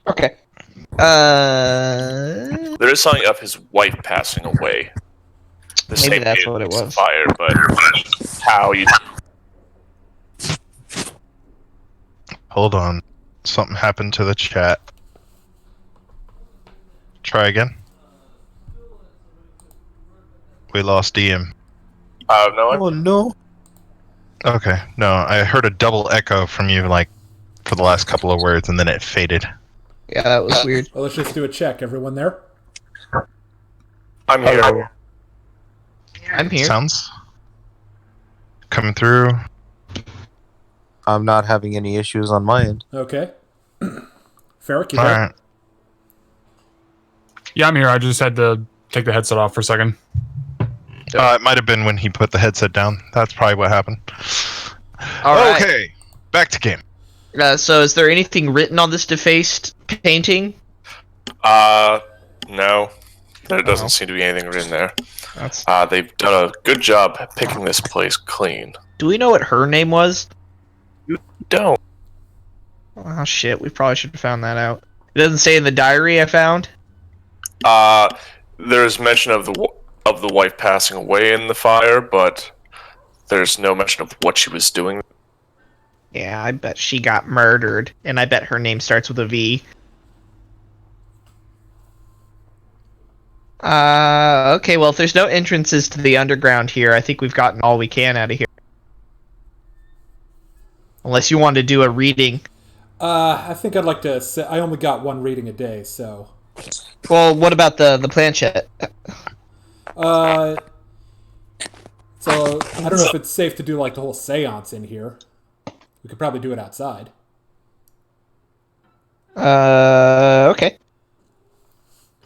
Okay. There is something of his wife passing away. The Maybe same that's day what it was was. Fire, but how you? Hold on. Something happened to the chat. Try again. We lost DM. No. Oh no. Okay. No, I heard a double echo from you, like, for the last couple of words, and then it faded. Yeah, that was weird. Well, let's just do a check. Everyone there? I'm here. I'm here. Sounds coming through. I'm not having any issues on my end. Okay. Ferric, you All there? right. Yeah, I'm here. I just had to take the headset off for a second. It might have been when he put the headset down. That's probably what happened. All right. Okay, back to game. So, is there anything written on this defaced painting? No. There doesn't seem to be anything written there. That's... They've done a good job picking this place clean. Do we know what her name was? Don't. Oh shit, we probably should have found that out. It doesn't say in the diary I found. There's mention of of the wife passing away in the fire, but there's no mention of what she was doing. Yeah, I bet she got murdered, and I bet her name starts with a V. Okay, well, if there's no entrances to the underground here, I think we've gotten all we can out of here. Unless you want to do a reading. I think I'd like to say I only got one reading a day, so. Well, what about the planchette? So I don't know if it's safe to do like the whole seance in here. We could probably do it outside. Okay.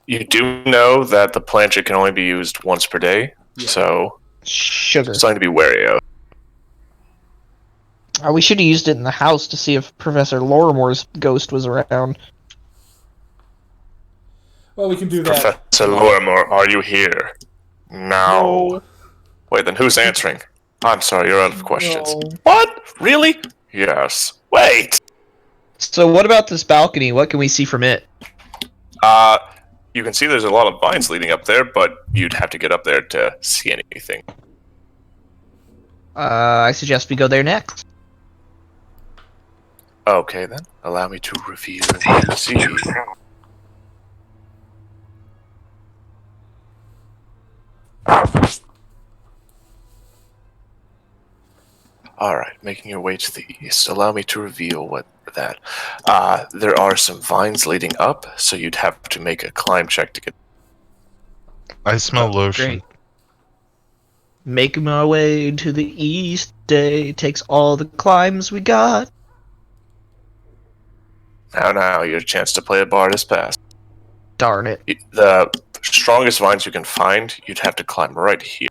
You do know that the planchette can only be used once per day, so Sugar. something to be wary of. We should have used it in the house to see if Professor Lorimore's ghost was around. Well, we can do that. Professor Lorimore, are you here? No. Wait, then who's answering? I'm sorry, you're out of questions. No. What? Really? Yes. Wait! So what about this balcony? What can we see from it? You can see there's a lot of vines leading up there, but you'd have to get up there to see anything. I suggest we go there next. Okay, then. Allow me to reveal and see. Alright, making your way to the east. Allow me to reveal what that. There are some vines leading up, so you'd have to make a climb check to get. I smell lotion. Great. Making my way to the east day takes all the climbs we got. Now, your chance to play a bard is passed. Darn it. The strongest vines you can find, you'd have to climb right here.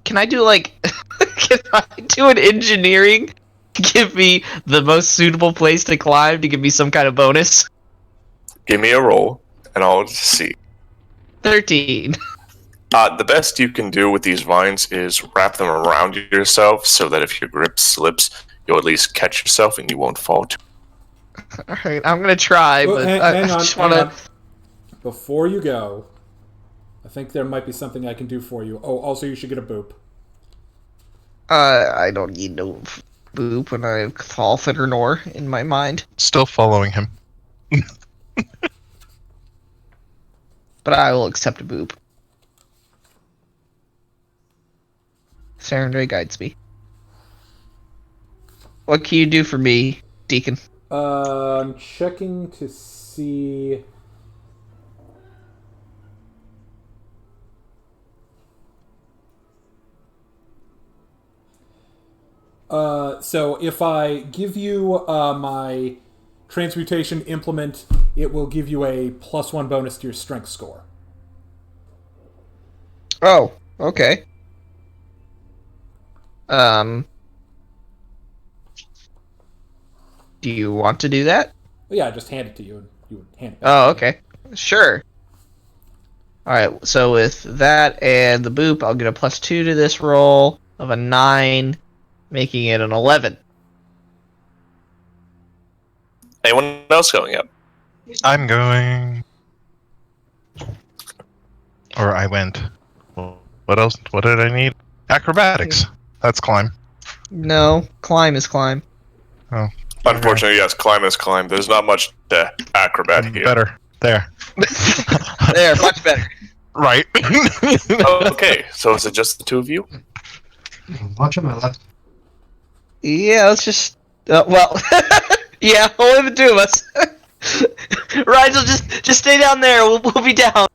Can I do like can I do an engineering to give me the most suitable place to climb to give me some kind of bonus? Give me a roll, and I'll see. 13. The best you can do with these vines is wrap them around yourself so that if your grip slips, you'll at least catch yourself and you won't fall too. Alright, I'm gonna try, but I just wanna... Before you go, I think there might be something I can do for you. Oh, also you should get a boop. I don't need no boop when I have Pathfinder nor in my mind. Still following him. But I will accept a boop. Sarandray guides me. What can you do for me, Deacon? I'm checking to see... So if I give you my transmutation implement, it will give you a +1 bonus to your strength score. Oh, okay. Do you want to do that? Well, yeah, I just hand it to you, and you would hand it back. Oh, okay. Sure. Alright, so with that and the boop, I'll get a +2 to this roll of a 9, making it an 11. Anyone else going up? I'm going. Or I went. What else? What did I need? Acrobatics. That's climb. No, climb is climb. Oh. Unfortunately, yes, climb is climb. There's not much to acrobat here. Better. There. There, much better. Right. Okay, so is it just the two of you? Watch on my left. Yeah, let's just... well... yeah, only the two of us. Rigel, just stay down there. We'll be down.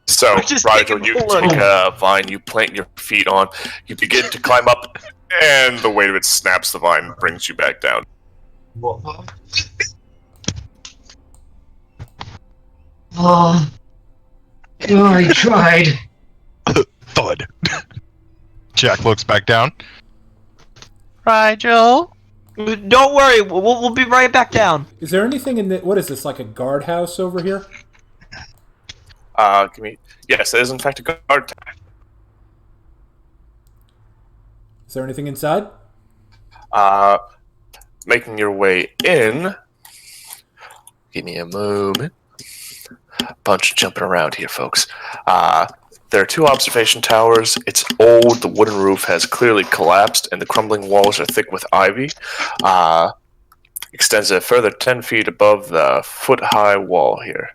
So, Just Rigel, take you a look. take a vine, you plant your feet on, you begin to climb up, and the weight of it snaps the vine and brings you back down. Oh, I tried. Thud. Jack looks back down. Rigel? Don't worry, we'll be right back down. Is there anything in the... What is this, like a guardhouse over here? Give me... Yes, it is in fact a guard tower. Is there anything inside? Making your way in, Give me a moment. Bunch of jumping around here, folks. There are 2 observation towers. It's old. The wooden roof has clearly collapsed, and the crumbling walls are thick with ivy. Extends a further 10 feet above the foot-high wall here.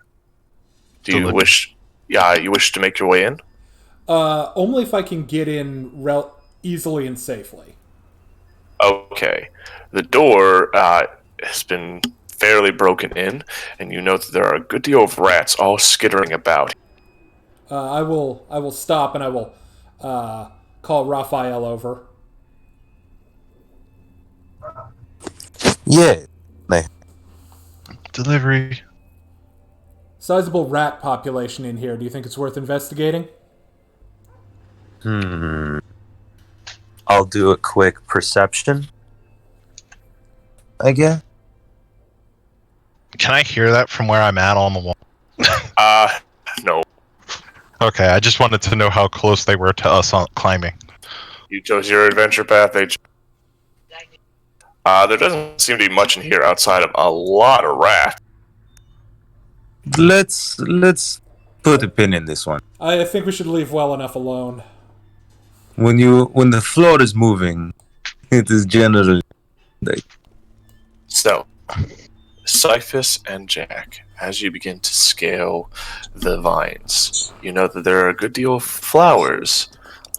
Do you wish? Yeah, you wish to make your way in? Only if I can get in easily and safely. Okay. The door has been fairly broken in, and you note that there are a good deal of rats all skittering about. I will stop and I will call Raphael over. Yeah. Delivery. Sizable rat population in here. Do you think it's worth investigating? I'll do a quick perception, I guess. Can I hear that from where I'm at on the wall? No. Okay, I just wanted to know how close they were to us on climbing. You chose your adventure path. There doesn't seem to be much in here outside of a lot of rats. Let's put a pin in this one. I think we should leave well enough alone. When the floor is moving, it is generally like. So, Cyphus and Jack, as you begin to scale the vines, you know that there are a good deal of flowers,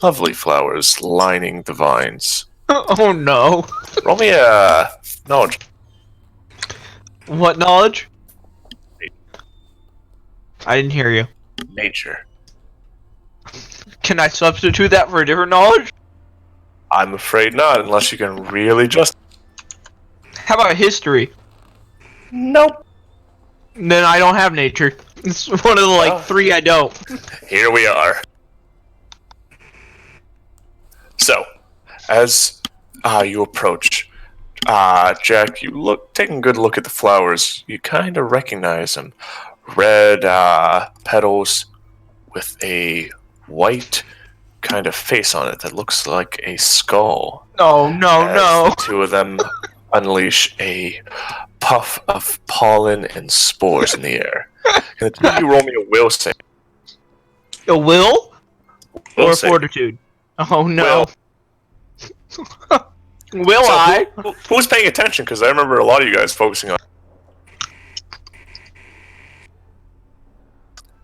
lovely flowers, lining the vines. Oh no. Roll me a knowledge. What knowledge? I didn't hear you. Nature. Can I substitute that for a different knowledge? I'm afraid not, unless you can really just... How about history? Nope. Then I don't have nature. It's one of the 3 I don't. Here we are. So, as you approach, Jack, you taking a good look at the flowers. You kind of recognize them. Red petals with a white kind of face on it that looks like a skull. No. The 2 of them unleash a puff of pollen and spores in the air. Can you roll me a will save? A will? Or save. fortitude? Oh no. Will So I? Who's paying attention? Because I remember a lot of you guys focusing on.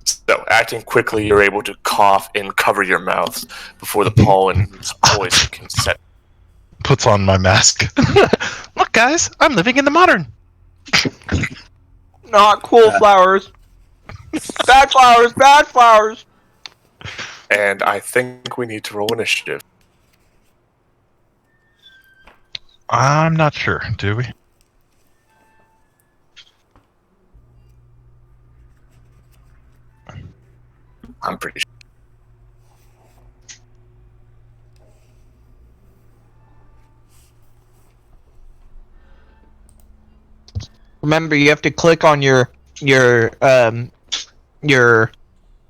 So, acting quickly, you're able to cough and cover your mouth before the pollen's poison can set. Puts on my mask. Look, guys, I'm living in the modern. Not cool flowers. Bad flowers, bad flowers. And I think we need to roll initiative. I'm not sure. Do we? I'm pretty sure. Remember, you have to click on your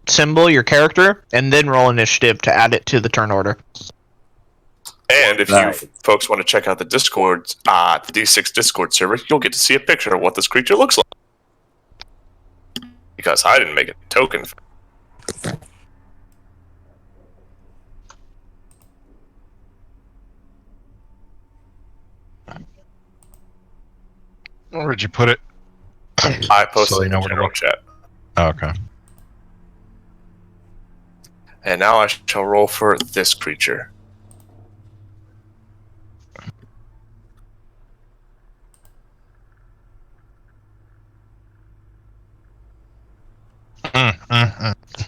symbol, your character, and then roll initiative to add it to the turn order. And if you folks want to check out the Discord, the D6 Discord server, you'll get to see a picture of what this creature looks like. Because I didn't make a token. Where'd you put it? I posted So you in know the where to general go. chat. Oh, okay. And now I shall roll for this creature.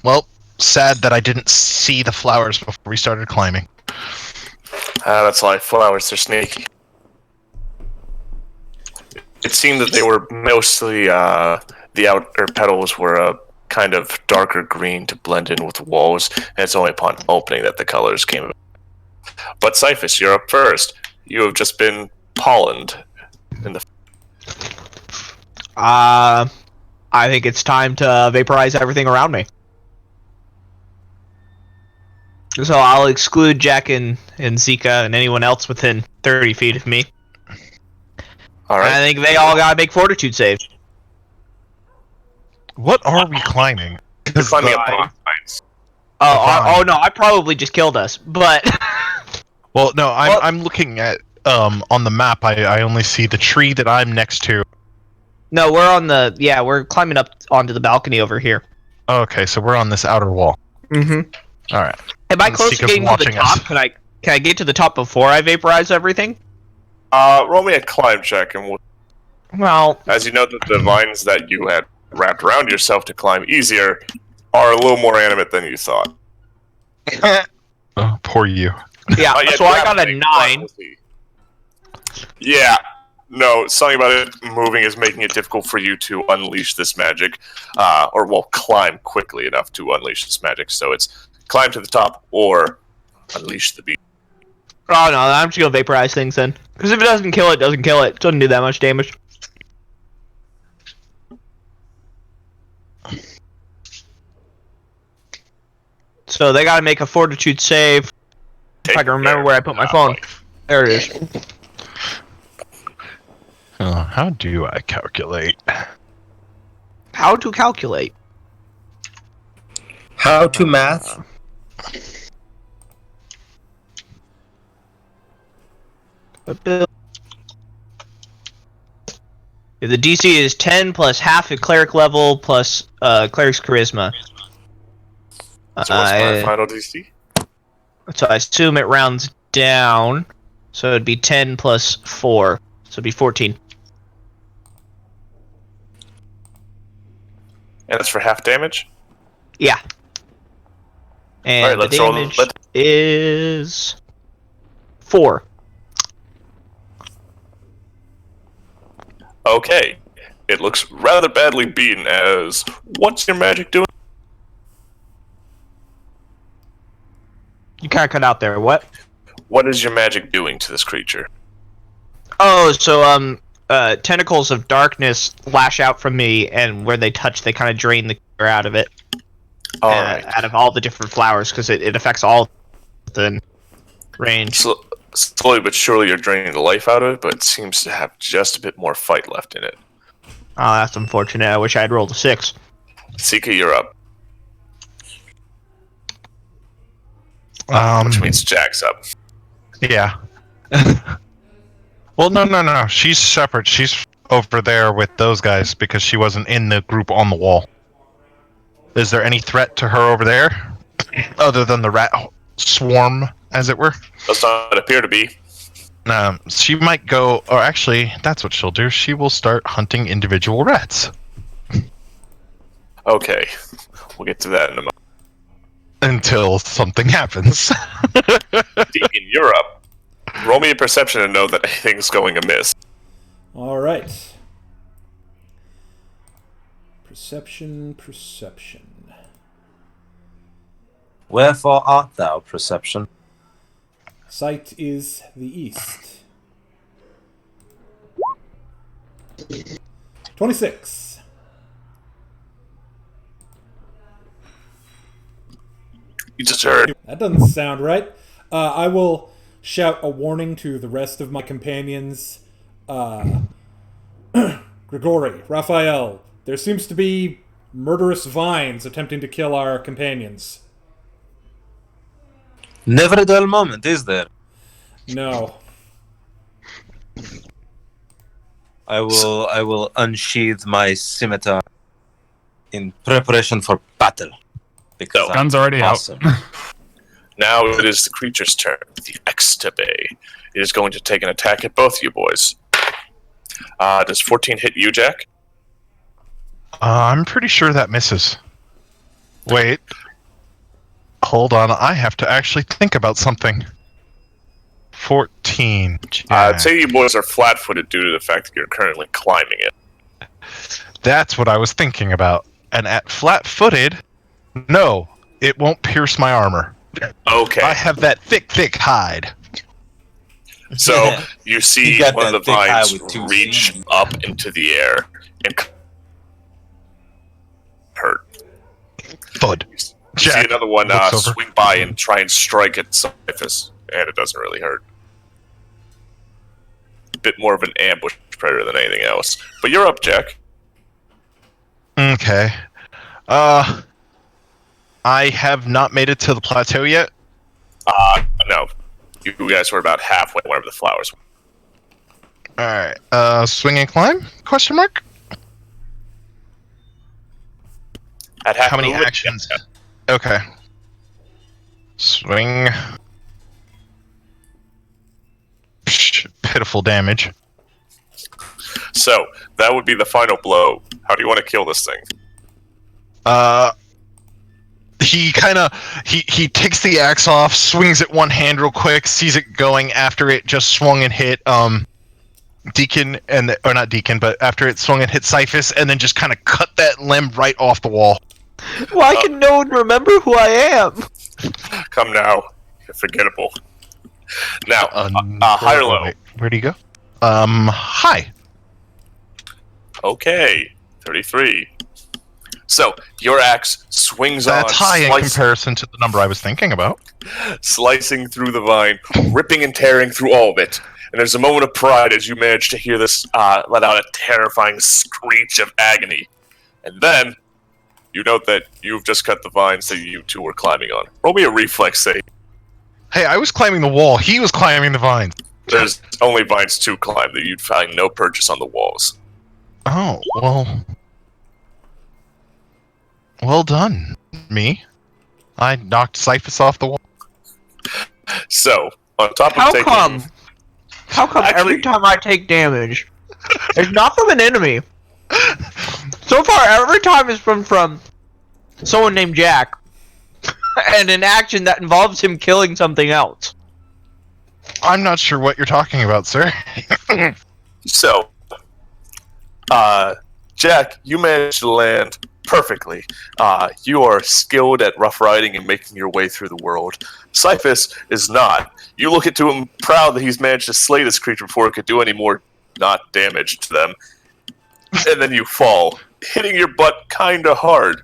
Well, sad that I didn't see the flowers before we started climbing. That's life. Flowers, they're sneaky. It seemed that they were mostly, the outer petals were a kind of darker green to blend in with the walls, and it's only upon opening that the colors came about. But Cyphus, you're up first. You have just been pollened in the... I think it's time to vaporize everything around me. So I'll exclude Jack and Zika and anyone else within 30 feet of me. All right. And I think they all gotta make fortitude saves. What are we climbing? You're 'Cause climbing the- up vines. Oh no! I probably just killed us, but Well, no, Well- I'm looking at on the map. I only see the tree that I'm next to. no, we're climbing up onto the balcony over here. Okay, so we're on this outer wall. Mm-hmm. All right. Am I And close to Sika's getting to the watching top? us. Can I get to the top before I vaporize everything? Roll me a climb check, and Well, as you know that the vines that you had wrapped around yourself to climb easier are a little more animate than you thought. Oh, poor you. yeah. Not yet So I got a grappling, but 9. we'll see. Yeah. No, something about it moving is making it difficult for you to unleash this magic, climb quickly enough to unleash this magic. So it's climb to the top or unleash the beast. Oh no, I'm just gonna vaporize things then. Because if it doesn't kill it, it doesn't kill it. It doesn't do that much damage. So they gotta make a fortitude save. If I can remember where I put my phone. There it is. How do I calculate? How to calculate? How to math? If the DC is 10 plus half at cleric level plus cleric's charisma. So what's my final DC? So I assume it rounds down. So it'd be 10 plus 4. So it'd be 14. And that's for half damage? Yeah. And Alright, let's the roll. damage is 4. Okay. It looks rather badly beaten as... What's your magic doing? You kind of cut out there. What? What is your magic doing to this creature? Oh, so tentacles of darkness lash out from me, and where they touch, they kind of drain the air out of it. Alright. Out of all the different flowers, because it affects all the range. Slowly but surely you're draining the life out of it, but it seems to have just a bit more fight left in it. Oh, that's unfortunate. I wish I had rolled a 6. Sika, you're up. Um, Which means Jack's up. Yeah. Well, no. She's separate. She's over there with those guys because she wasn't in the group on the wall. Is there any threat to her over there? Other than the rat swarm, as it were? Does not appear to be. She might go, or actually, that's what she'll do. She will start hunting individual rats. Okay. We'll get to that in a moment. Until something happens. Deacon, you're up. Roll me a perception and know that anything's going amiss. All right. Perception. Wherefore art thou, perception? Sight is the east. 26. You just heard. That doesn't sound right. I will shout a warning to the rest of my companions. Grigori, Raphael, there seems to be murderous vines attempting to kill our companions. Never a dull moment, is there? No. I will unsheath my scimitar in preparation for battle. Because Gun's I'm already awesome. out. Now it is the creature's turn. The Extabe. It is going to take an attack at both you boys. Does 14 hit you, Jack? I'm pretty sure that misses. Wait. Hold on, I have to actually think about something. 14. I'd say you boys are flat-footed due to the fact that you're currently climbing it. That's what I was thinking about. And at flat-footed, no, it won't pierce my armor. Okay. I have that thick hide. So you see You got one of that the thick eye vines with two reach C's. up into the air and hurt. Thud. You see Jack another one looks over. swing by and try and strike at Cyphus, and it doesn't really hurt. A bit more of an ambush predator than anything else. But you're up, Jack. Okay. I have not made it to the plateau yet. No. You guys were about halfway wherever the flowers were. Alright, swing and climb? Question mark? At half How many movement, actions? yeah. Okay. Swing. Psh, pitiful damage. So, that would be the final blow. How do you want to kill this thing? He he takes the axe off, swings it one hand real quick, sees it going after it just swung and hit Deacon or not Deacon, but after it swung and hit Cyphus, and then just kind of cut that limb right off the wall. Why can no one remember who I am? Come now. You're forgettable. Now, high or low? Wait, where'd he go? High. Okay, 33. So, your axe swings That's on, high in comparison to the number I was thinking about. slicing through the vine, ripping and tearing through all of it. And there's a moment of pride as you manage to hear this let out a terrifying screech of agony. And then, you note that you've just cut the vines that you two were climbing on. Roll me a reflex save. Hey, I was climbing the wall. He was climbing the vines. There's only vines to climb that you'd find no purchase on the walls. Oh, well. Well done, me. I knocked Cyphus off the wall. So, on top of How taking... come? How come every Actually- time I take damage, it's not from an enemy? So far, every time it's from someone named Jack, and an action that involves him killing something else. I'm not sure what you're talking about, sir. So, Jack, you managed to land perfectly. You are skilled at rough riding and making your way through the world. Cyphus is not. You look into him proud that he's managed to slay this creature before it could do any more not damage to them. And then you fall, hitting your butt kinda hard.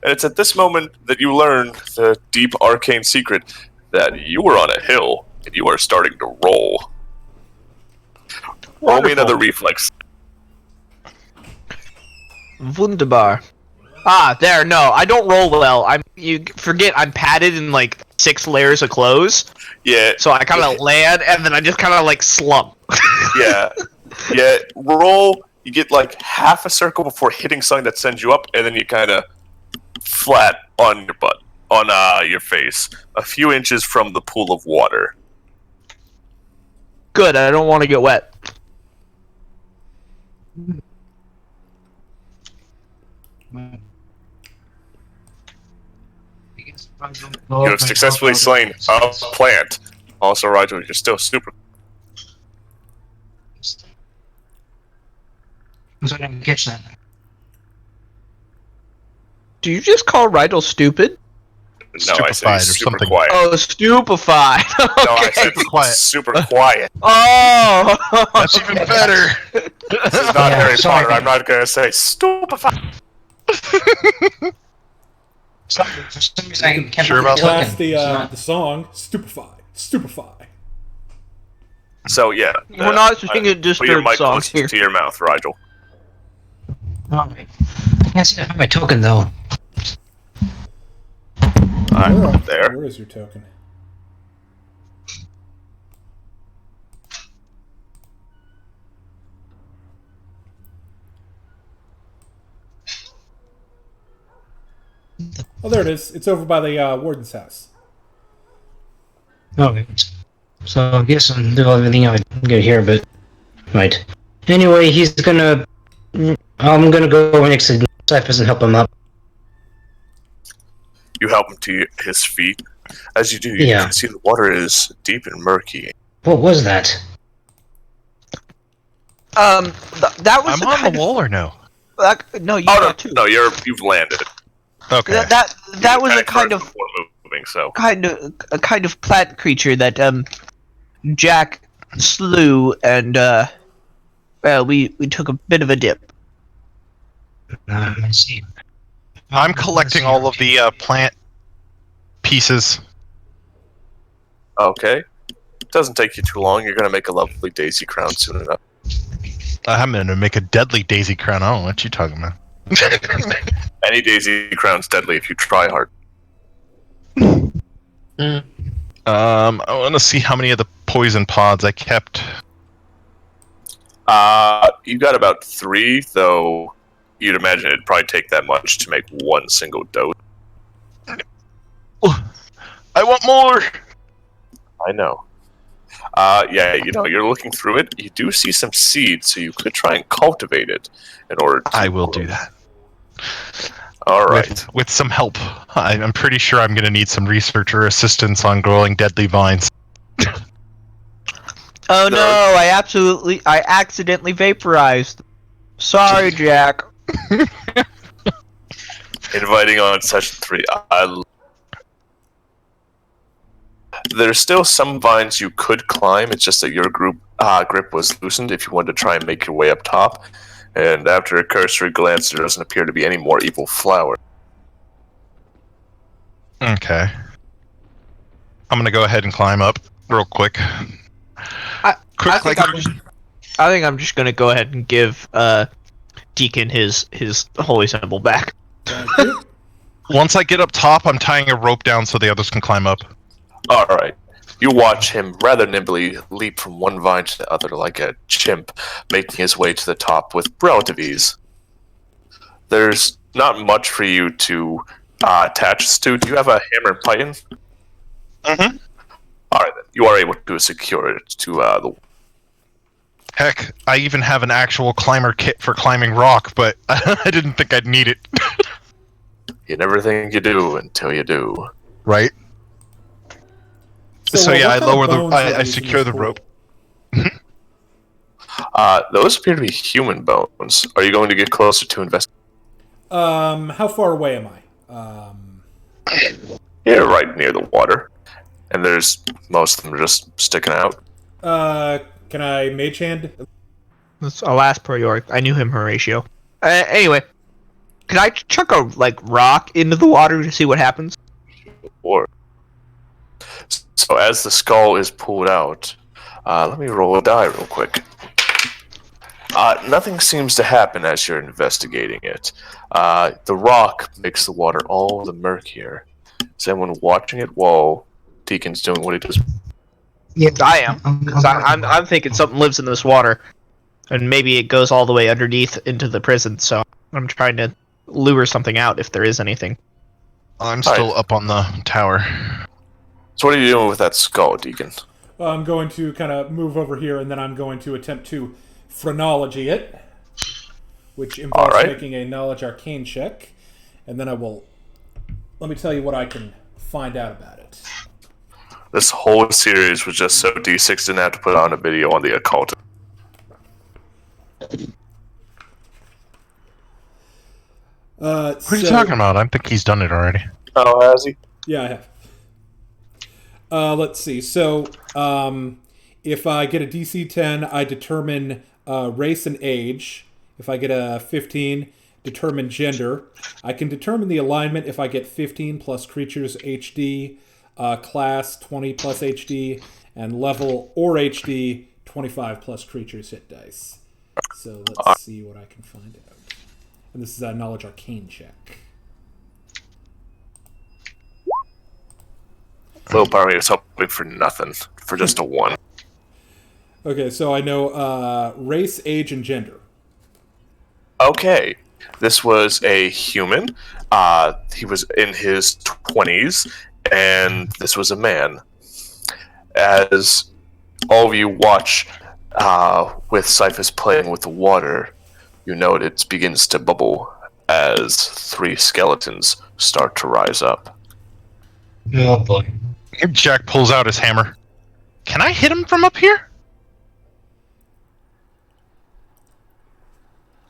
And it's at this moment that you learn the deep arcane secret that you were on a hill and you are starting to roll. Roll me another reflex. Wunderbar. Ah, there. No, I don't roll well. You forget I'm padded in like 6 layers of clothes. Yeah. So I kind of land and then I just kind of like slump. Yeah. Yeah. Roll. You get like half a circle before hitting something that sends you up, and then you kind of flat on your butt, on your face, a few inches from the pool of water. Good. I don't want to get wet. You have successfully slain a plant. Also, Rigel, you're still super. So I didn't catch that. Do you just call Rydell stupid? No, I said Stupefied he's or super something. quiet. Oh, stupefied. No, I Okay. said quiet. super quiet. Oh. That's even better. This is not Yeah, Harry sorry. Potter. I'm not going to say stupefied. For some reason, I kept Sure about clicking. That's It's not- the song Stupefy. Stupefy. So, yeah. We're not singing put your disturbed mic songs close here. to your mouth, Rigel. Alright. I can't see my token though. I'm Where- up there. Where is your token? Oh, there it is. It's over by the warden's house. Okay. So I guess I'll do everything I get here, but right. Anyway, he's gonna. I'm gonna go next to Cyphus and help him up. You help him to his feet. As you do, you Yeah. can see the water is deep and murky. What was that? That was I'm the on kind the wall or no? of. No, you Oh, are no, too. no, you've landed. Okay. That was a kind of before moving, so. a kind of plant creature that Jack slew, and well, we took a bit of a dip. I see. I'm collecting all of the plant pieces. Okay. Doesn't take you too long. You're going to make a lovely daisy crown soon enough. I'm gonna make a deadly daisy crown. I don't know what you're talking about. Any daisy crown's deadly if you try hard. I want to see how many of the poison pods I kept. You got about 3, though you'd imagine it'd probably take that much to make one single dose. I want more! I know. Yeah, you're looking through it. You do see some seeds, so you could try and cultivate it in order to... I will do that. Alright. With some help. I'm pretty sure I'm going to need some researcher assistance on growing deadly vines. Oh no, I accidentally vaporized. Sorry, Jack. Inviting on session 3. There's still some vines you could climb, it's just that your grip was loosened if you wanted to try and make your way up top. And after a cursory glance, there doesn't appear to be any more evil flower. Okay. I'm going to go ahead and climb up real quick. I think I'm just gonna go ahead and give Deacon his holy symbol back. Once I get up top, I'm tying a rope down so the others can climb up. Alright. You watch him rather nimbly leap from one vine to the other like a chimp, making his way to the top with relative ease. There's not much for you to attach this to. Do you have a hammer and python? Mm-hmm. Alright then. You are able to secure it to the... Heck, I even have an actual climber kit for climbing rock, but I didn't think I'd need it. You never think you do until you do. Right? So yeah, I lower the... I these secure the for? rope. Those appear to be human bones. Are you going to get closer to investigate? How far away am I? You're right near the water. And there's most of them just sticking out. Can I mage hand? That's a last priority. I knew him, Horatio. Anyway, can I chuck a rock into the water to see what happens? Or so as the skull is pulled out, let me roll a die real quick. Nothing seems to happen as you're investigating it. The rock makes the water all the murkier. Is anyone watching it while Deacon's doing what he does? Yes, I am. Because I'm thinking something lives in this water, and maybe it goes all the way underneath into the prison. So I'm trying to lure something out if there is anything. I'm still up on the tower. So what are you doing with that skull, Deacon? I'm going to kind of move over here, and then I'm going to attempt to phrenology it, which involves making a knowledge arcane check, and then I will... Let me tell you what I can find out about it. This whole series was just so D6 didn't have to put on a video on the occult. What are you talking about? I think he's done it already. Oh, has he? Yeah, I have. Let's see. So, if I get a DC 10, I determine race and age. If I get a 15, determine gender. I can determine the alignment if I get 15 plus creatures HD, class 20 plus HD, and level or HD 25 plus creatures hit dice. So let's see what I can find out. And this is a knowledge arcane check. Little part of me was hoping for nothing, for just a 1. Okay, so I know race, age, and gender. Okay, this was a human. He was in his 20s, and this was a man. As all of you watch with Cyphus playing with the water, you note it begins to bubble as 3 skeletons start to rise up. Oh boy. Jack pulls out his hammer. Can I hit him from up here?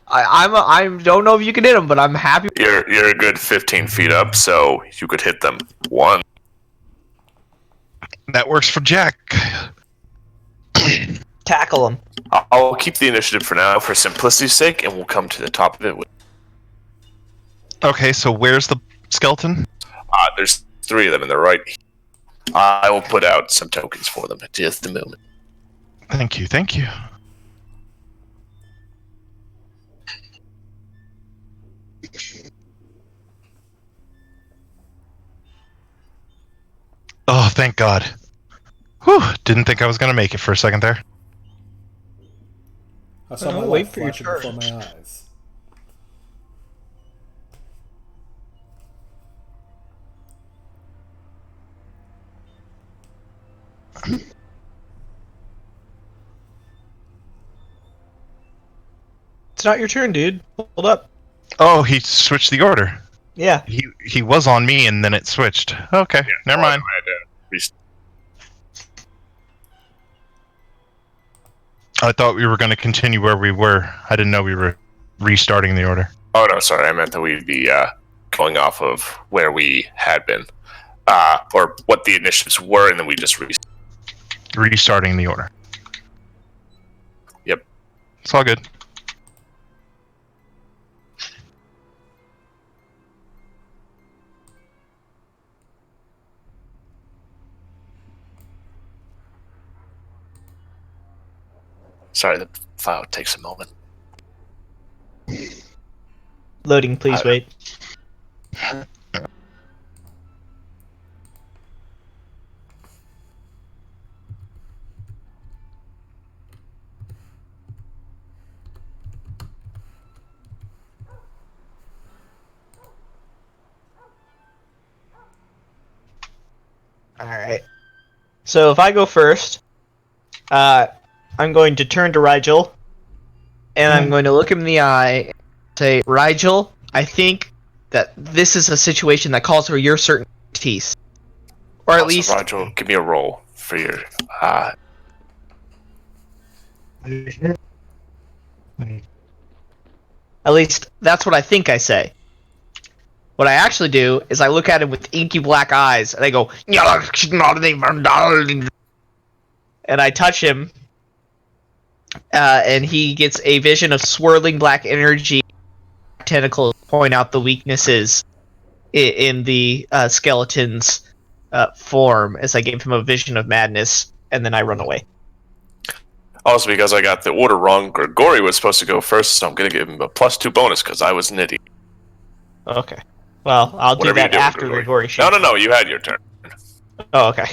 I don't know if you can hit him, but I'm happy. You're a good 15 feet up, so you could hit them 1. That works for Jack. Tackle him. I'll keep the initiative for now, for simplicity's sake, and we'll come to the top of it. Okay, so where's the skeleton? There's 3 of them in the right. I will put out some tokens for them at just a moment. Thank you, thank you. Oh, thank God. Whew, didn't think I was going to make it for a second there. I saw Oh, my wait life for your flashing before turn. my eyes. It's not your turn, dude. Hold up. Oh, he switched the order. Yeah. He was on me and then it switched. Okay, never mind. I thought we were going to continue where we were. I didn't know we were restarting the order. Oh, no, sorry. I meant that we'd be going off of where we had been. Or what the initiatives were, and then we just Restarting the order. Yep. It's all good. Sorry, the file takes a moment. Loading, please wait. Alright. So if I go first, I'm going to turn to Rigel, and I'm going to look him in the eye and say, Rigel, I think that this is a situation that calls for your certain expertise. Or at least... Rigel, give me a roll for your... At least, that's what I think I say. What I actually do is I look at him with inky black eyes, and I go, and I touch him, and he gets a vision of swirling black energy tentacles point out the weaknesses in the skeleton's form as I give him a vision of madness, and then I run away. Also, because I got the order wrong, Grigori was supposed to go first, so I'm going to give him a +2 bonus because I was an idiot. Okay. Well, I'll do that after Grigori shoots. No, you had your turn. Oh, okay.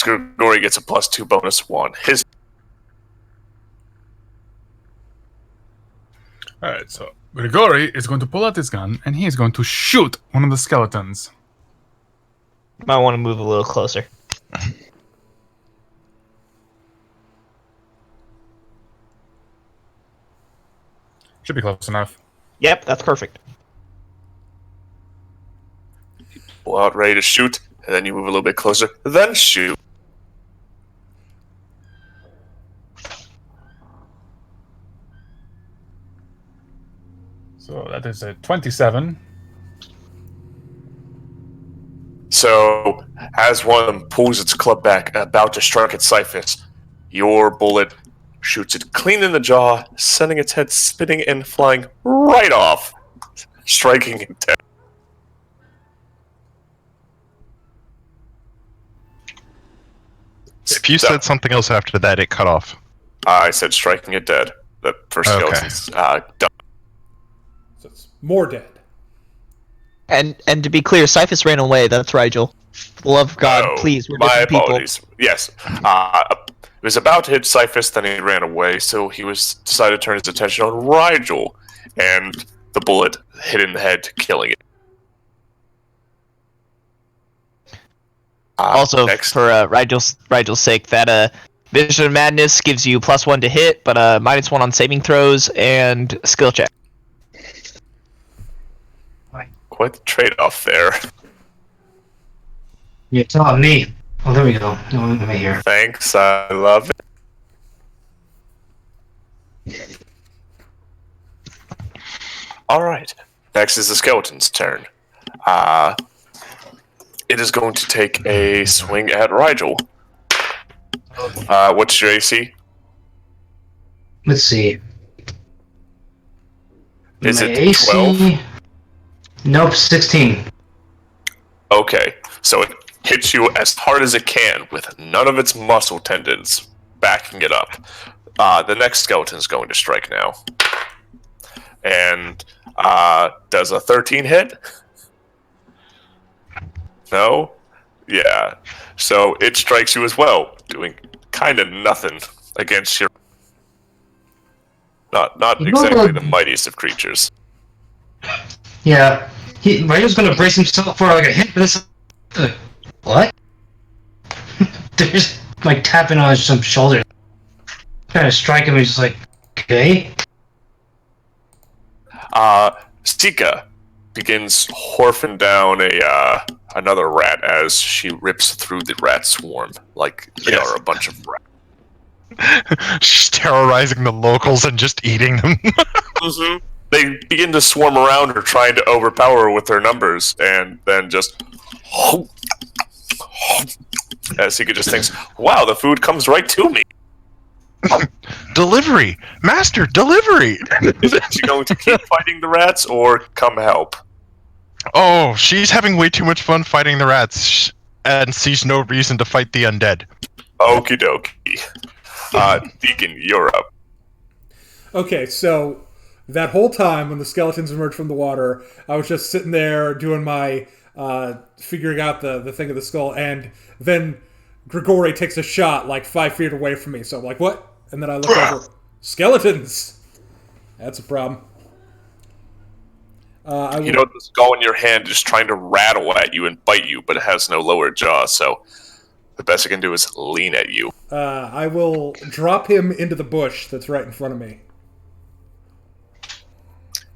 Grigori gets a +2 bonus 1. His. Alright, so Grigori is going to pull out his gun and he is going to shoot one of the skeletons. Might want to move a little closer. Should be close enough. Yep, that's perfect. Pull out, ready to shoot, and then you move a little bit closer, then shoot. So that is a 27. So, as one of them pulls its club back, about to strike at Cyphus, your bullet shoots it clean in the jaw, sending its head spinning and flying right off, striking it dead. If you said something else after that, it cut off. I said striking it dead. The first skeleton's done. So it's more dead. And to be clear, Cyphus ran away. That's Rigel. For the love of God, please, we're my different people. apologies. Yes. It was about to hit Cyphus, then he ran away, so he decided to turn his attention on Rigel, and the bullet hit in the head, killing it. Also, next. for Rigel's sake, that Vision of Madness gives you +1 to hit, but -1 on saving throws and skill check. Quite the trade-off there. You're telling me. Oh, there we go. No, I'm right here. Thanks, I love it. Alright, next is the skeleton's turn. It is going to take a swing at Rigel. What's your AC? Let's see. Is My it AC? 12? Nope, 16. Okay, so it hits you as hard as it can with none of its muscle tendons backing it up. The next skeleton is going to strike now. And does a 13 hit? No? Yeah. So it strikes you as well, doing kind of nothing against your not exactly the mightiest of creatures. Yeah. Ryan's gonna brace himself for like a hit, but it's what? They're just like tapping on some shoulder. Trying to strike him, he's just like, okay. Stika begins horfing down another rat as she rips through the rat swarm like they are a bunch of rats. She's terrorizing the locals and just eating them. Mm-hmm. They begin to swarm around her, trying to overpower her with their numbers, and then just Sika just thinks, "Wow, the food comes right to me." Delivery! Master, delivery! Is she going to keep fighting the rats or come help? Oh, she's having way too much fun fighting the rats and sees no reason to fight the undead. Okie dokie. Deacon, you're up. Okay, so that whole time when the skeletons emerged from the water, I was just sitting there doing my figuring out the thing of the skull, and then Grigori takes a shot like 5 feet away from me. So I'm like, what? And then I look over. Skeletons! That's a problem. You know the skull in your hand is trying to rattle at you and bite you, but it has no lower jaw, so the best it can do is lean at you. I will drop him into the bush that's right in front of me.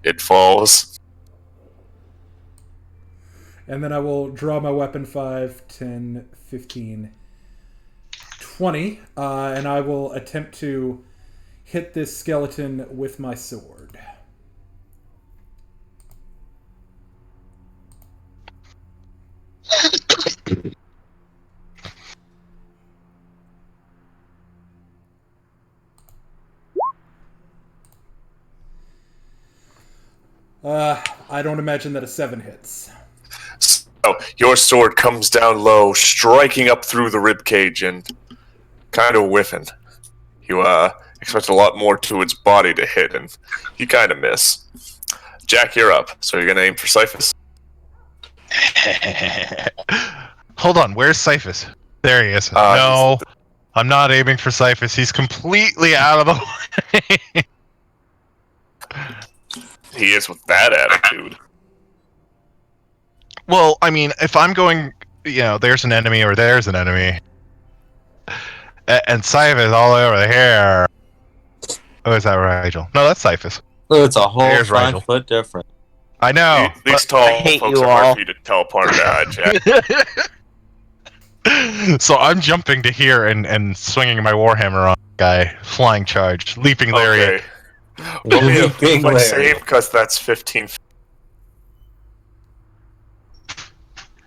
It falls. And then I will draw my weapon 5, 10, 15, 20. And I will attempt to hit this skeleton with my sword. I don't imagine that a 7 hits. So your sword comes down low, striking up through the ribcage and kind of whiffing. You expect a lot more to its body to hit, and you kind of miss. Jack, you're up. So you're gonna aim for Cyphus? Hold on, where's Cyphus? There he is. No, I'm not aiming for Cyphus. He's completely out of the way. He is with that attitude. Well, I mean, if I'm going, there's an enemy or there's an enemy, and Cyphus all over here. Oh, is that Rigel? No, that's Cyphus. It's a whole There's 5 Rigel. foot difference. I know. These tall hate folks you are hard all. for you to teleport to, Jack. So I'm jumping to here and swinging my warhammer on the guy, flying charge, leaping lariat. Okay. Roll me a Leaping reflex lariat. save, because that's 15.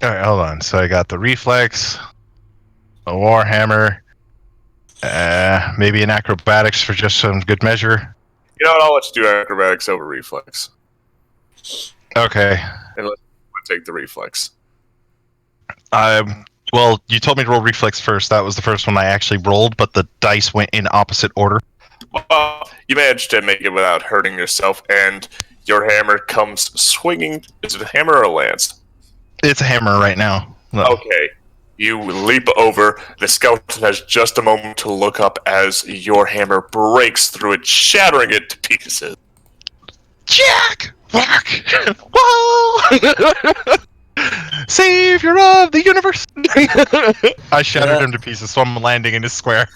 All right, hold on. So I got the reflex, a warhammer, maybe an acrobatics for just some good measure. You know what? I'll let you do acrobatics over reflex. Okay. And let's take the reflex. Well, you told me to roll reflex first. That was the first one I actually rolled, but the dice went in opposite order. Well, you managed to make it without hurting yourself, and your hammer comes swinging. Is it a hammer or a lance? It's a hammer right now. No. Okay. You leap over. The skeleton has just a moment to look up as your hammer breaks through it, shattering it to pieces. Jack! Fuck! Whoa! Savior of the universe! I shattered him to pieces, so I'm landing in his square.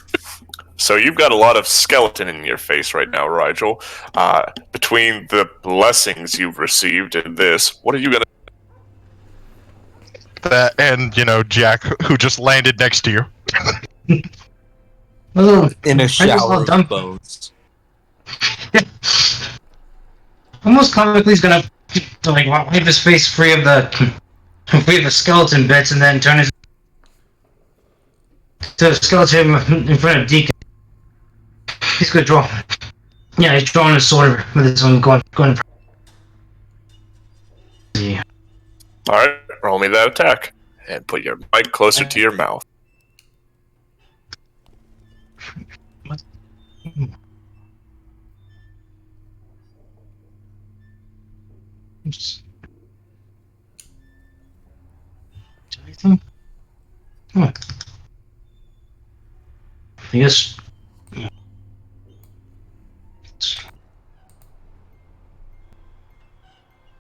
So you've got a lot of skeleton in your face right now, Rigel. Between the blessings you've received and this, what are you gonna... That and, Jack, who just landed next to you. In a shower done. of bones. Almost comically, he's gonna wipe his face free of the skeleton bits, and then turn his to a skeleton in front of Deacon. He's gonna draw. Yeah, he's drawing a sword with his own going. Yeah. All right, roll me that attack, and put your mic closer to your mouth. I guess.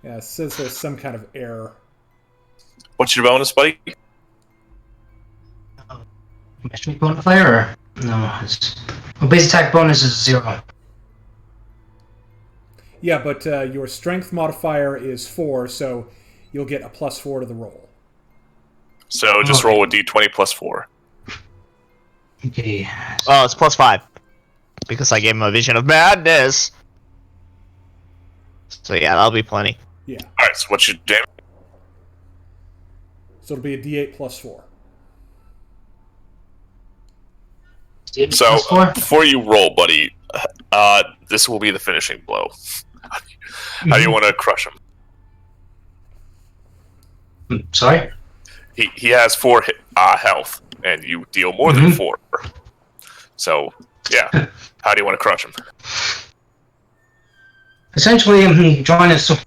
Yeah, it says there's some kind of error. What's your bonus, buddy? Mastery modifier? Or? No, base attack bonus is 0. Yeah, but your strength modifier is 4, so you'll get a +4 to the roll. So just roll a d20 plus 4. Okay. Oh, it's +5 because I gave him a vision of madness. So yeah, that'll be plenty. Yeah. Alright, so what's your damage? So it'll be a d8 plus 4. So, before you roll, buddy, this will be the finishing blow. How do you want to crush him? Sorry? He has 4 health, and you deal more than 4. So, yeah. How do you want to crush him? Essentially, drawing his sword.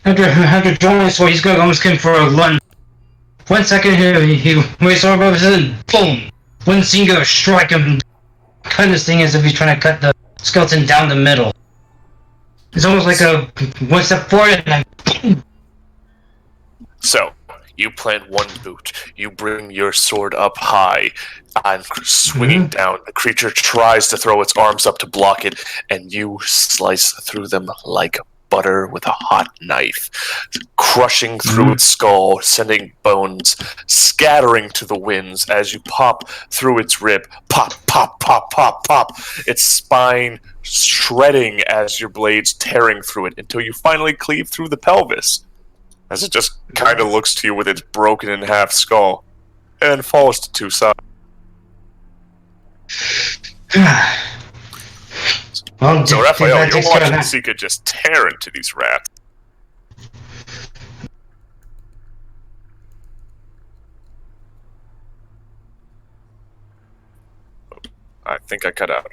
After drawing his sword, he's going to almost come for a lunge. 1 second, he waits over his head, and boom! One single strike him, cut his thing as if he's trying to cut the skeleton down the middle. It's almost like a 1 step forward and then So, you plant one boot, you bring your sword up high, and swinging down, the creature tries to throw its arms up to block it, and you slice through them like butter with a hot knife, crushing through its skull, sending bones scattering to the winds as you pop through its rib. Pop, pop, pop, pop, pop. Its spine shredding as your blades tearing through it until you finally cleave through the pelvis, as it just kind of looks to you with its broken in half skull, and falls to 2 sides. well, So, Raphael, you're watching that. Sika just tear into these rats. I think I cut out.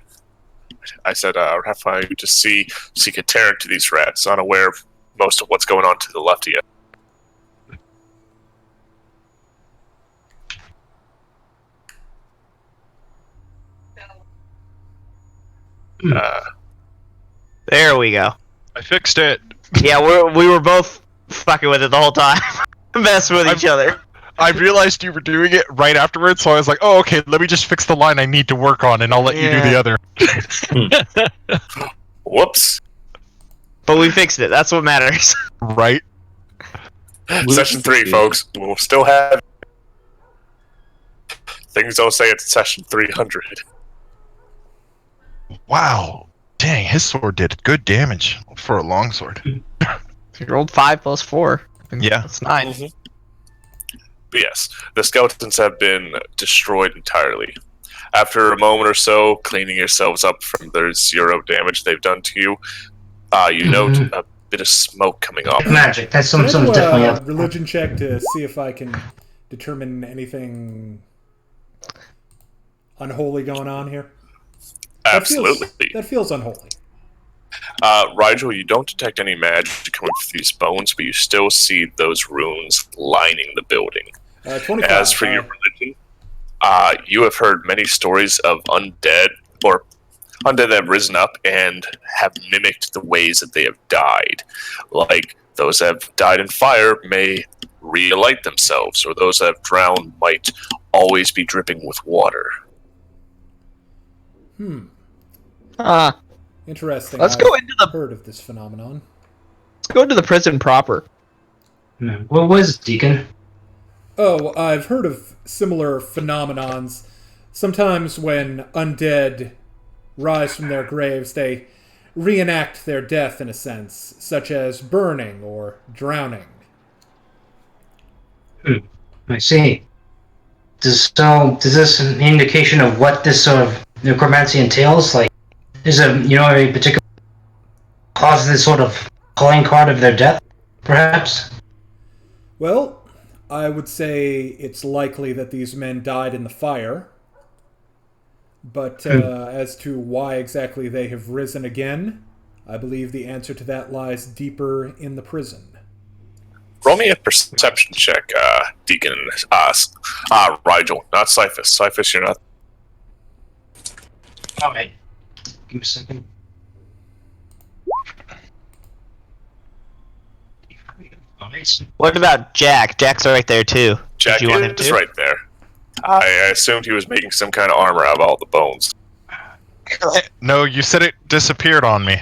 I said, Raphael, you just see Sika tear into these rats, unaware of most of what's going on to the left of you. There we go. I fixed it. Yeah, we were both fucking with it the whole time, messing with each other. I realized you were doing it right afterwards, so I was like, "Oh, okay. Let me just fix the line I need to work on, and I'll let you do the other." Whoops. But we fixed it. That's what matters. Right. Session 3, folks. We'll still have... Things don't say it's session 300. Wow. Dang, his sword did good damage for a longsword. You rolled 5 plus 4. Yeah. That's 9. Mm-hmm. But yes, the skeletons have been destroyed entirely. After a moment or so, cleaning yourselves up from their 0 damage they've done to you, you note a bit of smoke coming off. Magic. That's Can I something do definitely a up. religion check to see if I can determine anything unholy going on here? Absolutely. That feels unholy. Rigel, you don't detect any magic coming from these bones, but you still see those runes lining the building. 25. As for your religion, you have heard many stories of undead that have risen up and have mimicked the ways that they have died. Like those that have died in fire may relight themselves, or those that have drowned might always be dripping with water. Interesting. Let's go into the heard of this phenomenon. Let's go into the prison proper. What was Deacon? Oh, I've heard of similar phenomenons. Sometimes when undead rise from their graves, they reenact their death in a sense, such as burning or drowning. I see. Does this an indication of what this sort of necromancy entails? Like, is a particular cause this sort of calling card of their death, perhaps? Well, I would say it's likely that these men died in the fire. But as to why exactly they have risen again, I believe the answer to that lies deeper in the prison. roll me a perception check, Deacon. Rigel, not Cyphus. Cyphus, you're not. Alright. Give me a second. What about Jack? Jack's right there too. Jack Did you want him is to? right there. I assumed he was making some kind of armor out of all the bones. No, you said it disappeared on me.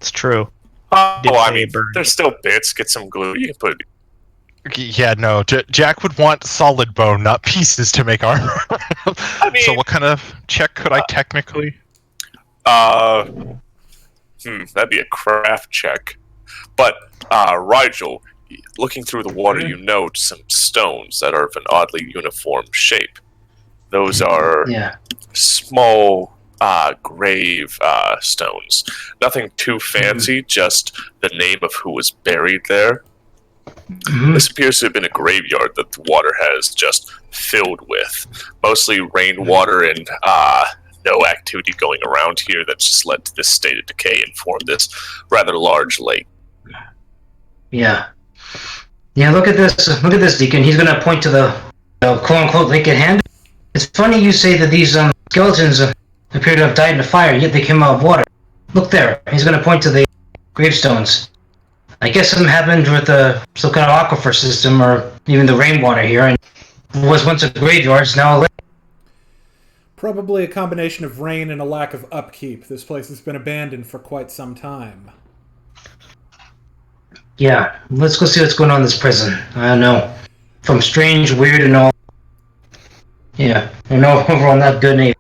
It's true. Oh, Did I say mean, burn. there's still bits. Get some glue. You can put it. Yeah, no. Jack would want solid bone, not pieces, to make armor. mean- So what kind of check could I technically? That'd be a craft check. But, Rigel, looking through the water, you note some stones that are of an oddly uniform shape. Those are Yeah. small, grave stones. Nothing too fancy, just the name of who was buried there. Mhm. This appears to have been a graveyard that the water has just filled with. Mostly rainwater and no activity going around here that's just led to this state of decay and formed this rather large lake. Yeah. Yeah, look at this. Look at this, Deacon. He's gonna point to the quote-unquote lake at hand. It's funny you say that these skeletons appear to have died in a fire, yet they came out of water. Look there. He's gonna point to the gravestones. I guess something happened with some kind of aquifer system, or even the rainwater here, and it was once a graveyard, it's now a lake. Probably a combination of rain and a lack of upkeep. This place has been abandoned for quite some time. Yeah, let's go see what's going on in this prison. I don't know. From strange, weird, and all. Yeah, I know overall not good either.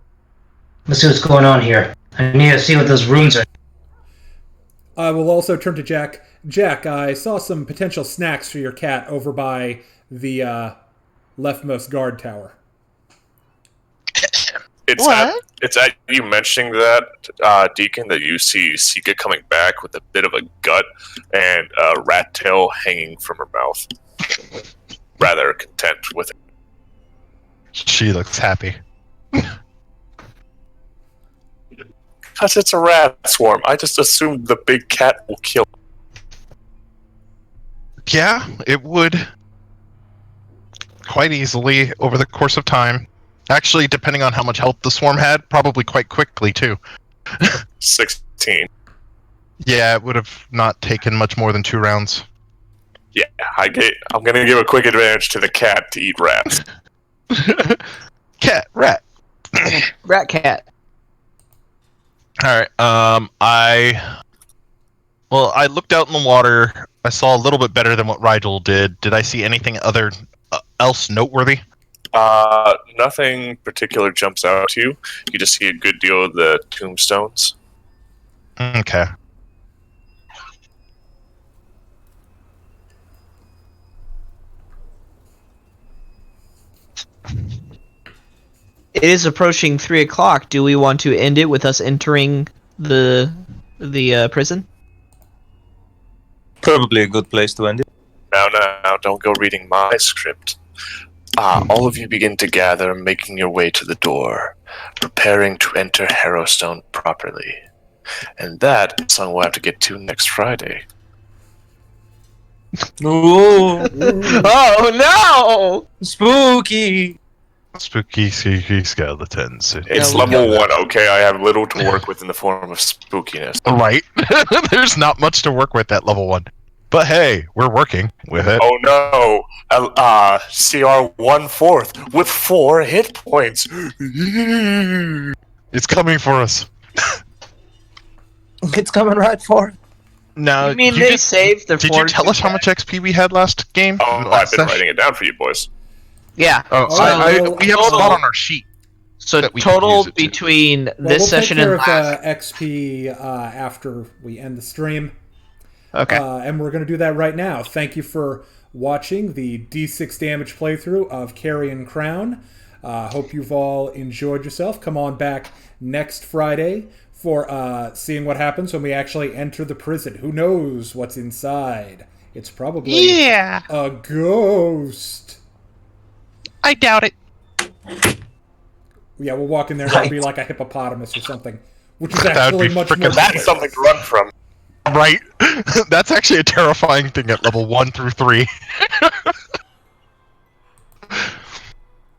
Let's see what's going on here. I need to see what those runes are. I will also turn to Jack. Jack, I saw some potential snacks for your cat over by the leftmost guard tower. It's at you mentioning that, Deacon, that you see Sika coming back with a bit of a gut and a rat tail hanging from her mouth. Rather content with it. She looks happy. Because it's a rat swarm. I just assumed the big cat will kill. Yeah, it would. Quite easily over the course of time. Actually, depending on how much health the swarm had, probably quite quickly, too. 16. Yeah, it would have not taken much more than 2 rounds. Yeah, I'm going to give a quick advantage to the cat to eat rats. Cat, rat. Rat cat. Alright, I looked out in the water. I saw a little bit better than what Rigel did. Did I see anything else noteworthy? Nothing particular jumps out to you. You just see a good deal of the tombstones. Okay. It is approaching 3 o'clock. Do we want to end it with us entering the prison? Probably a good place to end it. Now, don't go reading my script. All of you begin to gather, making your way to the door, preparing to enter Harrowstone properly. And that is something we'll have to get to next Friday. Ooh, Oh no! spooky! Spooky skeletons. It's No, level 1, okay? I have little to work with in the form of spookiness. Right. There's not much to work with at level 1. But hey, we're working with it. Oh no! CR 1/4 with 4 hit points. It's coming for us. It's coming right for it. No, You mean they saved the Did you tell us how much XP we had last game? Oh, I've Last been session? writing it down for you boys. Yeah. Oh, Oh, we have a spot on our sheet. So that we can total use it to- between Well, this we'll session take care and of last. XP after we end the stream. Okay. And we're going to do that right now. Thank you for watching the D6 damage playthrough of Carrion Crown. Hope you've all enjoyed yourself. Come on back next Friday for seeing what happens when we actually enter the prison. Who knows what's inside? It's probably Yeah, a ghost. I doubt it. Yeah, we'll walk in there and it'll be like a hippopotamus or something. Which is That would actually be much frickin' more... That's something to run from. Right. That's actually a terrifying thing at level 1 through 3.